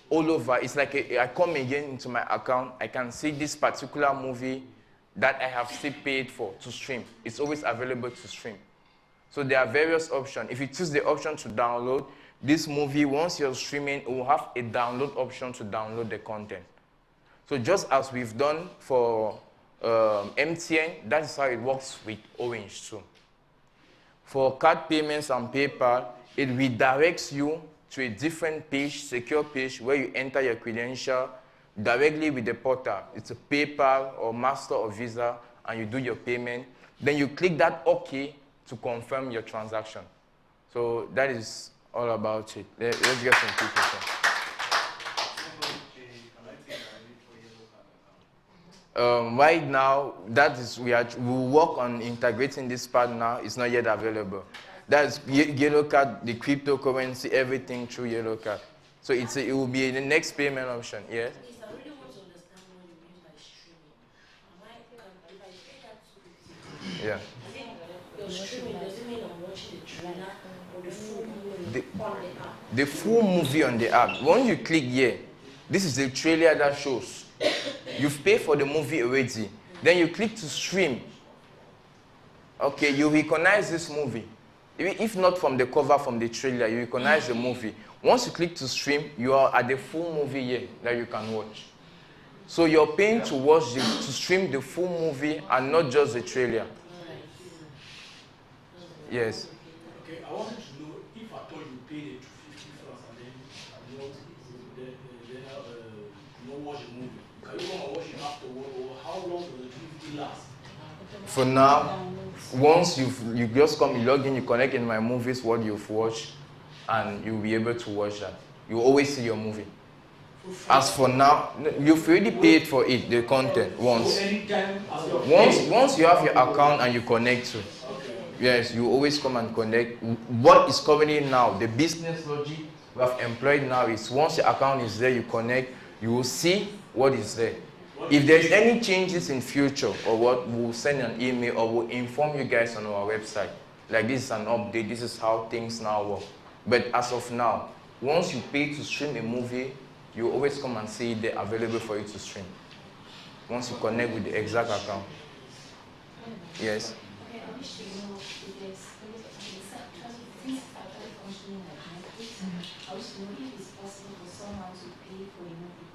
all over, it's like I come again into my account, I can see this particular movie that I have still paid for to stream. It's always available to stream. So there are various options. If you choose the option to download this movie, once you're streaming, it will have a download option to download the content. So just as we've done for MTN, that is how it works with Orange too. For card payments and PayPal, it redirects you to a different page, secure page, where you enter your credential directly with the portal. It's a PayPal or Master or Visa, and you do your payment. Then you click that OK to confirm your transaction. So that is all about it. Let's get some people. Right now, that is we work on integrating this part now. It's not yet available. That's yellow card, the cryptocurrency, everything through yellow card. So it will be the next payment option. Yes. Please, I really want to understand what you mean by streaming. If I pay that 250, Yeah. is it your streaming? Does it mean I'm watching the trailer or the full movie on the app? The full movie on the app. Once you click here, this is the trailer that shows. You've paid for the movie already. Then you click to stream. Okay, you recognize this movie. If not from the cover, from the trailer, you recognize the movie. Once you click to stream, you are at the full movie here that you can watch. So you're paying to stream the full movie and not just the trailer. Yes. Okay, I wanted to know if I told you pay the 250 francs and then not watch the movie. Can you go and watch it afterward, or how long does the 250 last? For now, once you just come, you log in, you connect in my movies, what you've watched, and you'll be able to watch that. You always see your movie. As for now, you've already paid for it, the content, once. Once you have your account and you connect to, yes, you always come and connect. What is currently now, the business logic we have employed now is once your account is there, you connect, you will see what is there. If there's any changes in future or what, we'll send an email or we'll inform you guys on our website. Like this is an update, this is how things now work. But as of now, once you pay to stream a movie, you always come and see it there available for you to stream. Once you connect with the exact account. Yes? Okay, I wish to know because since I started functioning like Netflix, I wish to know if it's possible for someone to pay for a movie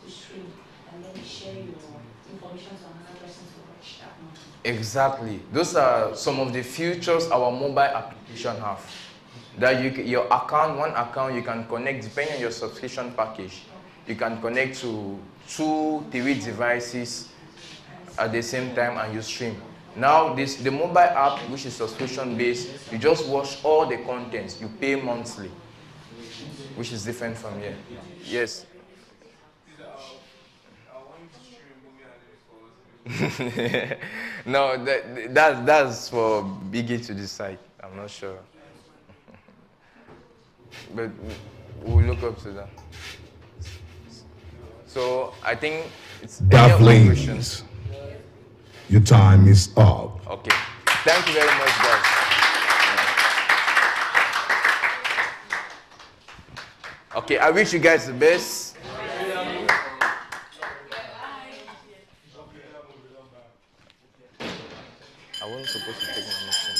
to stream and then share your information to another person to watch that movie. Exactly. Those are some of the features our mobile application have. That your account, one account, you can connect depending on your subscription package. You can connect to 2, 3 devices at the same time and you stream. Now, the mobile app, which is subscription based, you just watch all the contents. You pay monthly, which is different from here. Yes. No, that's for Biggy to decide. I'm not sure. But we'll look up to that. So I think it's Daphne, your time is up. Okay. Thank you very much, guys. Okay, I wish you guys the best. I wasn't supposed to take my mission.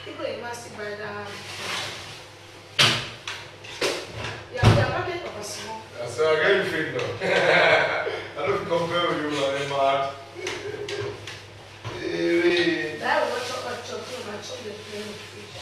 People in Massive by the yeah, market of a small. So I get you fit though. I don't compare with you, man. Mad. That was what chocolate my chocolate playing with fish.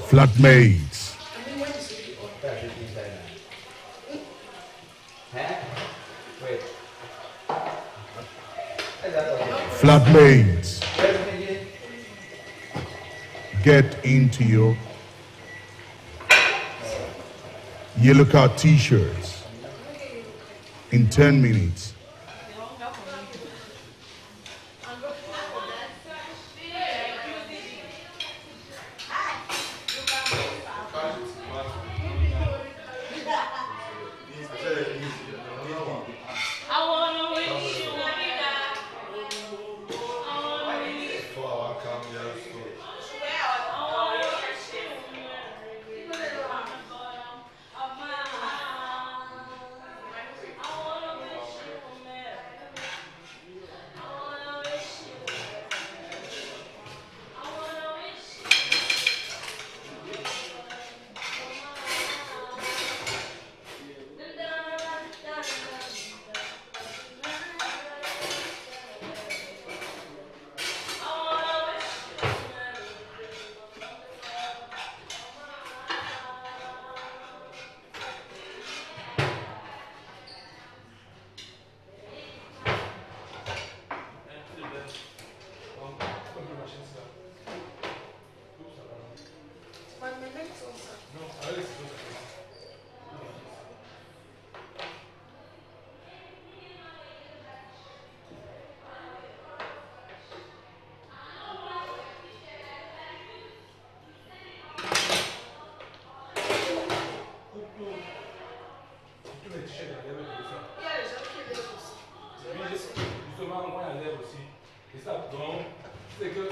Flatmates. Flatmates. Get into your yellow card t-shirts in 10 minutes. Justement, moi, il lève aussi. Et ça, donc, c'est que.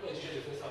Ouais, j'ai fait ça.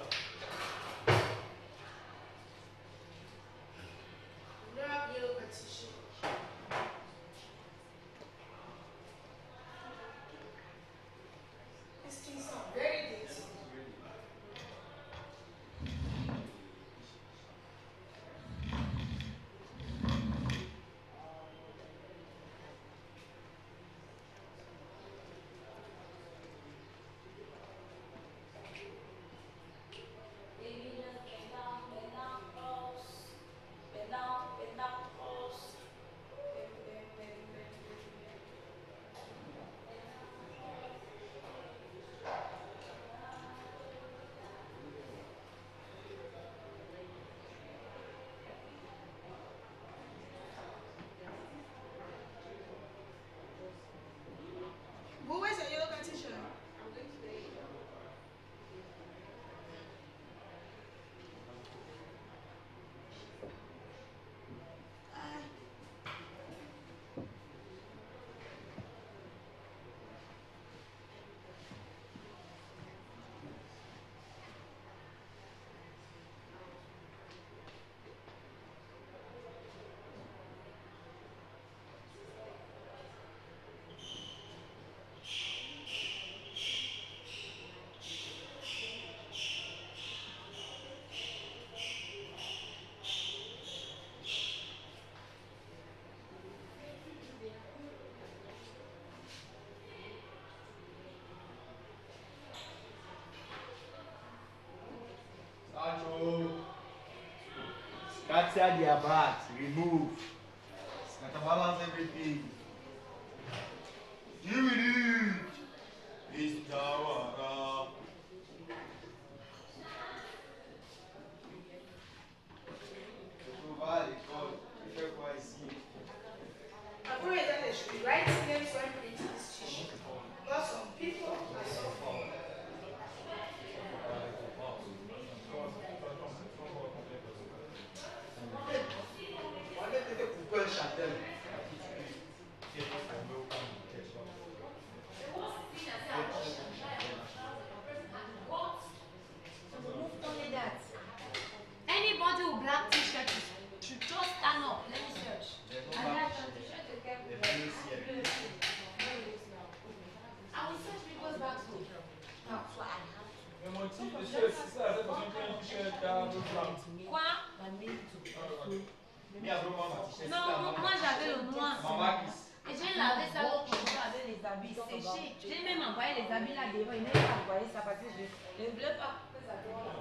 Katia their bags, remove. Scatabalance everything. You will eat. It's Jawara. Provide God. Prepare for I see. I'm afraid that they should be writing names when printing this tissue. Because some people are suffering. On est peut-être pour un châtel. Only that. Anybody with black t-shirt should just stand up. Let me search. I will search people's bags too. That's what I have to. Quoi? Non, moi j'avais le noir. Et j'ai lavé ça l'autre jour avec les habits séchés. J'ai même envoyé les habits là devant. Il n'a pas envoyé ça parce que je ne voulais pas que ça soit là.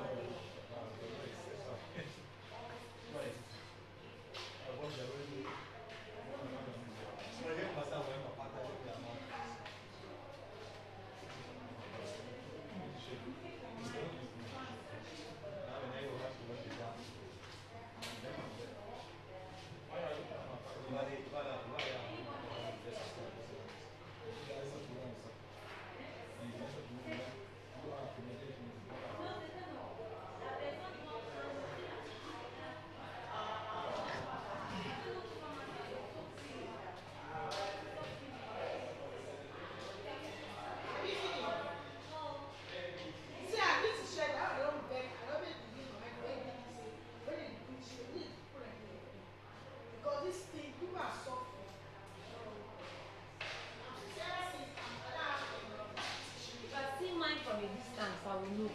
From a distance, I will know.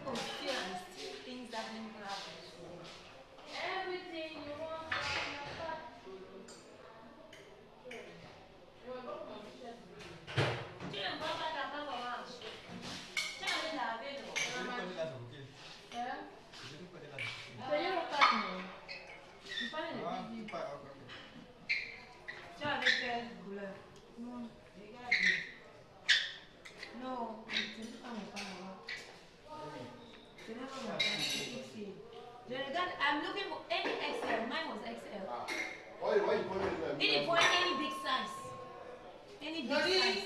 Oh, fear and still things that didn't happen. Everything you want from your heart. Tu n'aimes pas ta femme orange. Tu avais lavé le c'est le pack, non? Tu parles de Biggy. Tu avais quelle couleur? Non, regarde. Non, ce n'est pas mon pantalon. Ce n'est pas mon pantalon. Je regarde, I'm looking for any XL. Mine was XL. Why you pointing at me? Did it point any big size? Any big size?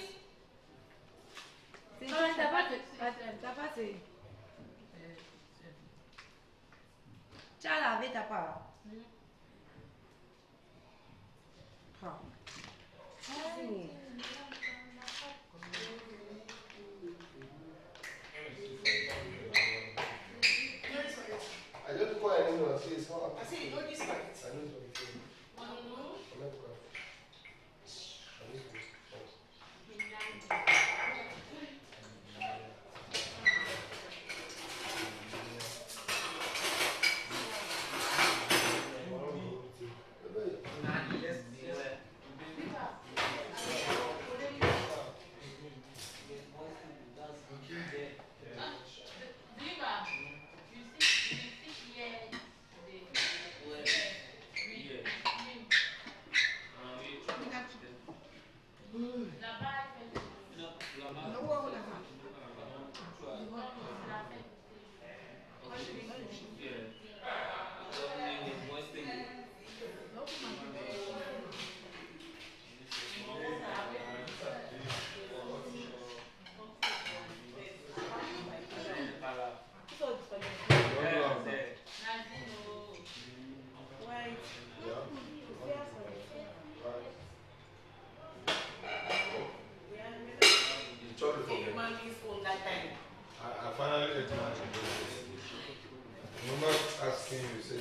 T'as pas c'est. Tu as lavé ta part? I don't quite know. I see it's hard. I see you know this one. I know it's what you're saying. I'm not quite. I finally ate my chicken. I'm not asking you, say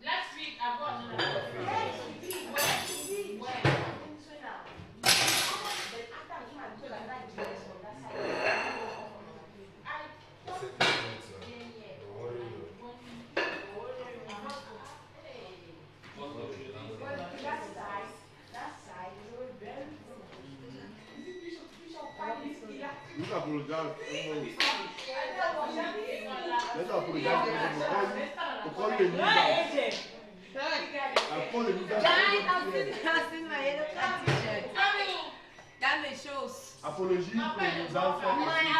Last week I got another. Yes, you did. When? I'm in this way now. Then after I came and told another GS from that side, I don't. That side is always very good. You can apologize. Let's apologize for calling the news. I call the news. I've seen my yellow t-shirt. That may shows. Apology for the news. My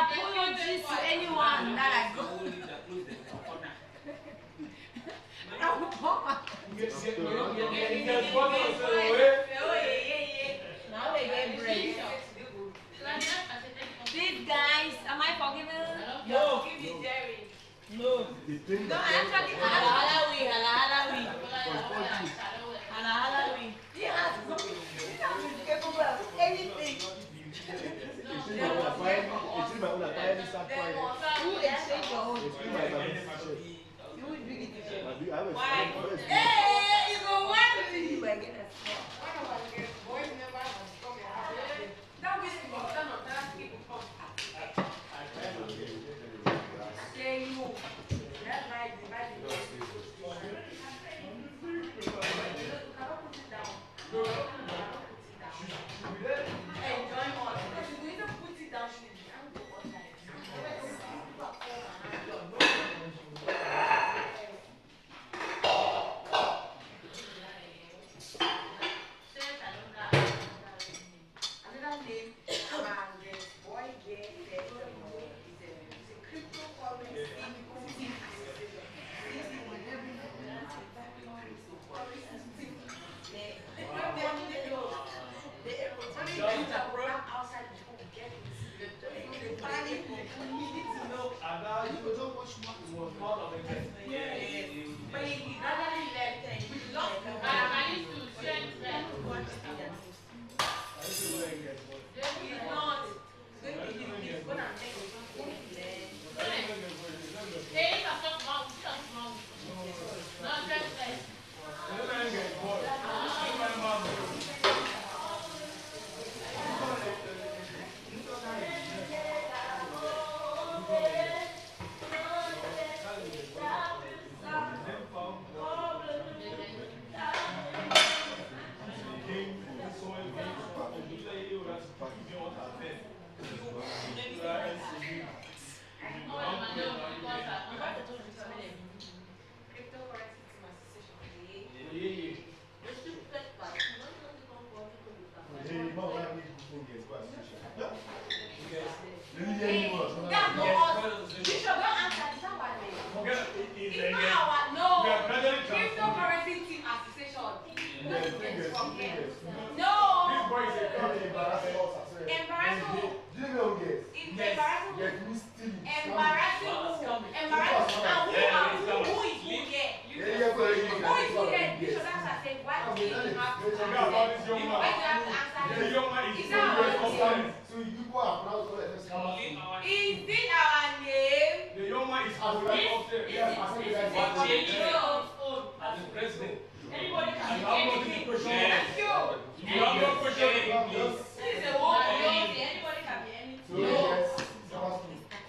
apologies to anyone that I go. Now they get break. These guys, am I forgiven? No. Give me Jerry. No. No, actually, Halawi. You have to be capable of anything. Who exchange your own? You will bring it to why? Hey, you go one with you again. That was people come. Say you. That might be enjoy more. Because you either put it down, she will be angry. Another name, boy, is a cryptocurrency. Outside before we get it. The panic, we need to know. Yes. But he gradually left. We lost him. I used to send them. He's not. He's going to make it. Hey, it's a soft mouth. It's a small. No, just like.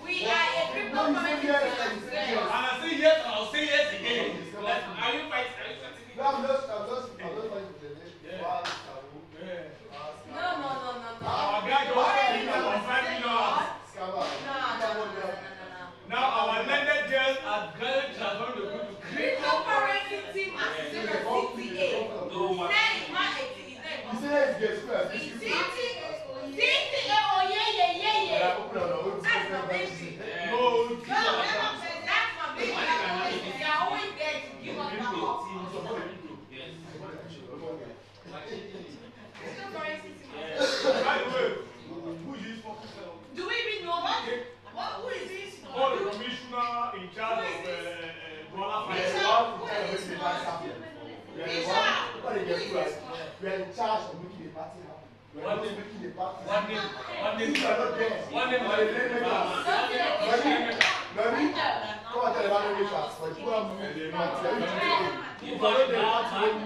We are a cryptocurrency I say yes, and I'll say yes again. Like, are you fighting? No, I'm just fighting for the next one. No. Our guy just paid about $5 million. Now our landed girls are going to go to Cryptocurrency team as CTA. By the way, who is this fucking fellow? Do we even know what? Who is this? Oh, the commissioner in charge of Bola We are in charge of making the party happen. We are not making the party happen. If you are not there, you are the rainmakers. Nani, come and tell the rainmakers. For the people who are moving the party, if you are not there,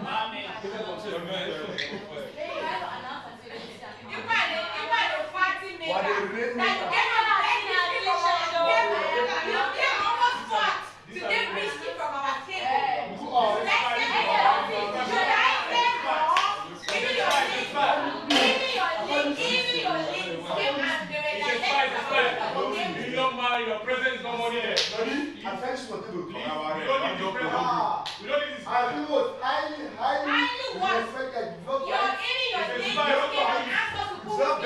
your presence is not money there. I finish what to do. We don't need this present. We don't need this I feel was highly respected. You're in your name. You're ask us to put your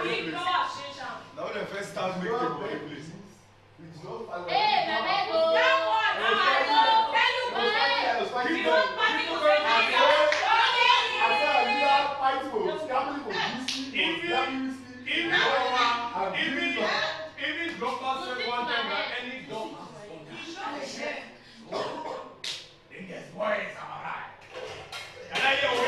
name. Now the first start making the money, please. Hey, Nabego. That one. Even doctor said one time that any doctor in this boys are right. Can I hear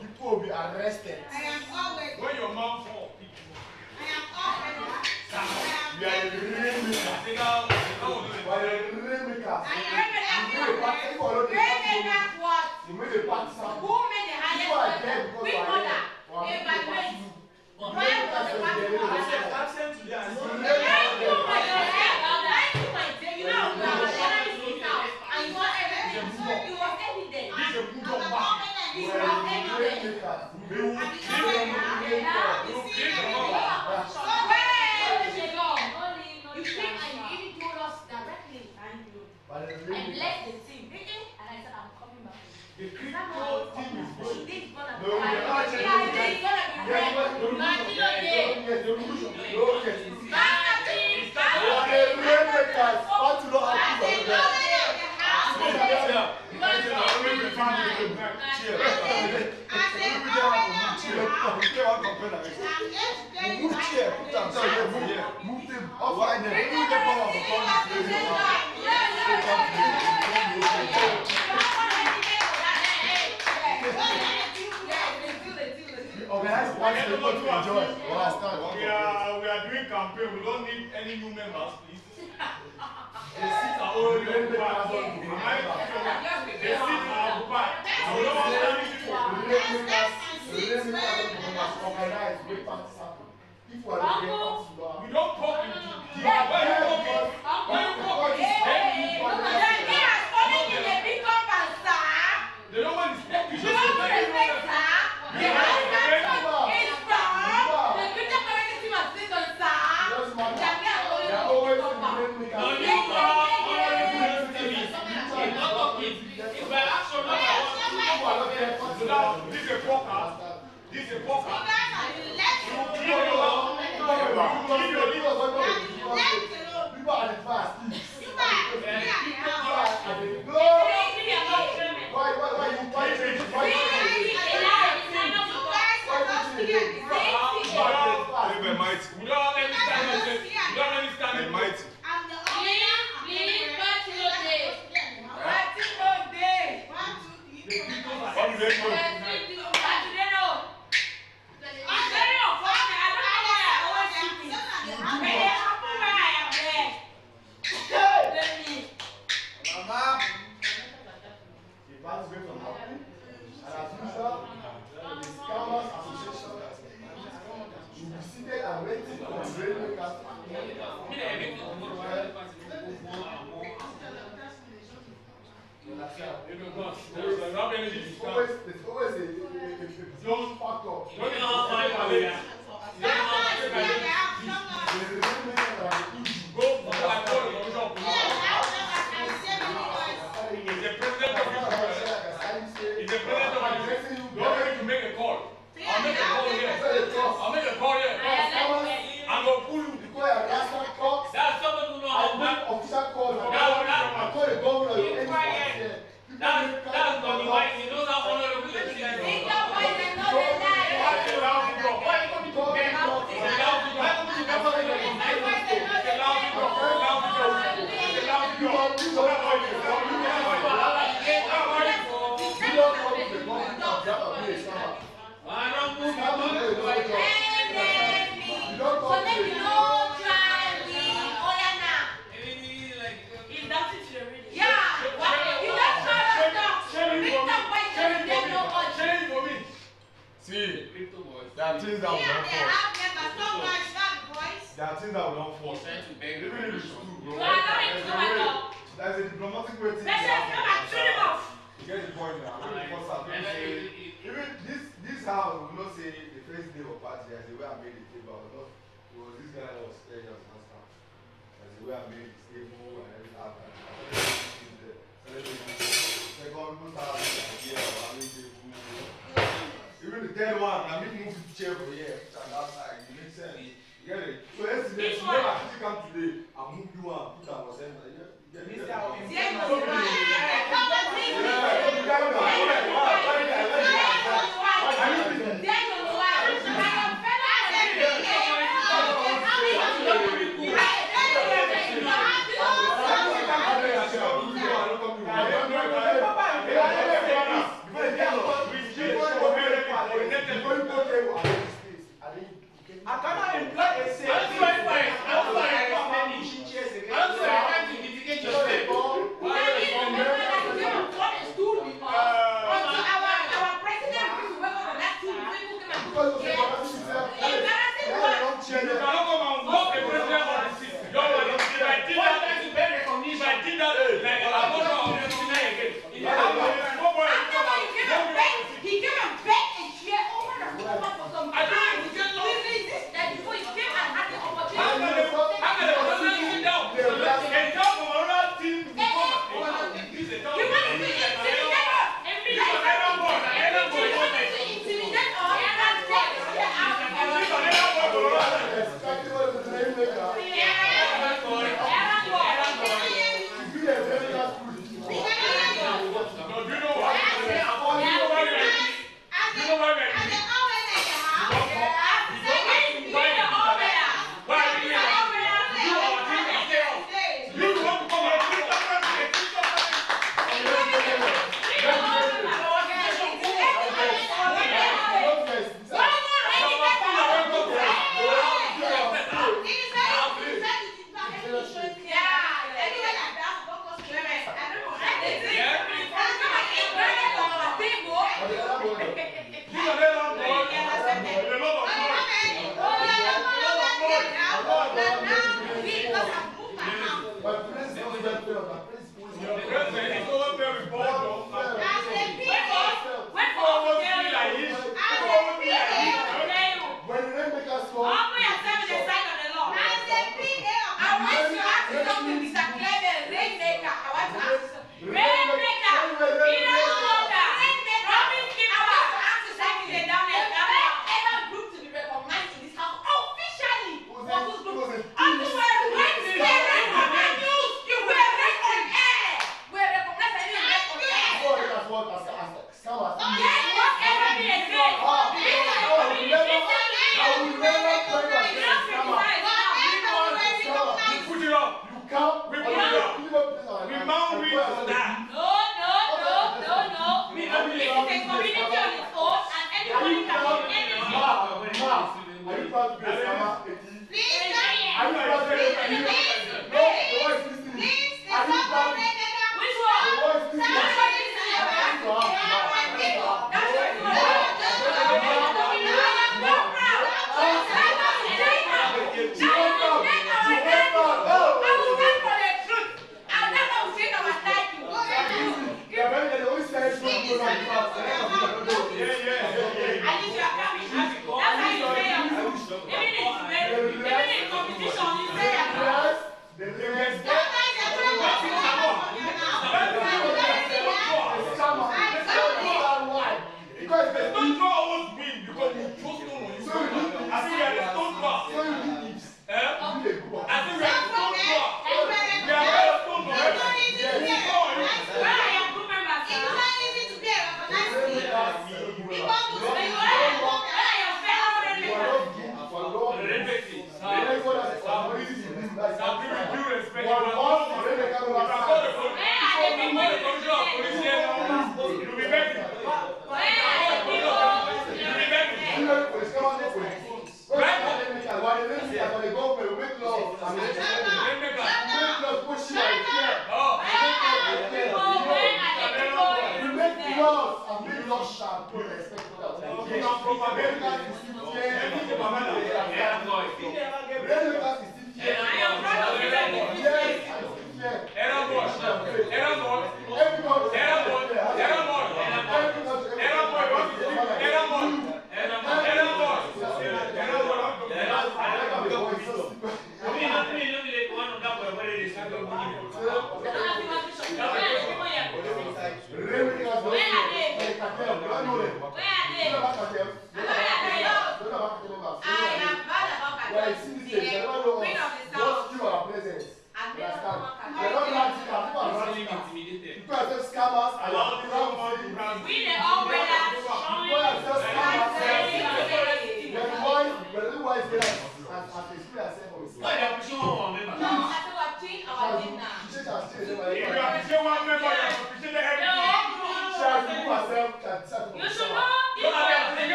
people will be arrested. I am always. when your mom falls? I am always. We are the rainmakers. We are the rainmakers. You made a party sample. Who made the highest one? Which mother? Evaluate. Why was the party Absent today. You know, and you want everything. It was evident. This is a good job back. It was evident. You came and you even told us directly. I blessed the team. And I said, I'm coming back. The crypto team is good. This is gonna be No, we are not changing right. that. It's gonna be red. Latino Day. Master team. We are the rainmakers. What to know how to do that? Move them offline them. Who the power of the organize one people to enjoy. We are doing campaign. We don't need any new members, please. The seats are already occupied. The seats are occupied. So we don't want any people. Organize great parties happen. If we are the great parties, we don't talk into the when you talk they don't want to speak to you. This is a poker. This is a poker. People are the fast. I'm Officially.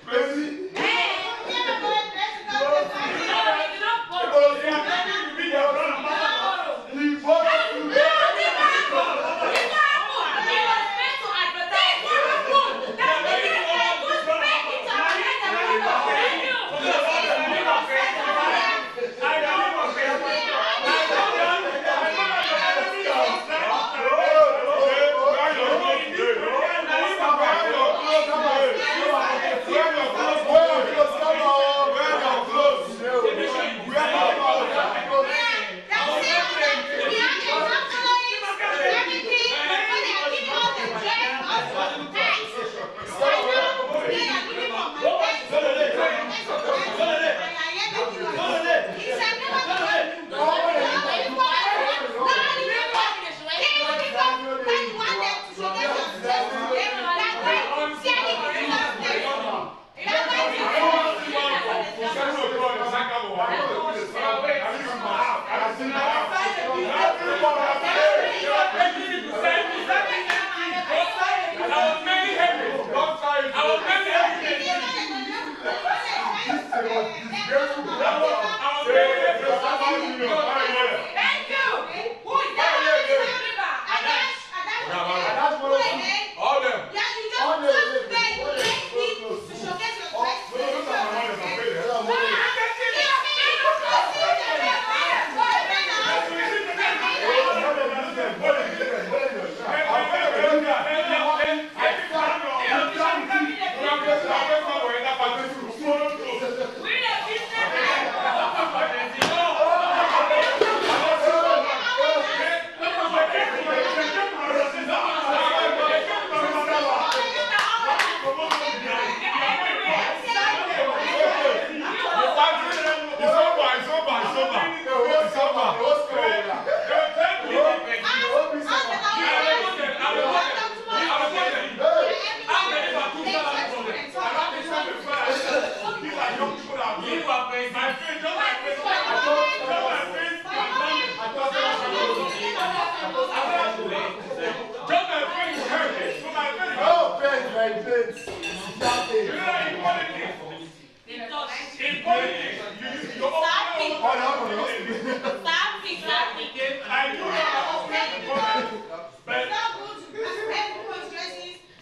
Crazy.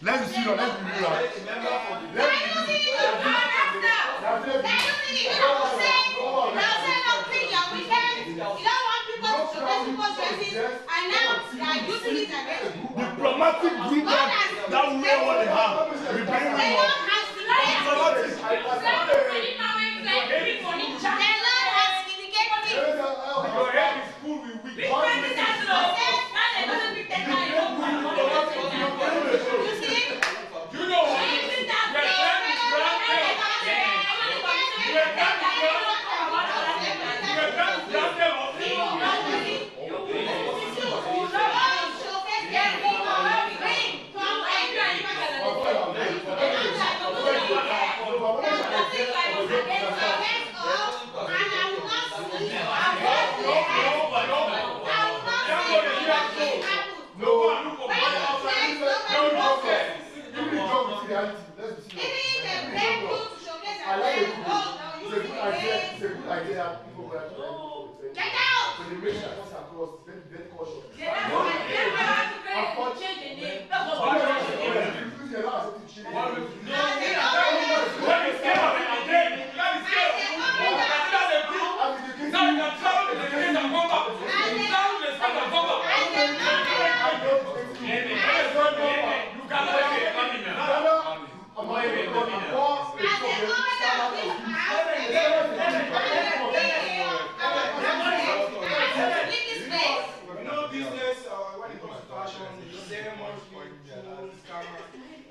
Let's be real. Let's be real. Diplomatic group that we know what they have. We bring them up. Your head is full with weak. You know what?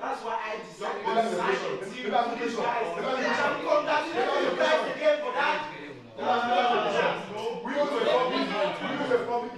That's why I decided to sign a deal with these guys. Congratulations guys again for that. We go to the public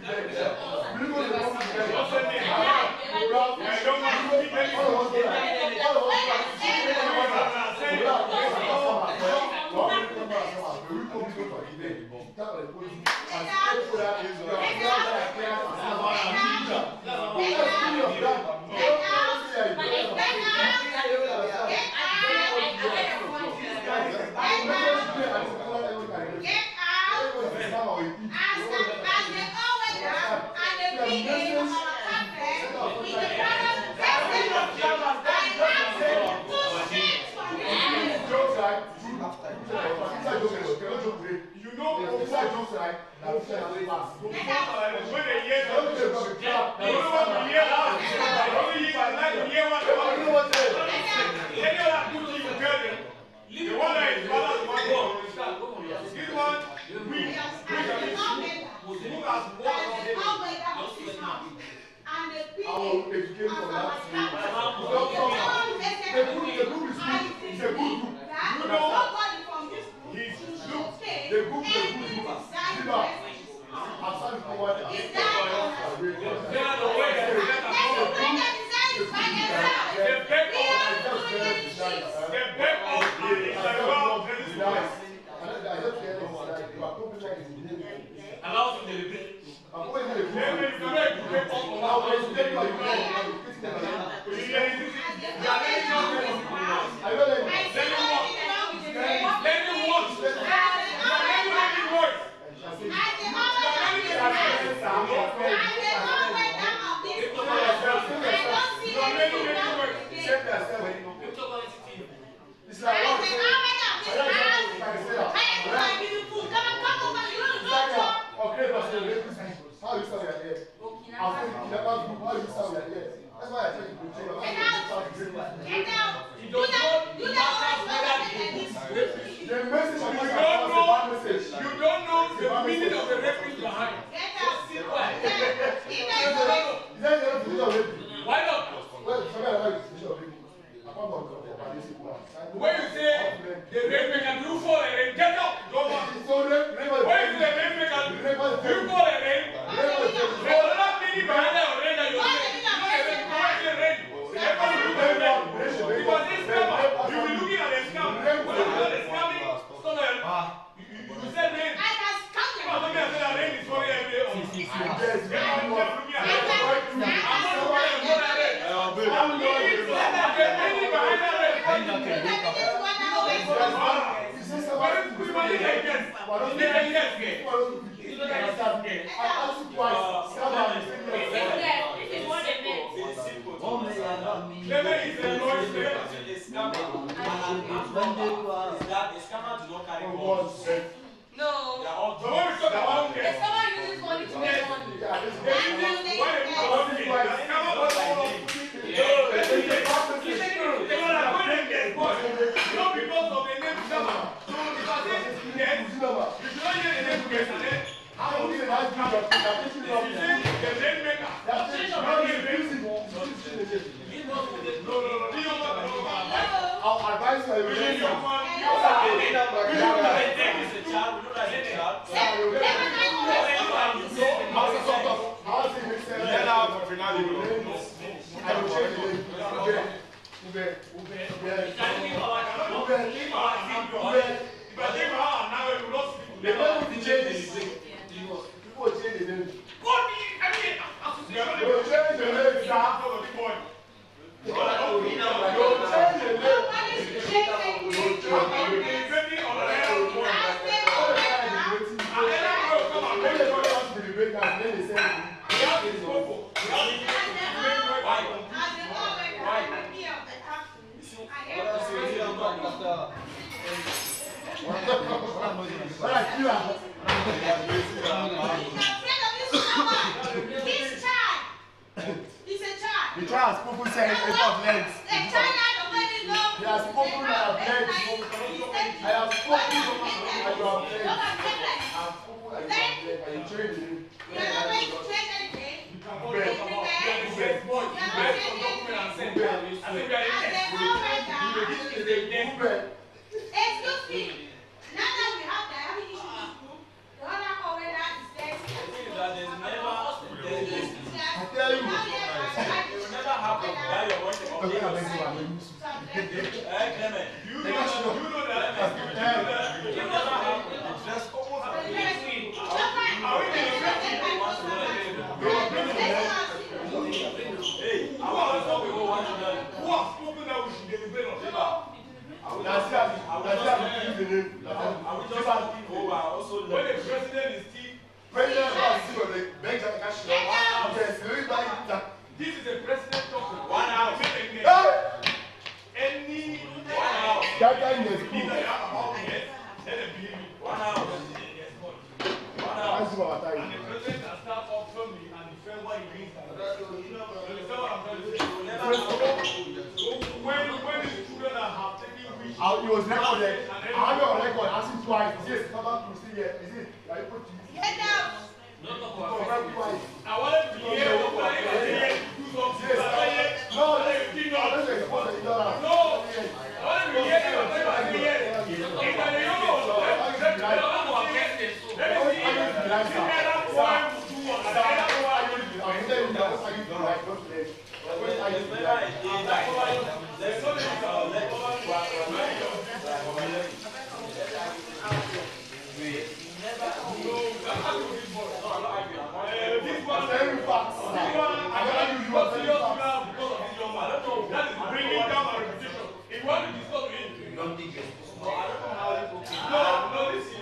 You said rain. I can come here. Come on, me, I said that rain is falling every day. No. So when we talk about if someone uses money to make money, I'll advise you. The child has spoken saying it's not legs. He has spoken and have legs. I have spoken and you have legs. I have spoken and you have legs. And you train him. You are not going to train anything. excuse me. Now that we have the having issue with school, the other corridor is there. I tell you. This is a president talking. 1 hour. Any 1 hour. That guy in the school. 1 hour. 1 hour. And the president has started up from me and defend what he means. You understand what I'm trying to say? When the children have taken which It was recorded. I have your record. Ask him twice. Yes, come back to see here. Is it? Are you put to get out. I wanted to hear what I hear. No, let's expose it. No, I want to hear what I hear. That is bringing down my reputation. If you want to discuss with him, no, I don't know how you go. No, listen.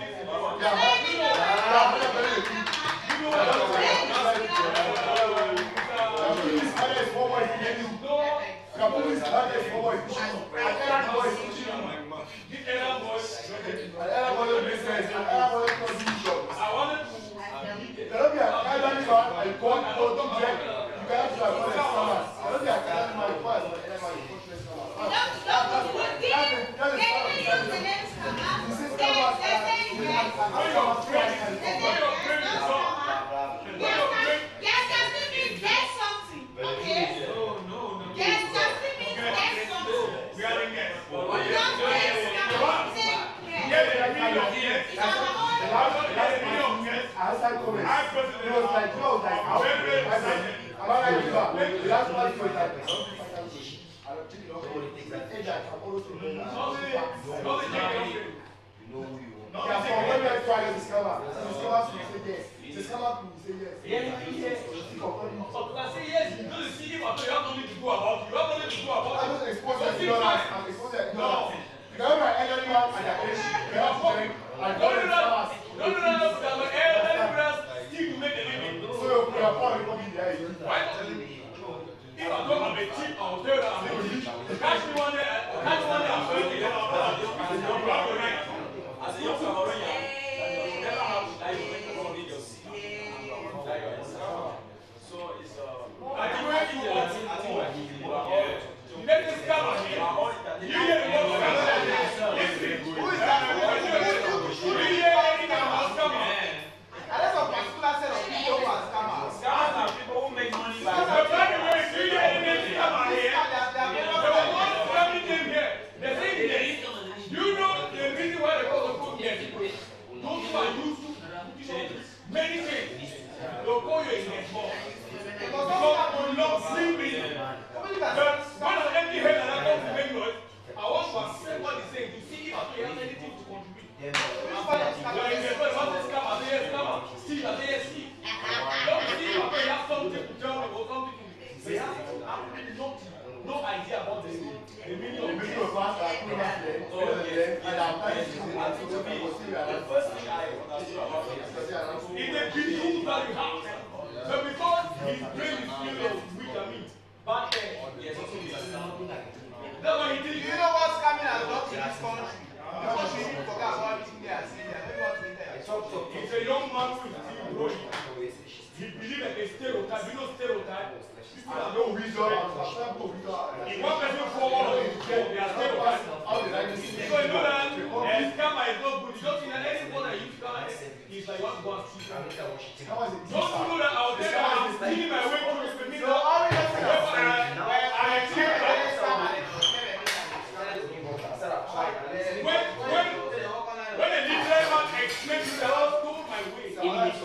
yes, it's come out. It's come out, you say yes. It's come out, you say yes. Yes, yes. But I say yes, you don't see him at all. You have nothing to do about it. You have nothing to do about it. I'm just exposing the ignorance. I'm exposing the ignorance. You know my elderly man and their age, they have to drink and go to the house. No, my elderly brothers still to make the living. So we are all people there. Why not? If I don't have a tip, I'll tell you that I'm a tip. Catch me one day, I'm going to get out of this business. You have the right. As a young Cameroon, you never have to die when you just see. So it's I think when you want it, I think you let this come on here. You hear the word who is that? You hear anything about scammer? And that's a particular set of people who are scammers. Scammers are people who make money by it. Do you hear anything scammer here? There was one family name here. They say yes. You know the reason why they call the food yes? Those who are used to many things. They'll call you a yes boy. Because you love sleeping. But when I'm empty head and I come to make noise, I want to accept what he's saying to see if I have anything to contribute. When he wants to scam, I say yes, scam. Steve, I say yes, Steve. Don't see if I have something to tell me or something to say. He has absolutely nothing, no idea about the meaning of the first thing I understood about it is the belief that you have. But because his brain is filled with weak and meat, back then, he has also been that's why he did. You know what's coming and not in this country? Because we need to forget about everything they are saying. Maybe what we tell. He's a young man who is still growing. He believes like a stereotype. You know stereotype? People are no wisdom. If one person forward or you go, they are stereotypes. So you know that scammer is not good. You don't see that anyone that use scammer is like one go and steal. Don't you know that out there I'm stealing my way through the middle? When a literary man explains to the house, go my way. It is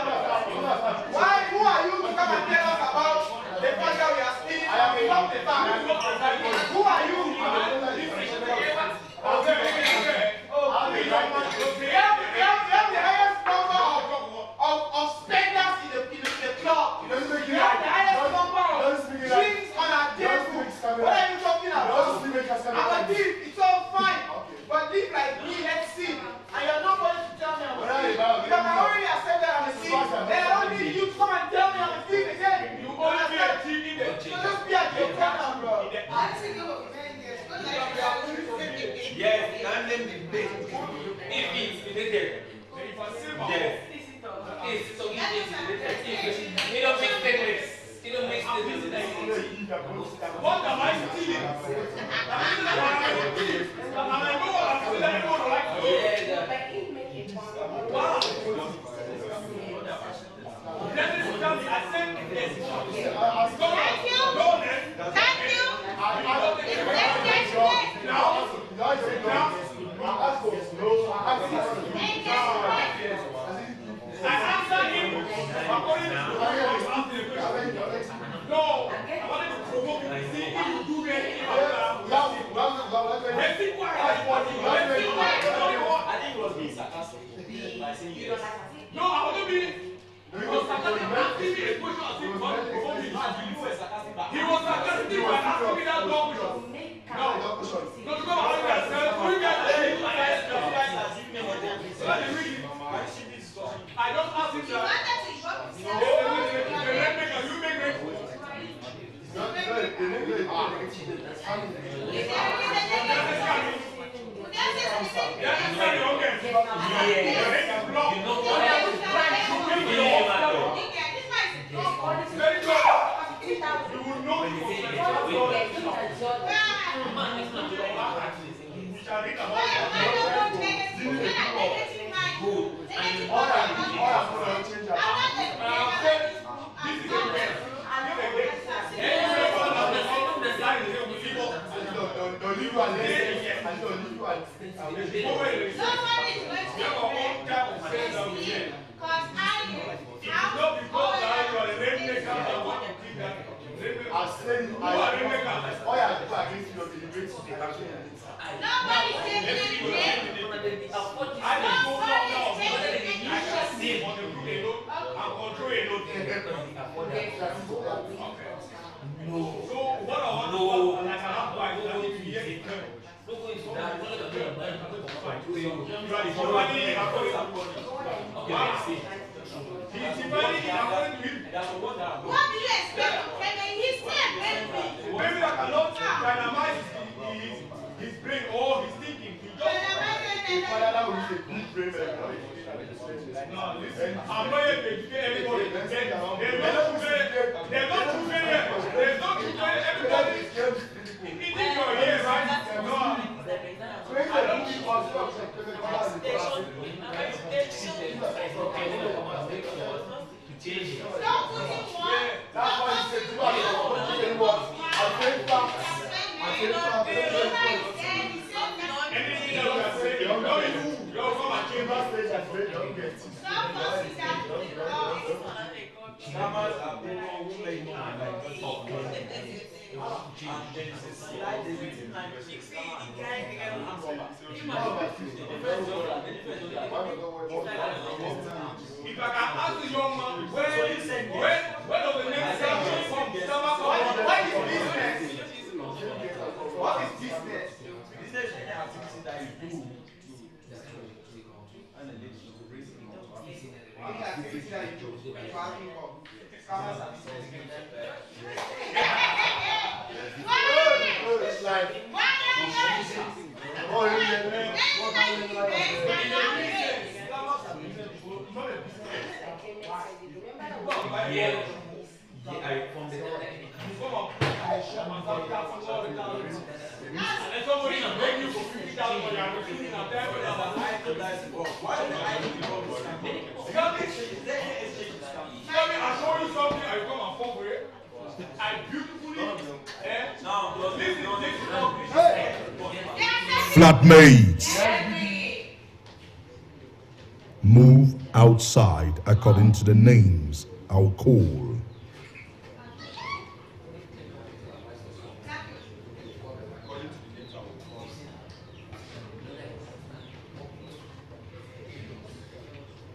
Why? Who are you to come and What am I stealing? No, I wasn't being. He was sarcastic, asking me a question as if he wanted to provoke me. He was sarcastic by asking me that dumb question. No, because I I don't ask him that. You make me. What do you expect? He's maybe I cannot dynamite his brain or his thinking. No, listen, I'm not here to educate everybody. There's no truth yet. There's no truth yet. Everybody, you think you're here, right? No. I don't think stop putting one. That's why you said you are anything that you are saying, you're from a chamber stage and say, don't get it. Stop forcing that to the law. Scammers are people who make money by if I can ask the young man, where does the name come from? What is business? What is business? Business is any activity that you do. Any activity that you do. Farming or scammers are it's like and somebody can beg you for 50,000 for your refusing and tell you that I'll show you something and you come and fall for it. I beautifully Flatmates, move outside according to the names I'll call.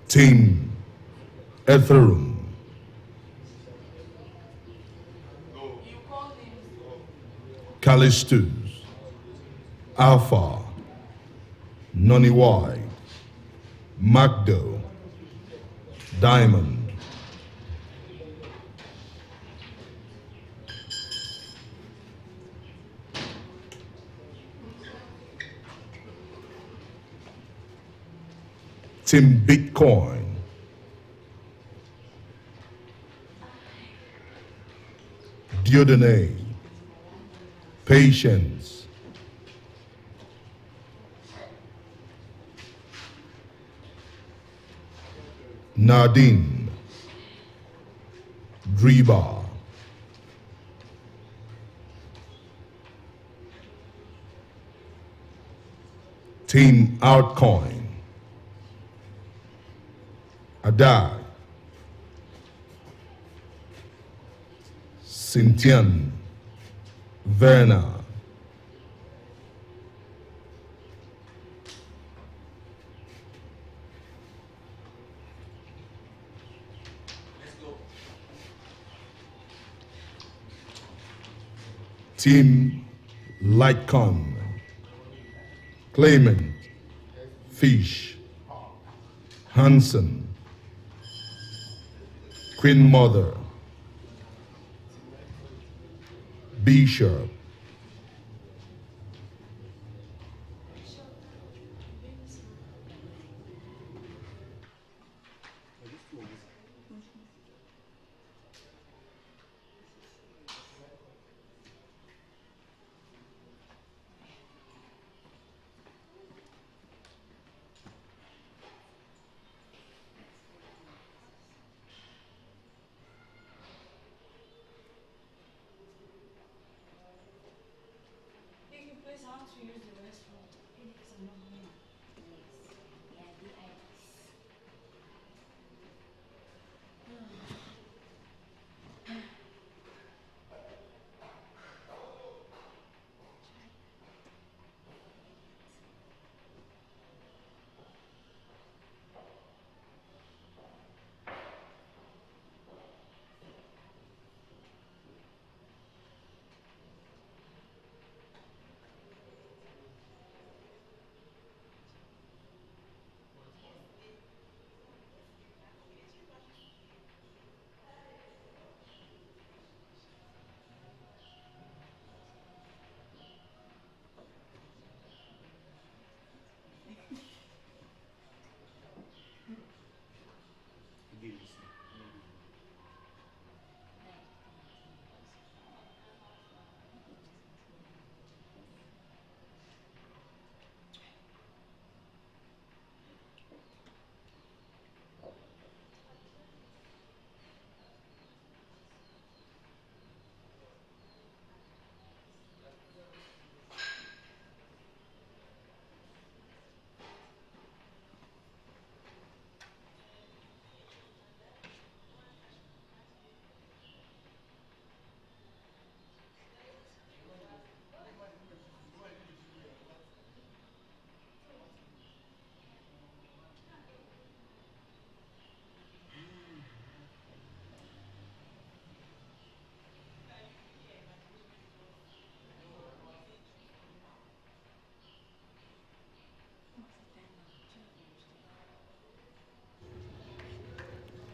Team Ethereum, Callistus, Alpha, Nonny White, Magdo, Diamond, Team Bitcoin, Dieudonné, Patience, Nadine, Driba, Team Outcoin, Adai, Cynthian, Verna, Team Lightcon, Clayman, Fish, Hansen, Queen Mother, Bishop, Biggy, please, I want to use the restroom. Because I'm not going now. Yeah, the ice.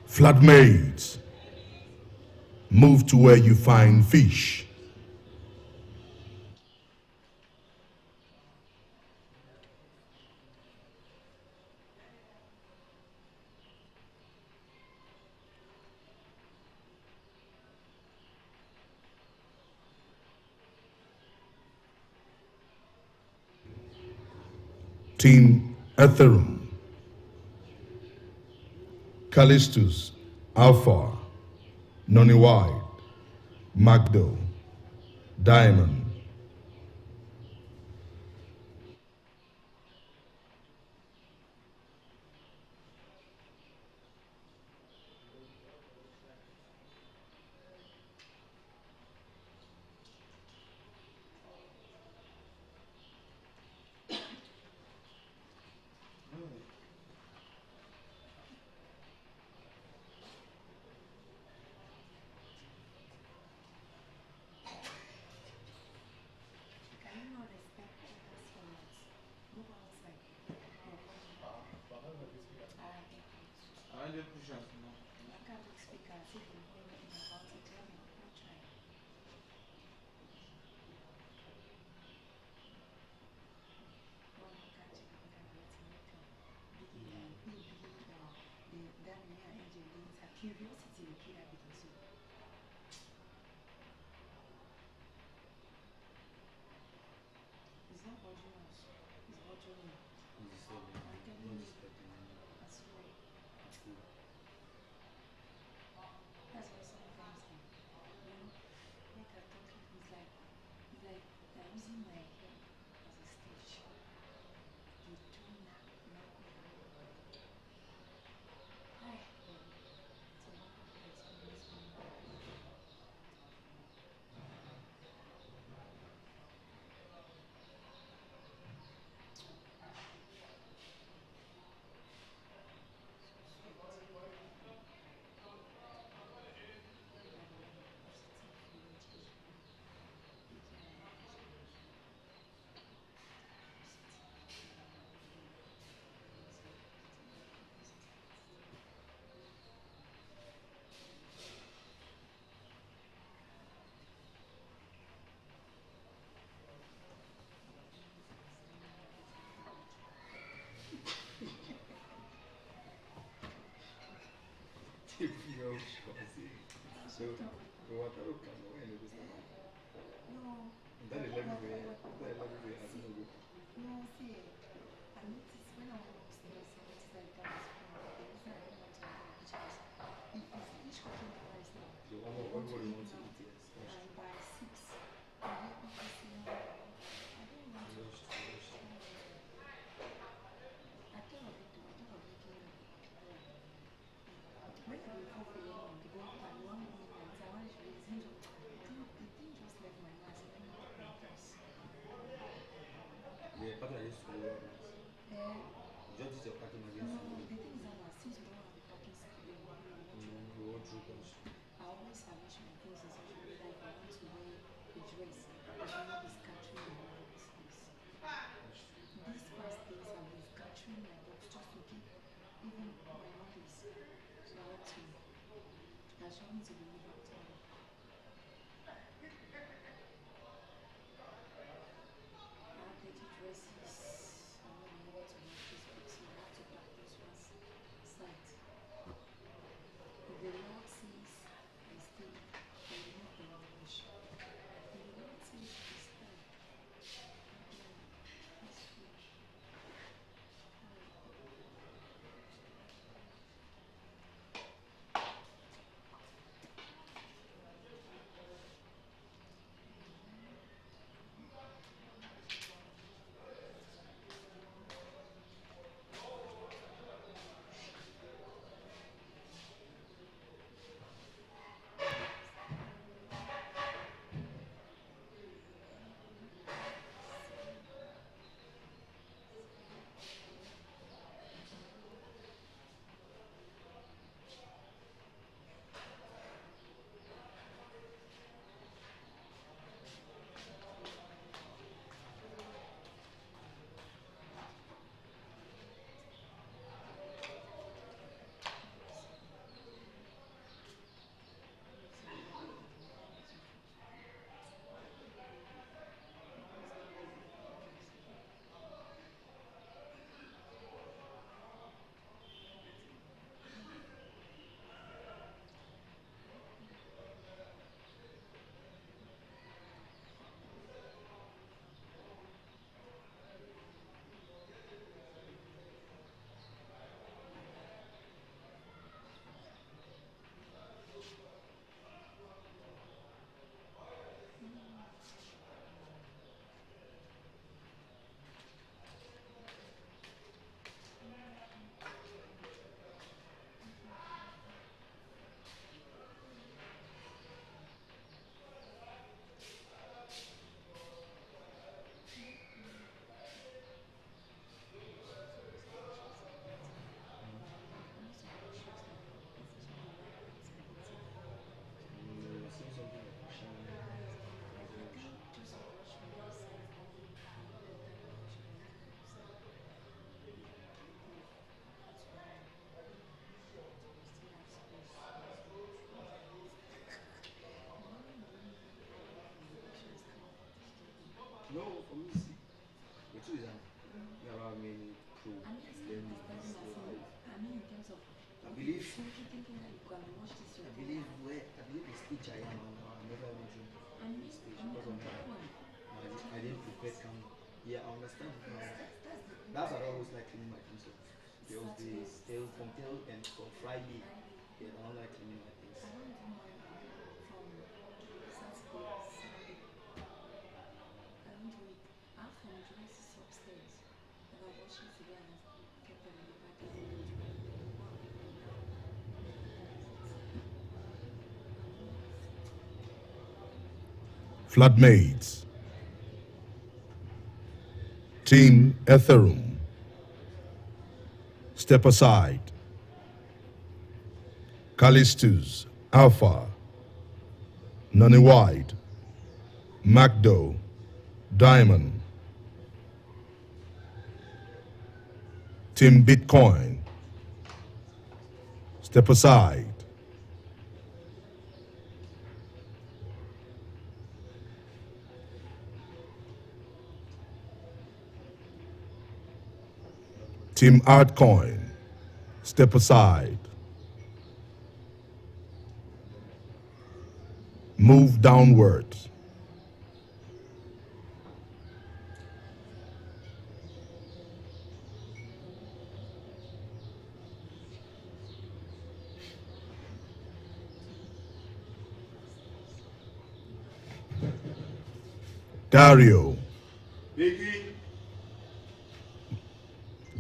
Flatmates, move to where you find fish. Team Ethereum, Callistus, Alpha, Noni White, Magdo, Diamond, disturbing. Don't disturb me. I'm telling Don't you. disturb me. I swear. It's cool. That's why sometimes, like I talk, it's like they're using my head as a stage. They do not know. Hi, it's a wonderful experience for me. Yo, quasi. So, guarda lo camo e lo sta male. No. Dai le levi a lungo. No, see, I noticed when I went upstairs, I noticed that the guy was praying. The reason I didn't want to enter the kitchen is if each cooking the rice now. You I want to eat want to now. eat, yes. And by 6, I hear people saying, I don't want to. I thought of it too. I thought of making it. When I woke up alone, the whole time, one moment, I wanted to raise him. The thing just left my mind. So let me put my face. Yeah, partner is to do Eh? Just is your parking against No, the thing is that since we don't have a parking space, you want to touch. I always arrange my things in such a way that if I want to wear a dress, it will not be scattering all over this place. These past days I've been scattering my box just to keep even my office. So I had to, I just need to leave out now. I have 30 dresses. I'm not being able to wash this week, so I have to pack this one aside. If the Lord sees I stay, I will not be wash. If the Lord sees I stay, that's free. No, for me, see, the truth is that there are many pro I mean, it's not learning disturbing this as in, life. I mean, in terms of I believe, thinking that you can watch this I your believe the stage I am on now, I never even dreamt of I mean, this stage I'm because of proud. I didn't prepare come Yeah, I understand. That's what I always like cleaning my things. So there was from till and from Friday. Yeah, I don't like cleaning my things. I don't do mine from Saturday, Sunday. I don't do it. I have some dresses upstairs that I wash it today and I kept them in the bag as in tomorrow. Before I put them down, Floodmates. Team Ethereum. Step aside. Callistus, Alpha, Nani White, Macdo, Diamond. Team Bitcoin. Step aside. Team Artcoin. Step aside. Move downwards. Dario, Biggy.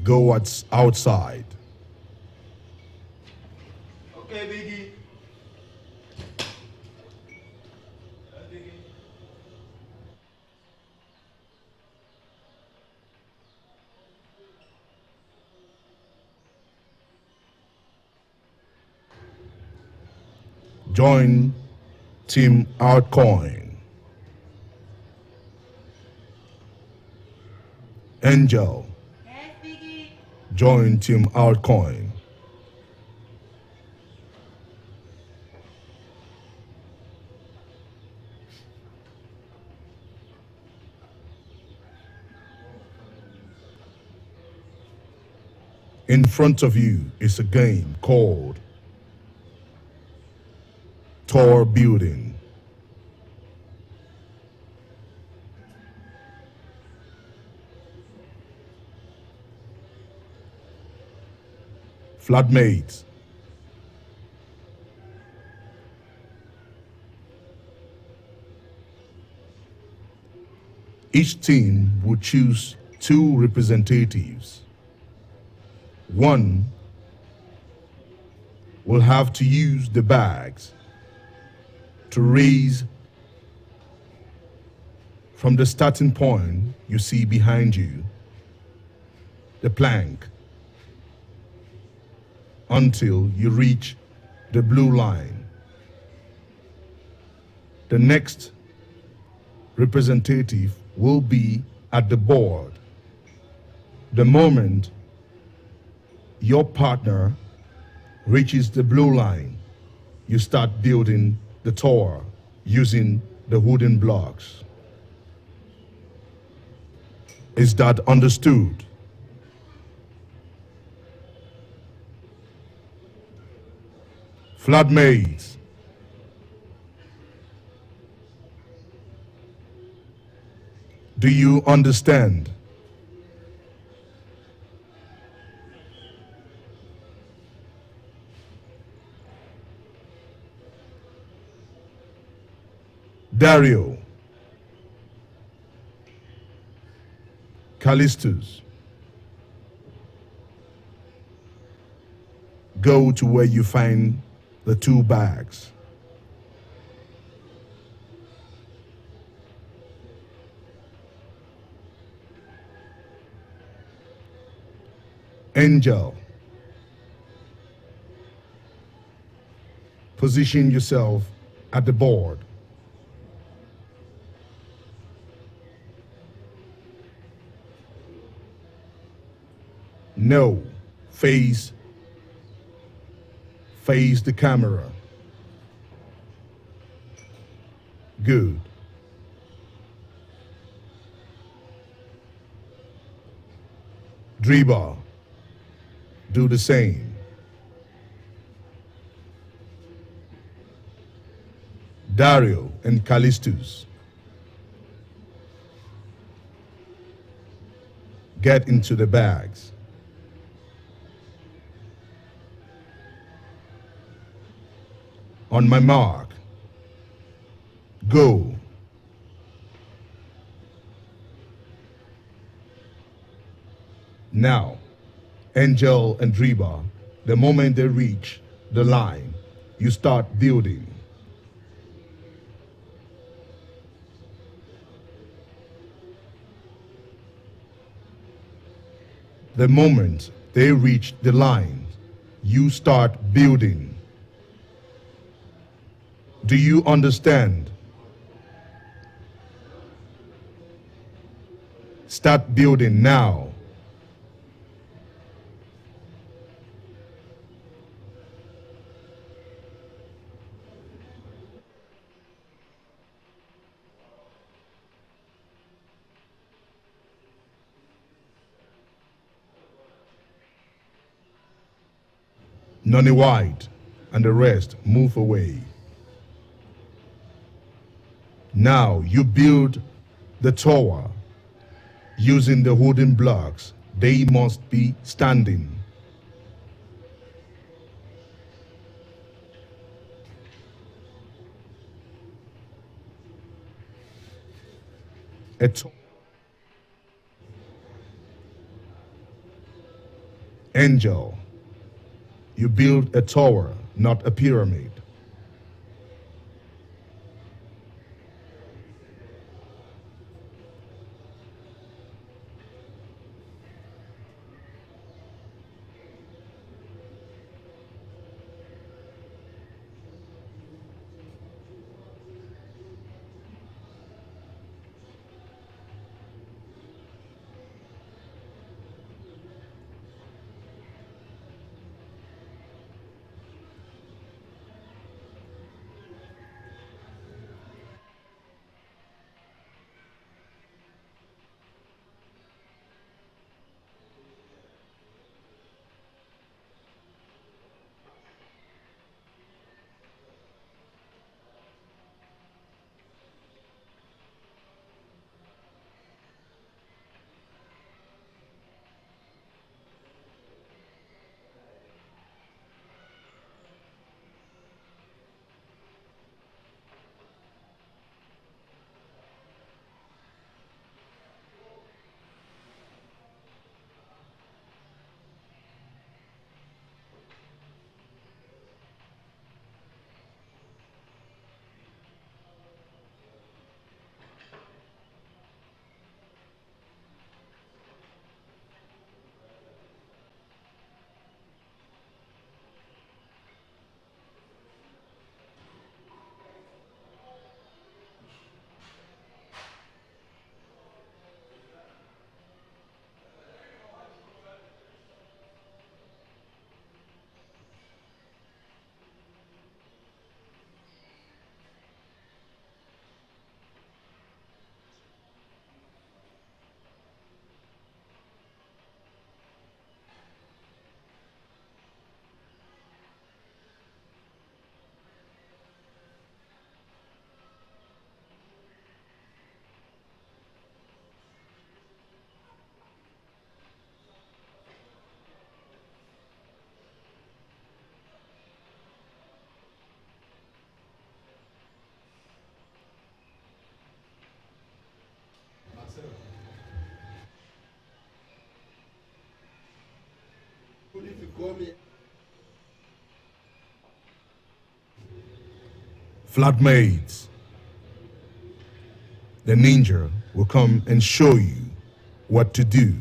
go outside. Okay, Biggie. Join Team Outcoin. Angel, join Team Outcoin. In front of you is a game called Tower Building. Flatmates, each team will choose 2 representatives. One will have to use the bags to raise from the starting point you see behind you, the plank, until you reach the blue line. The next representative will be at the board. The moment your partner reaches the blue line, you start building the tower using the wooden blocks. Is that understood? Flatmates, do you understand? Dario, Callistus, go to where you find the 2 bags. Angel, position yourself at the board. No, face the camera. Good. Dribble, do the same. Dario and Callistus, get into the bags. On my mark, go. Now, Angel and Reba, the moment they reach the line, you start building. The moment they reach the line, you start building. Do you understand? Start building now. Nonny White and the rest move away. Now you build the tower using the wooden blocks. They must be standing. Angel, you build a tower, not a pyramid. Flatmates, the ninja will come and show you what to do.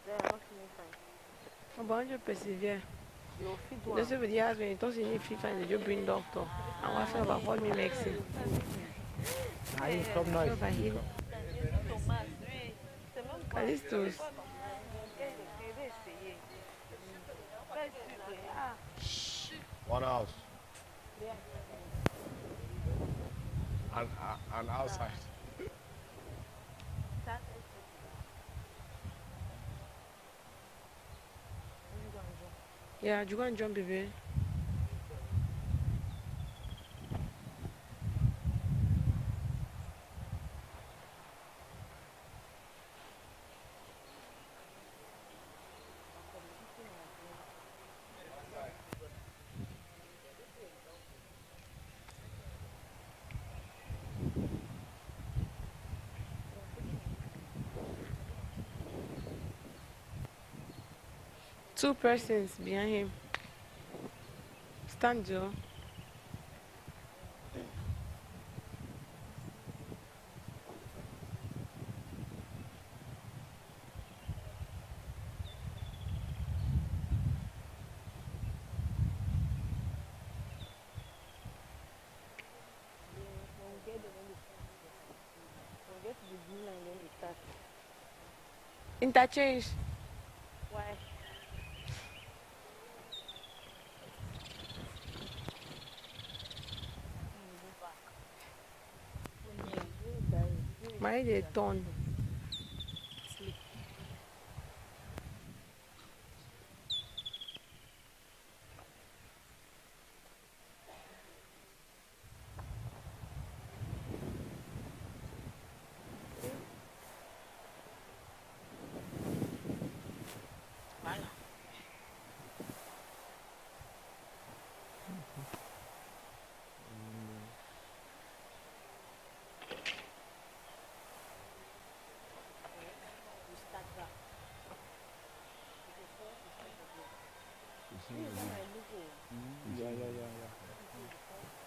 Then I'm not feeling fine. About you persevere. You'll feed That's one. what the husband he thought he need fit fine, you bring doctor. And what feel about what me makes him. Nah, you come now. Feel about him. Callistus. One house. And outside. Yeah, you go and jump, baby. Two persons behind him. Stand, Joe. Interchange. Why? My they turn.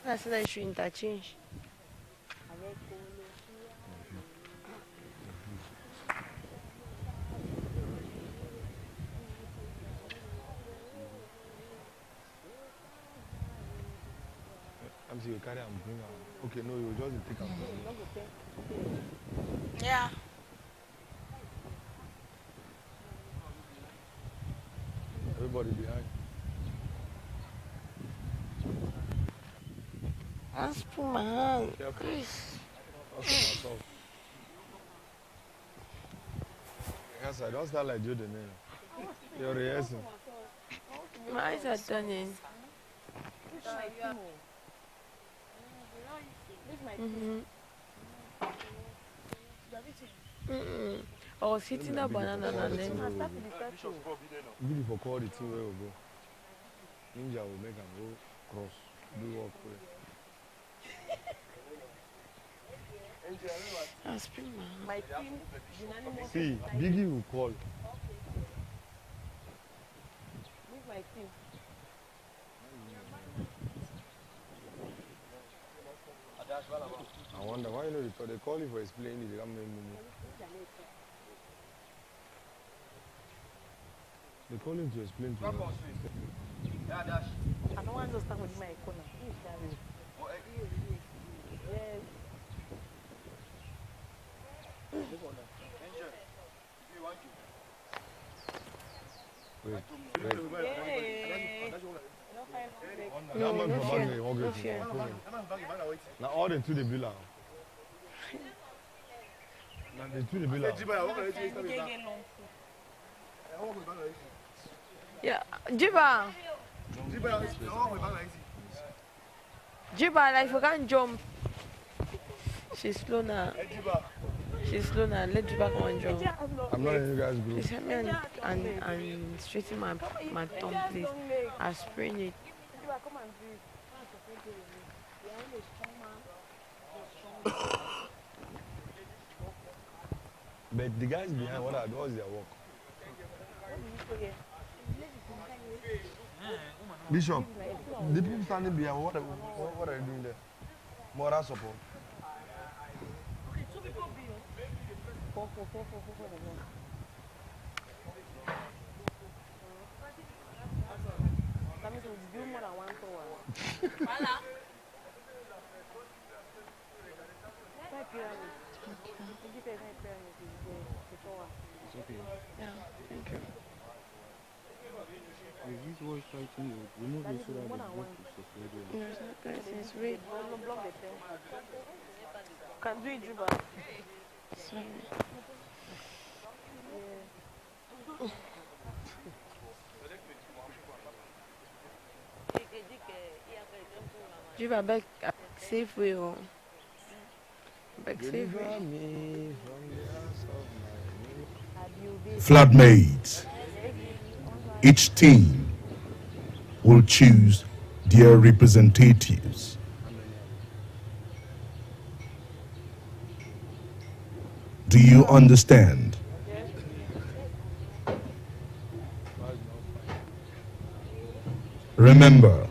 I said I should interchange. I'm saying you carry and bring her. Okay, no, you just take her. Yeah. Everybody behind. I spoon my hand. Chris. Myself. Yes, I don't start like you, the name. You're rehearsing. My eyes are turning. Mm-hmm. Mm-mm. I was hitting a banana and then. Give for call the team where we go. Ninja will make them go cross. Do walk way. I spring my hand. My team, unanimous. See, Biggy will call. Leave my team. I wonder why you know they call you for explaining it. They come in. They call him to explain to you. I don't understand what my corner. Yes. Wait. No, no fear. No fear. Now all the two they bill out. Now the two they bill out. Yeah, Jiba. Jiba, like you can't jump. She's slow now. She's slow now. Let Jiba come and jump. I'm not in you guys group. Please help me and straighten my thumb, please. I sprained it. Come and do it. But the guys behind, what's their work? Bishop, the people standing behind, what are you doing there? Moral support. That means we'll do more than one tour. Voilà. It's okay. Yeah, thank you. Is this what it's trying to remove it so that the book is separated? No, it's not good. It's red. Block the pen. Can do it, Juba. Sorry. Yeah. Juba, back safe way home. Back safe way. Flatmates. Each team will choose their representatives. Do you understand? Remember,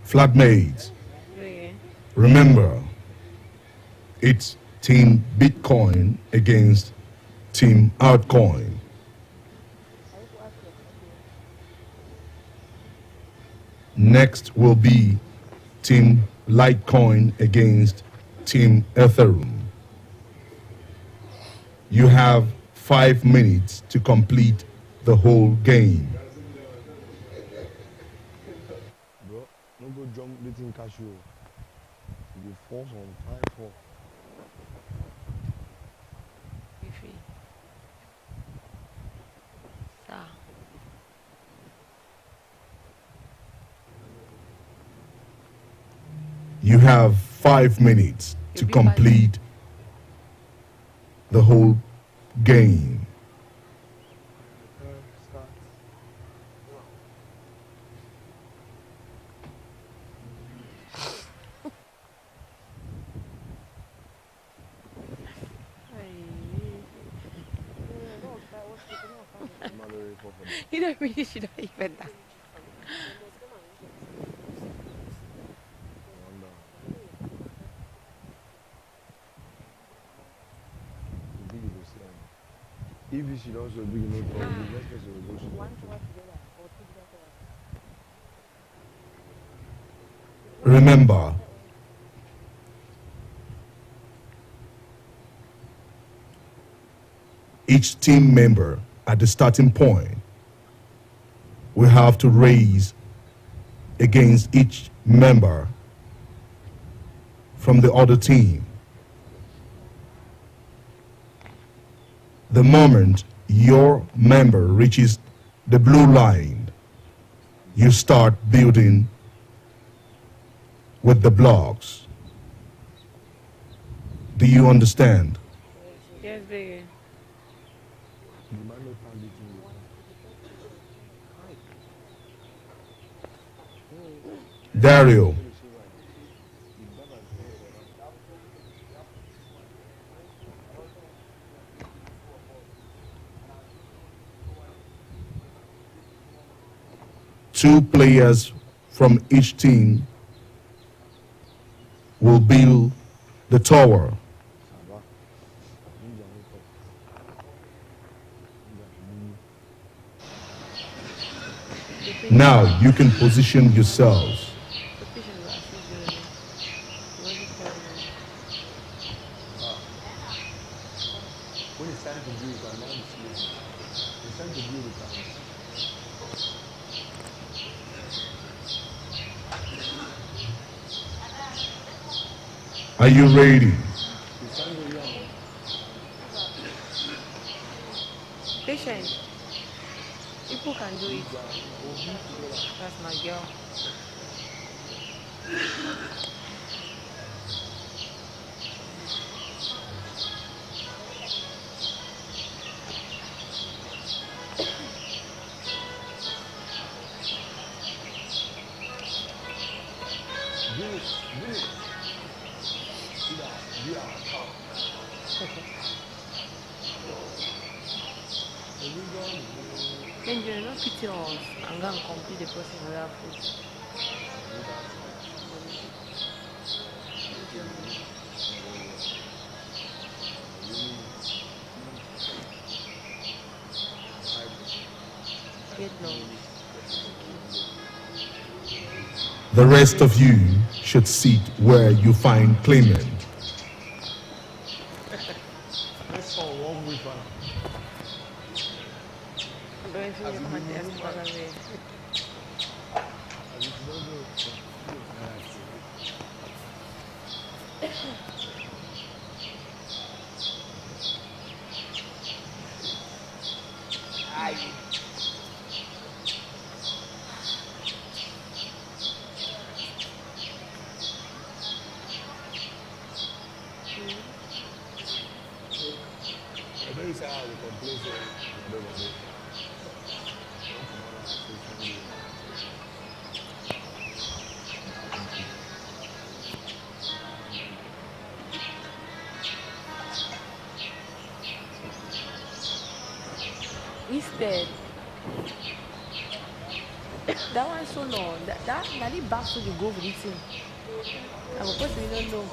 flatmates, remember, it's Team Bitcoin against Team Altcoin. Next will be Team Litecoin against Team Ethereum. You have 5 minutes to complete the whole game. Bro, no go jump letting cashew. You force on 5-4. You have 5 minutes to complete the whole game. You don't really should have even that. If you should also be no problem, let's get your resolution. Remember, each team member at the starting point will have to raise against each member from the other team. The moment your member reaches the blue line, you start building with the blocks. Do you understand? Yes, Biggy. Dario. Two players from each team will build the tower. Now you can position yourselves. When it's time to build, I'm not sleeping. It's time to build the time. Are you ready? It's time to young. can do it. That's my girl. Then you not pity us and go and complete the person with our food. Get long. The rest of you should sit where you find claimant. Let's call one week for I'm going to come and test for the way. I don't say how we complain so I don't know. Instead, that one so long. That the back so you go with it. And of course we don't know.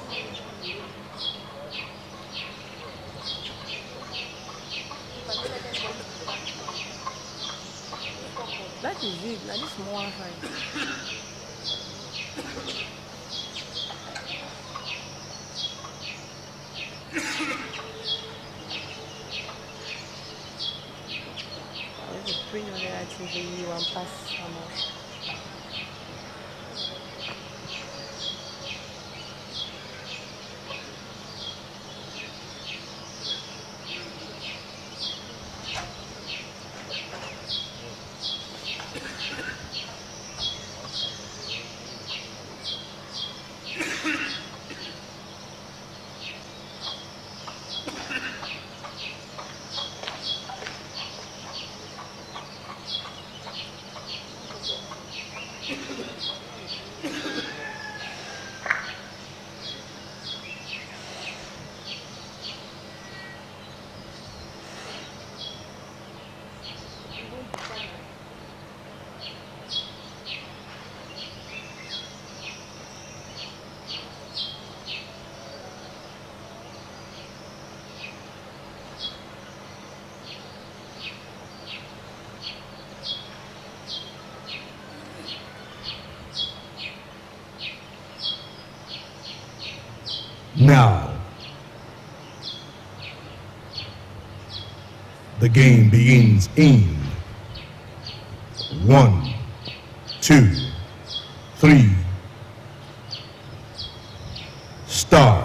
That is it. Like this small one fine. There's a print on that TV one pass how much. Now, the game begins in 1, 2, 3. Start.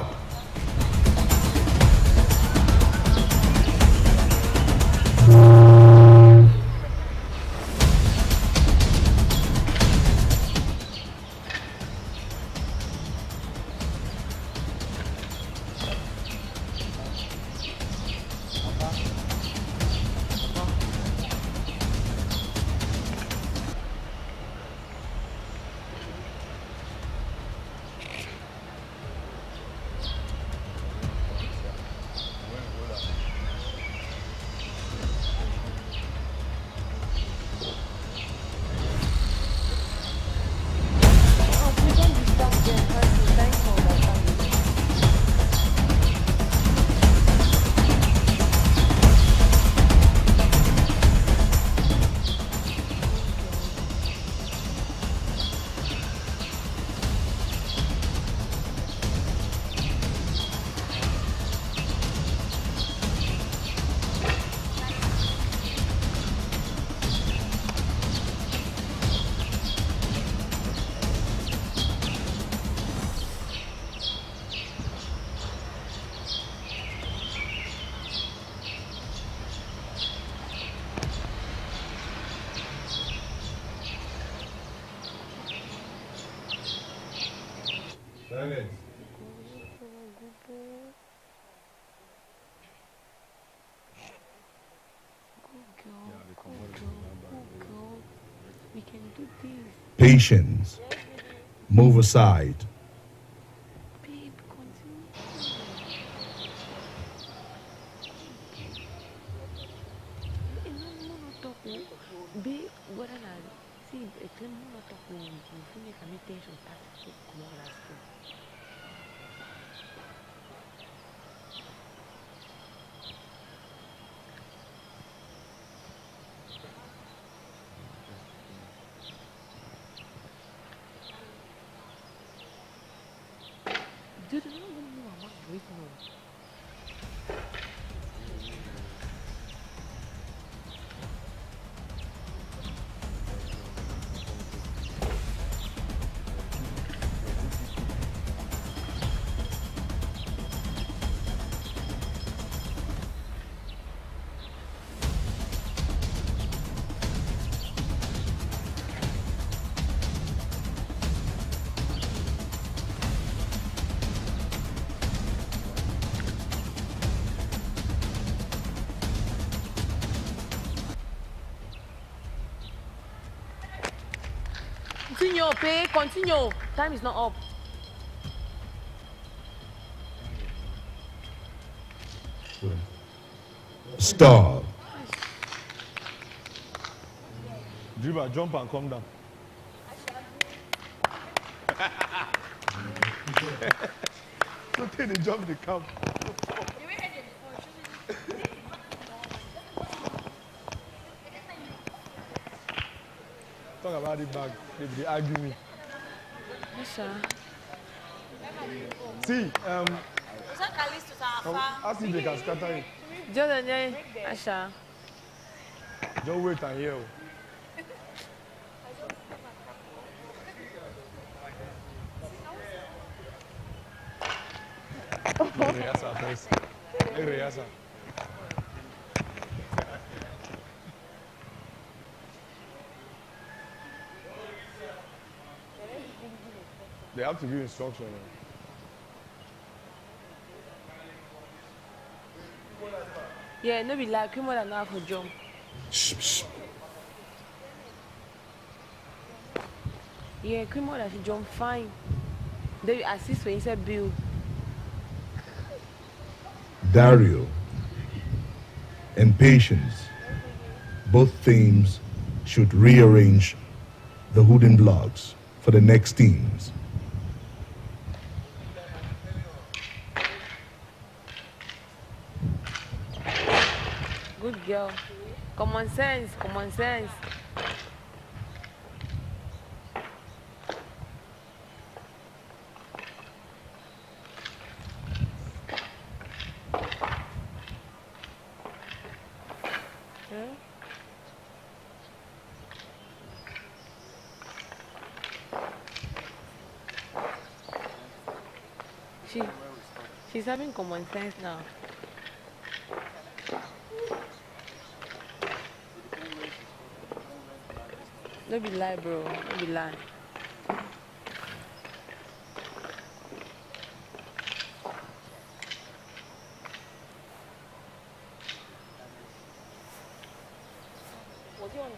Silence. We can do this. Patience. Move aside. Babe, continue. No, talk. Babe, what I see, a claim no talk. You feel like I'm tension start to come out last school. Dude, I don't even know I'm not breathing on. Continue, pay, continue. Time is not up. Stop. Dribble, jump and come down. So take the jump the camp. Talk about the bag. They argue me. Yes, sir. See, ask if they can scatter it. Jordan, Asha. Just wait and hear. Rehearsal first. Rehearsal. They have to give instruction. Yeah, no be like him more than half a jump. Yeah, cream more than she jump fine. They assist when he said Bill. Dario and Patience, both teams should rearrange the wooden blocks for the next teams. Good girl. Common sense, common sense. Yeah. She's having common sense now. No be lie, bro. No be lie. Was he on the